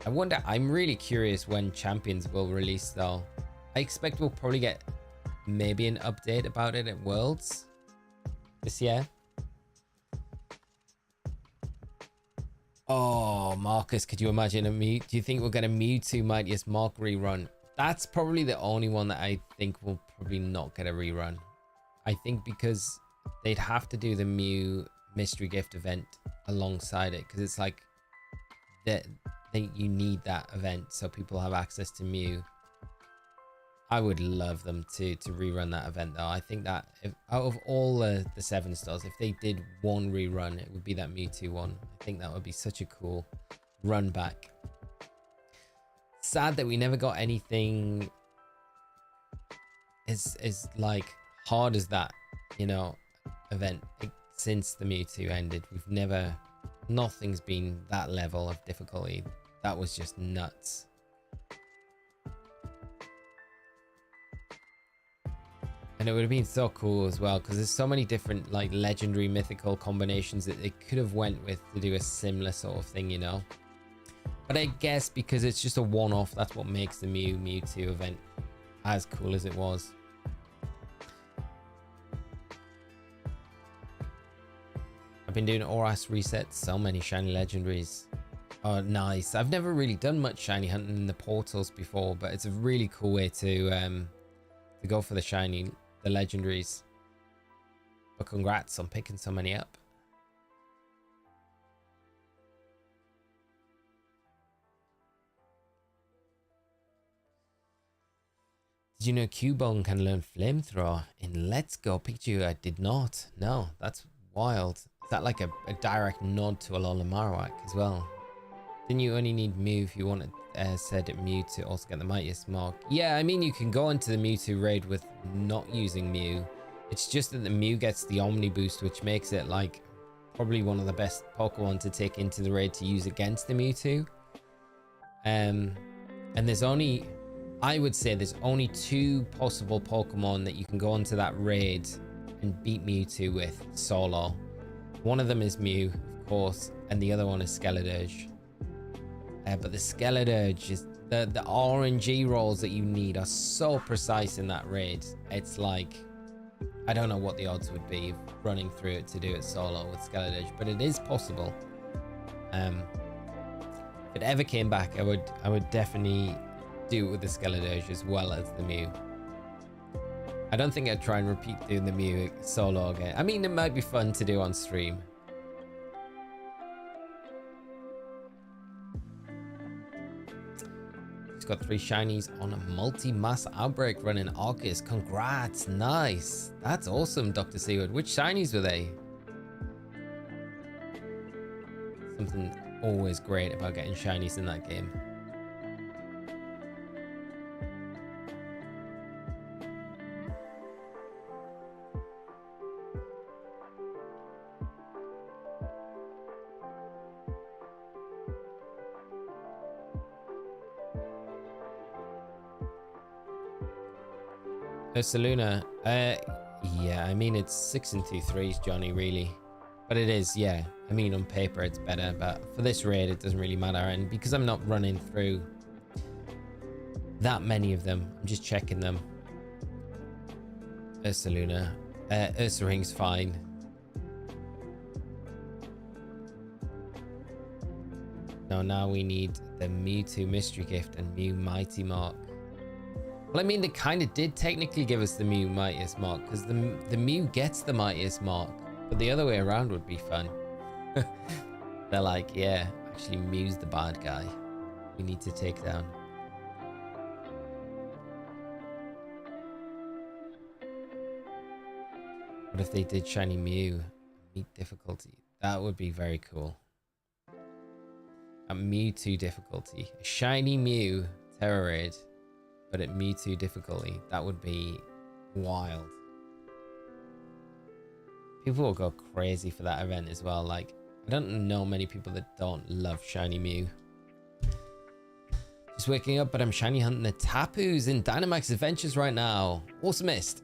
I wonder, I'm really curious when Champions will release though. I expect we'll probably get maybe an update about it at Worlds this year. Oh, Marcus, could you imagine a Mew? Do you think we'll get a Mewtwo Mightiest Mark rerun? That's probably the only one that I think will probably not get a rerun. I think because they'd have to do the Mew mystery gift event alongside it, because it's like that you need that event so people have access to Mew. I would love them to rerun that event though. I think that if, out of all the 7 stars, if they did one rerun, it would be that Mewtwo one. I think that would be such a cool run back. Sad that we never got anything as like hard as that, you know, event since the Mewtwo ended. We've never, nothing's been that level of difficulty. That was just nuts. And it would have been so cool as well, because there's so many different like legendary mythical combinations that they could have went with to do a similar sort of thing, you know. But I guess because it's just a one-off, that's what makes the Mewtwo event as cool as it was. I've been doing ORAS resets, so many shiny legendaries. Oh, nice. I've never really done much shiny hunting in the portals before, but it's a really cool way to go for the legendaries. But congrats on picking so many up. Did you know Cubone can learn Flamethrower in Let's Go Pikachu? I did not. No, that's wild. Is that like a direct nod to Alola Marowak as well? Didn't you only need Mew if you wanted said Mew to also get the mightiest mark? Yeah, I mean, you can go into the Mewtwo raid with not using Mew. It's just that the Mew gets the Omni boost, which makes it like probably one of the best Pokemon to take into the raid to use against the Mewtwo. And there's only, I would say there's only 2 possible Pokemon that you can go into that raid and beat Mewtwo with solo. One of them is Mew, of course, and the other one is Skeledirge. But the Skeledirge is the RNG rolls that you need are so precise in that raid. It's like, I don't know what the odds would be of running through it to do it solo with Skeledirge, but it is possible. If it ever came back, I would definitely do it with the Skeledirge as well as the Mew. I don't think I'd try and repeat doing the Mew solo again. I mean, it might be fun to do on stream. Got 3 shinies on a multi-mass outbreak run in August. Congrats. Nice. That's awesome, Dr. Seward. Which shinies were they? Something always great about getting shinies in that game. Ursaluna, yeah, I mean, it's 6 and 2 3s, Johnny, really. But it is, yeah. I mean, on paper, it's better. But for this raid, it doesn't really matter. And because I'm not running through that many of them, I'm just checking them. Ursaluna. Ursaring's fine. No, now we need the Mewtwo Mystery Gift and Mew Mighty Mark. Well, I mean, they kind of did technically give us the Mew Mightiest Mark, because the Mew gets the Mightiest Mark, but the other way around would be fun. They're like, yeah, actually Mew's the bad guy we need to take down. What if they did shiny Mew? Meet difficulty. That would be very cool. A Mewtwo difficulty. A shiny Mew Tera Raid, but at Mewtwo difficulty. That would be wild. People will go crazy for that event as well. Like, I don't know many people that don't love shiny Mew. Just waking up, but I'm shiny hunting the Tapus in Dynamax Adventures right now. Awesomest.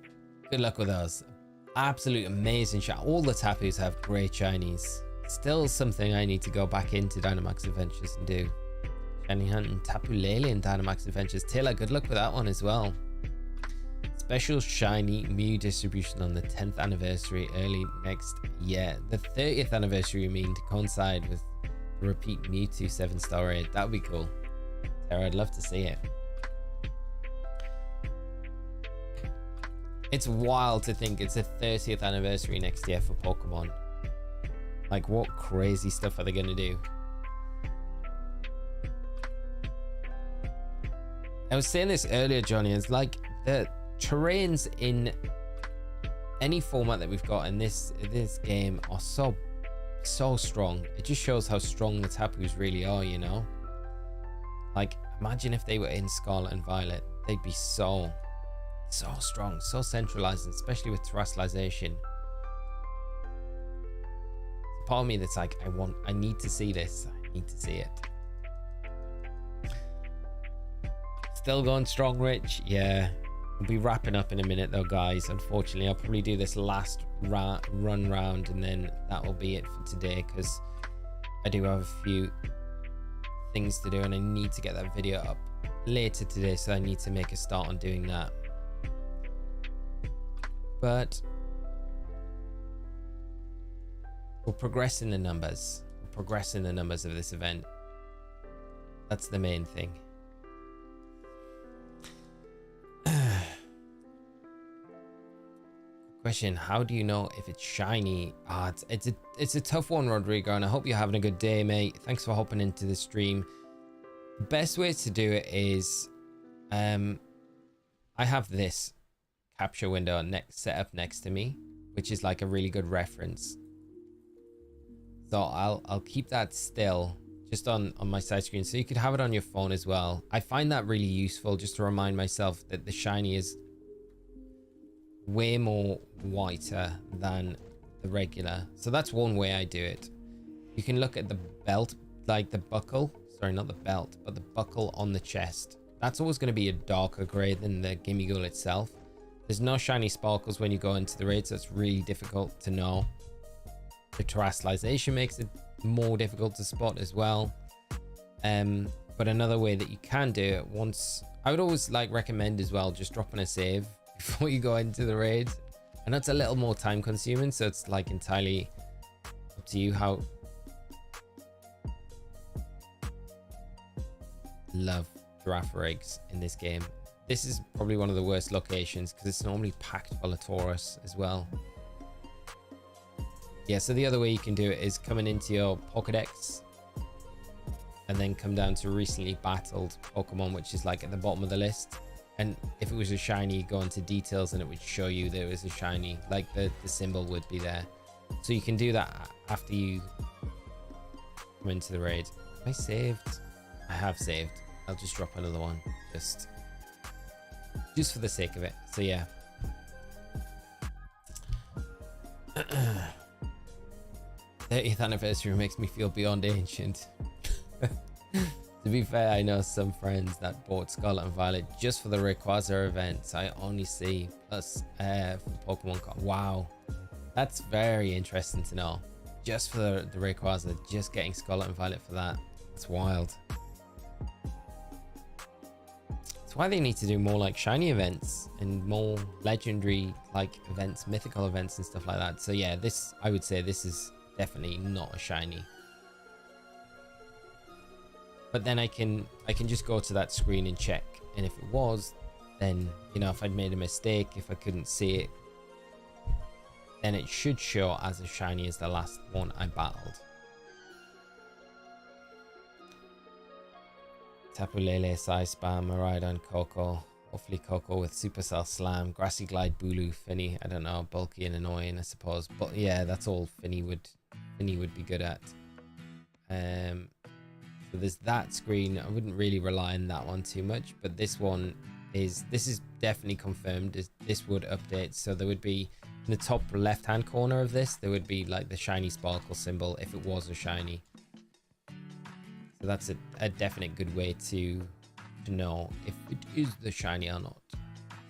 Good luck with those. Absolute amazing shot. All the Tapus have great shinies. Still something I need to go back into Dynamax Adventures and do. Shiny hunting Tapu Lele in Dynamax Adventures. Taylor, good luck with that one as well. Special shiny Mew distribution on the 10th anniversary early next year. The 30th anniversary, you mean, to coincide with the repeat Mewtwo 7-star raid. That would be cool. Tara, I'd love to see it. It's wild to think it's the 30th anniversary next year for Pokemon. Like, what crazy stuff are they going to do? I was saying this earlier, Johnny. It's like the terrains in any format that we've got in this game are so strong. It just shows how strong the Tapus really are, you know? Like, imagine if they were in Scarlet and Violet. They'd be so strong, so centralized, especially with terrestrialization. Part of me that's like, I need to see this. I need to see it. Still going strong, Rich. Yeah. We'll be wrapping up in a minute though, guys. Unfortunately, I'll probably do this last run round and then that will be it for today, because I do have a few things to do and I need to get that video up later today, so I need to make a start on doing that. But we'll progress in the numbers. We'll progress in the numbers of this event. That's the main thing. Question: how do you know if it's shiny? It's a tough one, Rodrigo, and I hope you're having a good day, mate. Thanks for hopping into the stream. The best way to do it is, I have this capture window set up next to me, which is like a really good reference. So I'll keep that still just on my side screen, so you could have it on your phone as well. I find that really useful just to remind myself that the shiny is way more whiter than the regular. So that's one way I do it. You can look at the belt, like the buckle, sorry, not the belt, but the buckle on the chest. That's always going to be a darker gray than the Gimmighoul itself. There's no shiny sparkles when you go into the raid, so it's really difficult to know. The terrestrialization makes it more difficult to spot as well. But another way that you can do it, I would always recommend as well, just dropping a save before you go into the raid. And that's a little more time consuming, so it's like entirely up to you how. Love giraffe eggs in this game. This is probably one of the worst locations because it's normally packed full of Taurus as well. Yeah, so the other way you can do it is coming into your Pokedex and then come down to recently battled Pokemon, which is like at the bottom of the list. And if it was a shiny, go into details and it would show you there was a shiny, like the symbol would be there. So you can do that after you come into the raid. Have I saved? I have saved. I'll just drop another one just for the sake of it. So yeah. 30th anniversary makes me feel beyond ancient. To be fair, I know some friends that bought Scarlet and Violet just for the Rayquaza events. I only see plus for Pokemon. Wow, that's very interesting to know. Just for the Rayquaza, just getting Scarlet and Violet for that. It's wild. That's why they need to do more like shiny events and more legendary events, mythical events and stuff like that. So yeah, I would say this is definitely not a shiny. But then I can just go to that screen and check, and if it was, then if I'd made a mistake, if I couldn't see it, then it should show as a shiny as the last one I battled. Tapu Lele, Sai Spam, Miraidon, Coco. Hopefully Coco with Supercell Slam, Grassy Glide, Bulu, Finny. I don't know, bulky and annoying, I suppose. But yeah, that's all Finny would be good at. So there's that screen. I wouldn't really rely on that one too much, but this is definitely confirmed. This would update, so there would be in the top left hand corner of this, there would be like the shiny sparkle symbol if it was a shiny. So that's a definite good way to know if it is the shiny or not.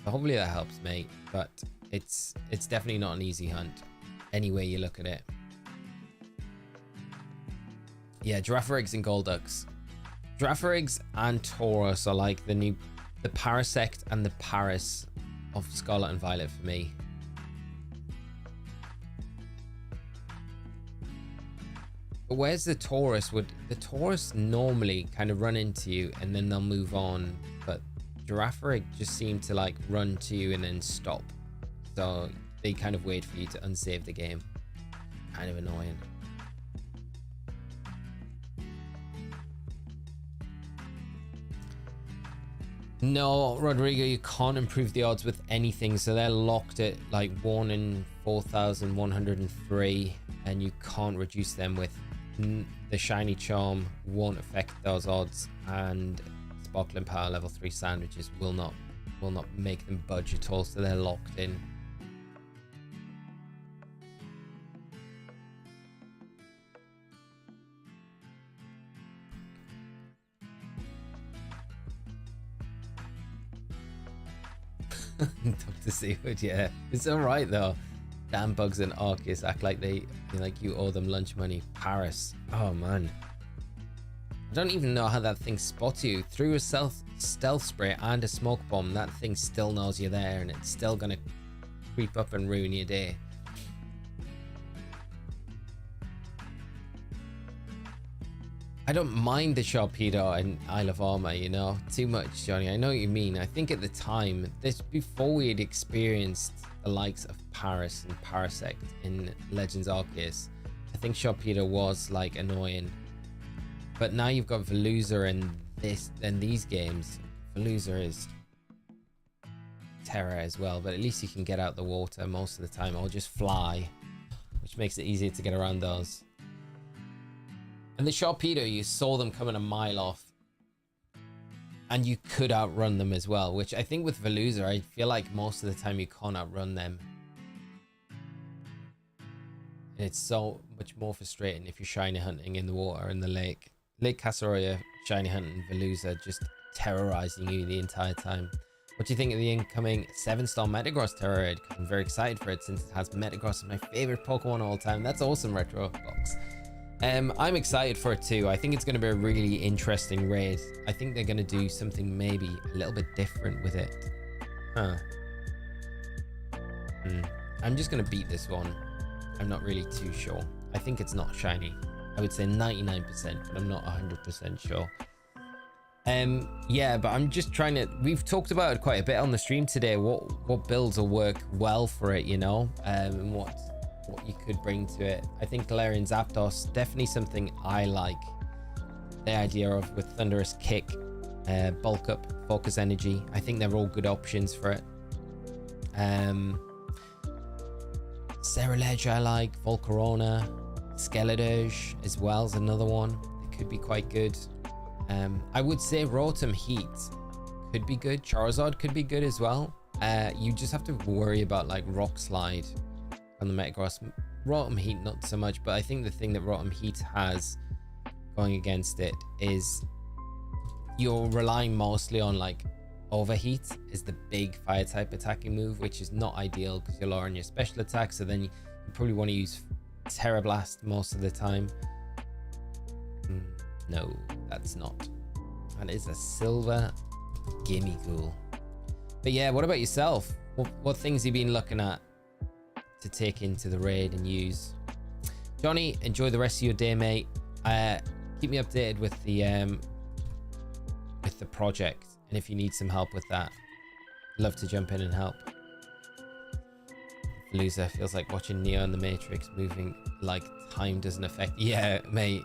So hopefully that helps, mate, but it's definitely not an easy hunt any way you look at it. Yeah, Giraffe Eggs and Golducks. Giraffe Eggs and Tauros are like the Parasect and the Paris of Scarlet and Violet for me. But where's the Taurus? The Taurus normally kind of run into you and then they'll move on, but Giraffe Egg just seem to run to you and then stop. So they kind of wait for you to unsave the game. Kind of annoying. No, Rodrigo, you can't improve the odds with anything, so they're locked at like 1 in 4,103, and you can't reduce them with the shiny charm. Won't affect those odds, and sparkling power level 3 sandwiches will not make them budge at all, so they're locked in. Dr. Seawood, yeah. It's alright though. Damn Bugs and Arceus act like you owe them lunch money. Paris. Oh man. I don't even know how that thing spots you. Through a stealth spray and a smoke bomb, that thing still knows you're there, and it's still gonna creep up and ruin your day. I don't mind the Sharpedo and Isle of Armor, you know, too much, Johnny. I know what you mean. I think at the time, this before we had experienced the likes of Paris and Parasect in Legends Arceus, I think Sharpedo was like annoying. But now you've got Veluza and these games. Veluza is terror as well, but at least you can get out the water most of the time, or just fly, which makes it easier to get around those. And the Sharpedo, you saw them coming a mile off, and you could outrun them as well, which I think with Veluza, I feel like most of the time you can't outrun them. And it's so much more frustrating if you're shiny hunting in the water in the lake. Lake Casaroya, shiny hunting Veluza, just terrorizing you the entire time. What do you think of the incoming 7-star Metagross Tera Raid? I'm very excited for it since it has Metagross, my favorite Pokemon of all time. That's awesome, Retro Box. I'm excited for it too. I think it's going to be a really interesting raid. I think they're going to do something maybe a little bit different with it. I'm just going to beat this one. I'm not really too sure. I think it's not shiny. I would say 99%, but I'm not 100% sure. Yeah, but I'm just trying to... We've talked about it quite a bit on the stream today. What builds will work well for it, you know, and what you could bring to it. I think Galarian Zapdos, definitely something I like. The idea of with Thunderous Kick, Bulk Up, Focus Energy. I think they're all good options for it. Ceruledge I like, Volcarona, Skeledirge as well is another one. It could be quite good. I would say Rotom Heat could be good. Charizard could be good as well. You just have to worry about like Rock Slide on the Metagross. Rotom Heat not so much, but I think the thing that Rotom Heat has going against it is you're relying mostly on like Overheat is the big fire type attacking move, which is not ideal because you're lowering your special attack, so then you probably want to use Terra Blast most of the time. No, that's not. That is a silver Gimmighoul. But yeah, what about yourself? What things have you been looking at to take into the raid and use? Johnny, enjoy the rest of your day, mate. Keep me updated with the project, and if you need some help with that, love to jump in and help. Veluza feels like watching Neo in the Matrix, moving like time doesn't affect. Yeah, mate,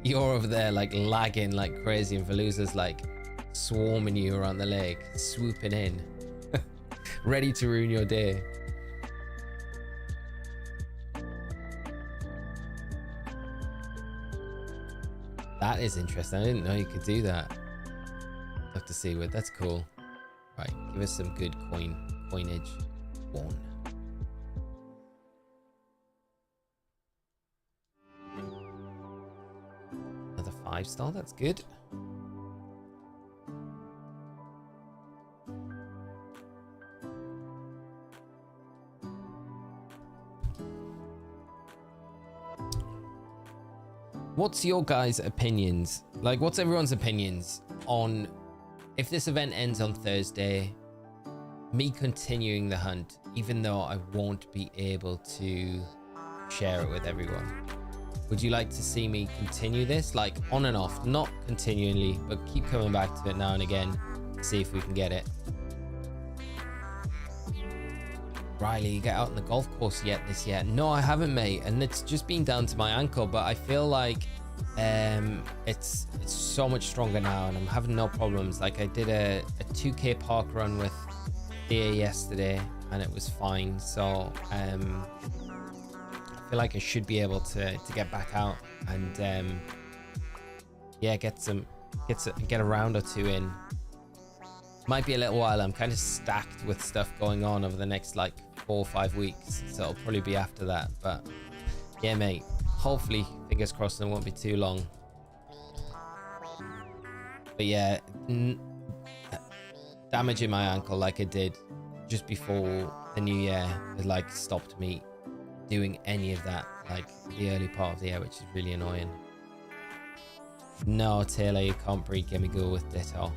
you're over there like lagging like crazy, and Veluza's like swarming you around the lake, swooping in, ready to ruin your day. That is interesting. I didn't know you could do that. Dr. Seawood, that's cool. Right, give us some good coinage. One. Another 5-star, that's good. What's your guys' opinions? Like, what's everyone's opinions on if this event ends on Thursday, me continuing the hunt, even though I won't be able to share it with everyone? Would you like to see me continue this, like on and off, not continually, but keep coming back to it now and again, see if we can get it? Riley, you get out on the golf course yet this year? No, I haven't, mate, and it's just been down to my ankle, but I feel like It's so much stronger now, and I'm having no problems. Like, I did a 2k park run with Thea yesterday, and it was fine. So I feel like I should be able to get back out and yeah, get a round or two in. Might be a little while. I'm kind of stacked with stuff going on over the next like 4 or 5 weeks, so it'll probably be after that. But yeah, mate, hopefully, fingers crossed, it won't be too long. But yeah, damaging my ankle like I did just before the new year has like stopped me doing any of that, like the early part of the year, which is really annoying. No, Taylor, you can't breed Gimmighoul with Ditto,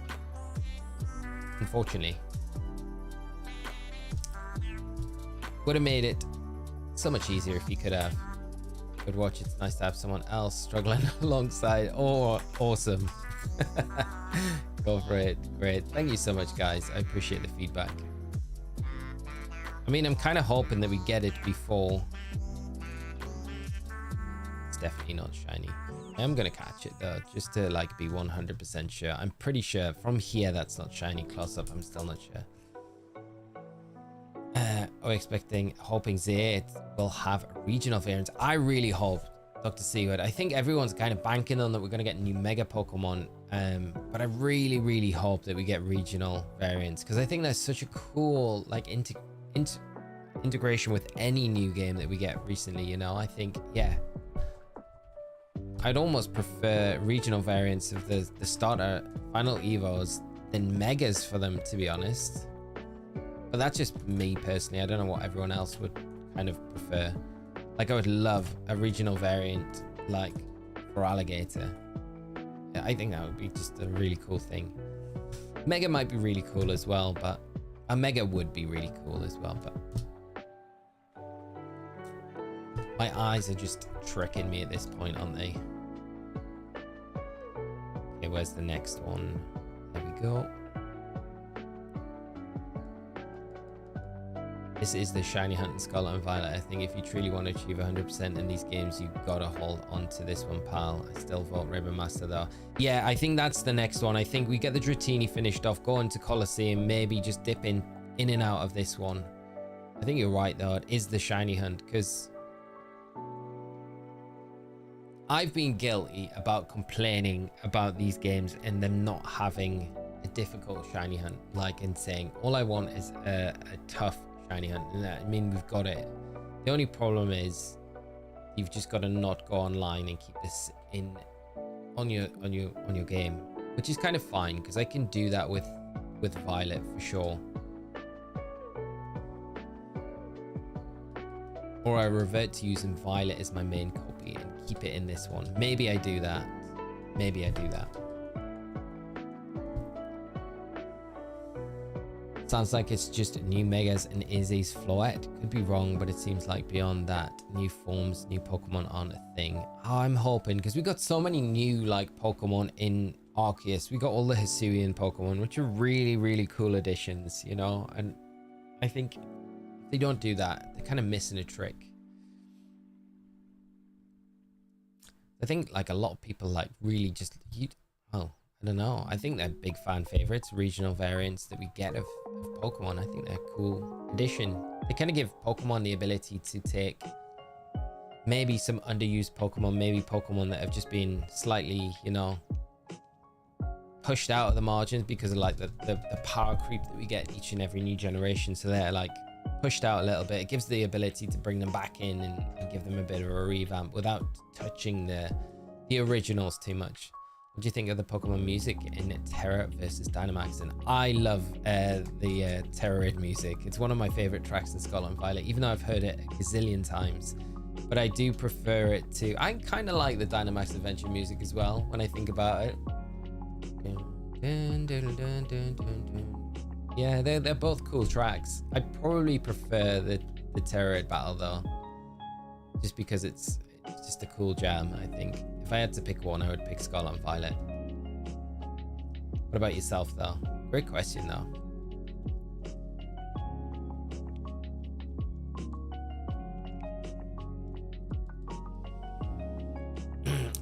unfortunately. Would have made it so much easier if you could have. Good watch. It's nice to have someone else struggling alongside. Oh, awesome. Go for it. Great. Thank you so much, guys. I appreciate the feedback. I mean, I'm kind of hoping that we get it before. It's definitely not shiny. I am going to catch it though, just to like be 100% sure. I'm pretty sure from here that's not shiny. Close up, I'm still not sure. Hoping Zay will have regional variants. I really hope, Dr. Seawood. I think everyone's kind of banking on that we're going to get new mega Pokemon. But I really hope that we get regional variants, because I think that's such a cool like integration with any new game that we get recently, you know. I think, yeah, I'd almost prefer regional variants of the starter final evos than megas for them, to be honest. But that's just me personally. I don't know what everyone else would kind of prefer. Like, I would love a regional variant like for Alligator. Yeah, I think that would be just a really cool thing. Mega might be really cool as well, but a Mega would be really cool as well, but my eyes are just tricking me at this point, aren't they? Okay, where's the next one? There we go. This is the shiny hunt in Scarlet and Violet. I think if you truly want to achieve 100% in these games, you gotta hold on to this one, pal. I still vote Ribbon Master though. Yeah, I think that's the next one. I think we get the Dratini finished off, go into Colosseum, maybe just dip in and out of this one. I think you're right though, it is the shiny hunt, because I've been guilty about complaining about these games and them not having a difficult shiny hunt, like in saying all I want is a tough shiny hunt, and I mean, we've got it. The only problem is you've just got to not go online and keep this in on your game, which is kind of fine, because I can do that with Violet for sure. Or I revert to using Violet as my main copy and keep it in this one. Maybe I do that. Maybe I do that. Sounds like it's just new Megas and Izzy's Floette. Could be wrong, but it seems like beyond that, new forms, new Pokemon aren't a thing. Oh, I'm hoping, because we got so many new like Pokemon in Arceus. We got all the Hisuian Pokemon, which are really cool additions, you know. And I think if they don't do that, they're kind of missing a trick. I think like a lot of people like really just I don't know. I think they're big fan favorites, regional variants that we get of Pokemon. I think they're a cool addition. They kind of give Pokemon the ability to take maybe some underused Pokemon, maybe Pokemon that have just been slightly, you know, pushed out of the margins because of like the power creep that we get each and every new generation. So they're like pushed out a little bit. It gives the ability to bring them back in and give them a bit of a revamp without touching the originals too much. What do you think of the Pokemon music in Terra versus Dynamax? And I love the Tera Raid music. It's one of my favorite tracks in Scarlet and Violet, even though I've heard it a gazillion times. But I do prefer it to... I kind of like the Dynamax Adventure music as well, when I think about it. Yeah, they're both cool tracks. I probably prefer the Tera Raid battle though, just because it's just a cool jam. I think if I had to pick one, I would pick Scarlet and Violet. What about yourself though? Great question though.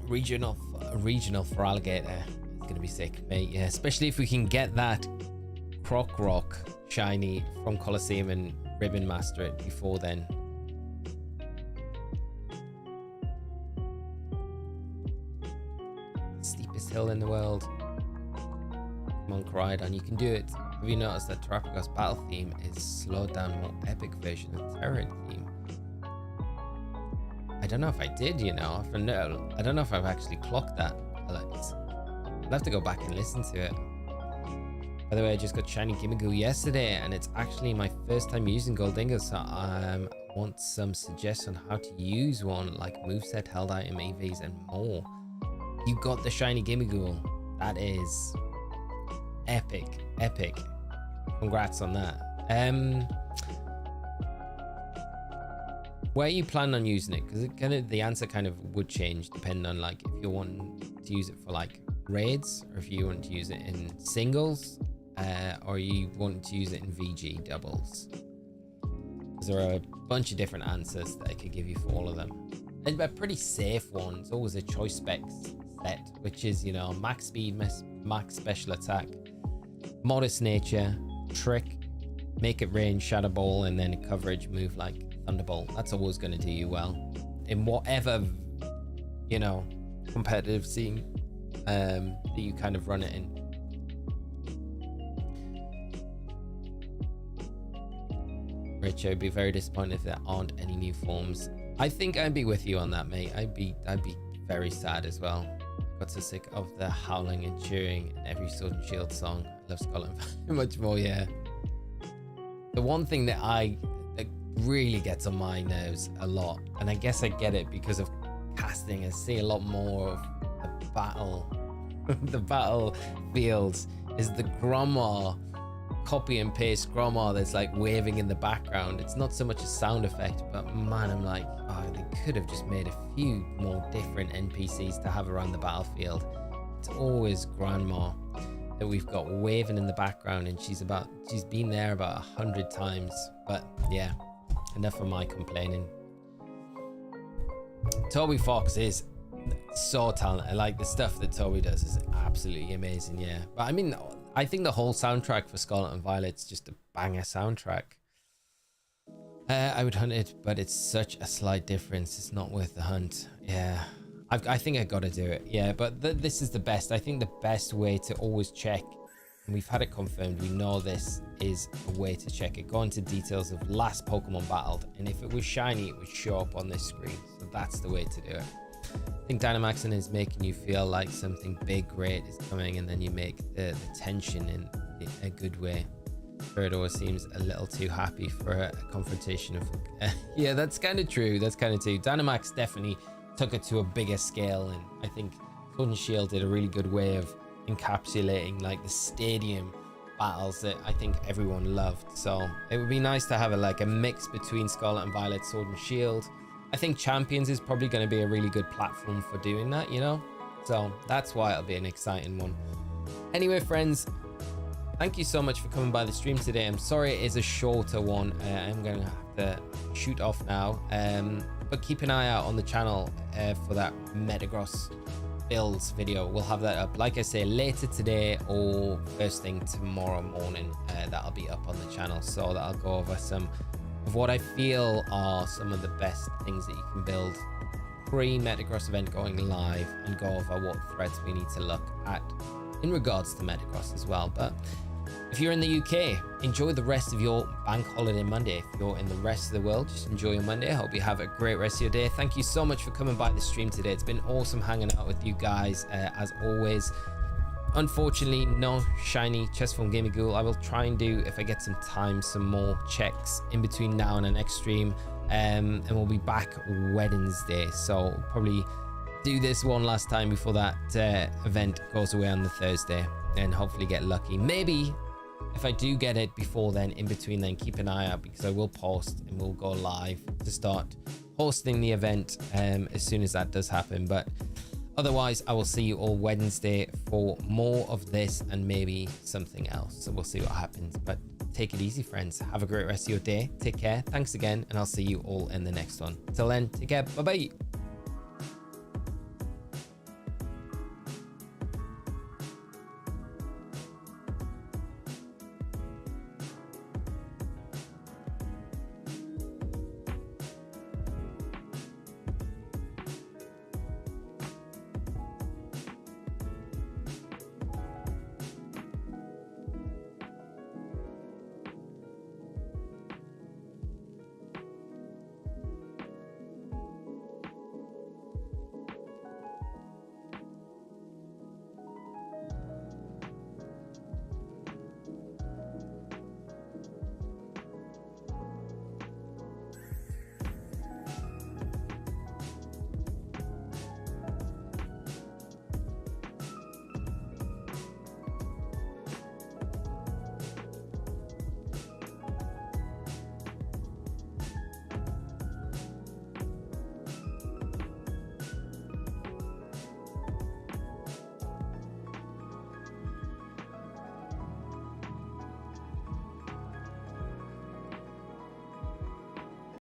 regional for alligator. It's gonna be sick, mate. Yeah, especially if we can get that Croc Rock shiny from Colosseum and Ribbon Master it before then. Steepest hill in the world. Come on, Koraidon, you can do it. Have you noticed that Terrapagos battle theme is slowed down, more epic version of Tera Raid theme? I don't know if I did, you know. I don't know if I've actually clocked that, Alex. I'll have to go back and listen to it. By the way, I just got shiny Gimmighoul yesterday, and it's actually my first time using Goldingo, so I want some suggestions on how to use one, like moveset, held item, EVs, and more. You got the shiny Gimmighoul. That is epic, epic. Congrats on that. Where are you planning on using it? Because the answer kind of would change depending on like if you want to use it for like raids, or if you want to use it in singles, or you want to use it in VG doubles. Because there are a bunch of different answers that I could give you for all of them. And a pretty safe one, it's always a choice specs set, which is, you know, max speed, max special attack, modest nature, trick, make it rain, shadow ball, and then a coverage move like Thunderbolt. That's always going to do you well in whatever, you know, competitive scene that you kind of run it in. Rich, I'd be very disappointed if there aren't any new forms. I think I'd be with you on that, mate. I'd be very sad as well. I got so sick of the howling and cheering in every Sword and Shield song. I love Scarlet and Violet much more, yeah. The one thing that really gets on my nerves a lot, and I guess I get it because of casting, and see a lot more of the battle the battlefields, is the Gromar, copy and paste Gromar that's like waving in the background. It's not so much a sound effect, but man, I'm like, oh, they could have just made a few more different NPCs to have around the battlefield. It's always Grandma that we've got waving in the background, and she's been there about 100 times. But yeah, enough of my complaining. Toby Fox is so talented. Like, the stuff that Toby does is absolutely amazing, yeah. But I mean, I think the whole soundtrack for Scarlet and Violet's just a banger soundtrack. I would hunt it, but it's such a slight difference. It's not worth the hunt. Yeah, I think I gotta do it. Yeah, but this is the best. I think the best way to always check, and we've had it confirmed, we know this is a way to check it. Go into details of last Pokemon battled, and if it was shiny, it would show up on this screen. So that's the way to do it. I think Dynamaxing is making you feel like something big, great is coming, and then you make the tension in a good way. Ferridor seems a little too happy for a confrontation of yeah, that's kind of true. That's kind of true. Dynamax definitely took it to a bigger scale, and I think Sword and Shield did a really good way of encapsulating like the stadium battles that I think everyone loved. So it would be nice to have a mix between Scarlet and Violet, Sword and Shield. I think Champions is probably going to be a really good platform for doing that, you know? So that's why it'll be an exciting one. Anyway, friends, thank you so much for coming by the stream today. I'm sorry it is a shorter one. I'm going to have to shoot off now. But keep an eye out on the channel for that Metagross builds video. We'll have that up, like I say, later today or first thing tomorrow morning. That'll be up on the channel. So that'll go over some of what I feel are some of the best things that you can build pre-Metagross event going live, and go over what threads we need to look at in regards to Metagross as well. But if you're in the UK, enjoy the rest of your bank holiday Monday. If you're in the rest of the world, just enjoy your Monday. I hope you have a great rest of your day. Thank you so much for coming by the stream today. It's been awesome hanging out with you guys, as always. Unfortunately, no shiny chest form Gimmighoul. I will try and do, if I get some time, some more checks in between now and the next stream, and we'll be back Wednesday. So probably do this one last time before that event goes away on the Thursday, and hopefully get lucky. Maybe if I do get it before then, in between then, keep an eye out, because I will post and we'll go live to start hosting the event as soon as that does happen. But otherwise, I will see you all Wednesday for more of this and maybe something else. So we'll see what happens. But take it easy, friends. Have a great rest of your day. Take care. Thanks again. And I'll see you all in the next one. Till then, take care. Bye-bye.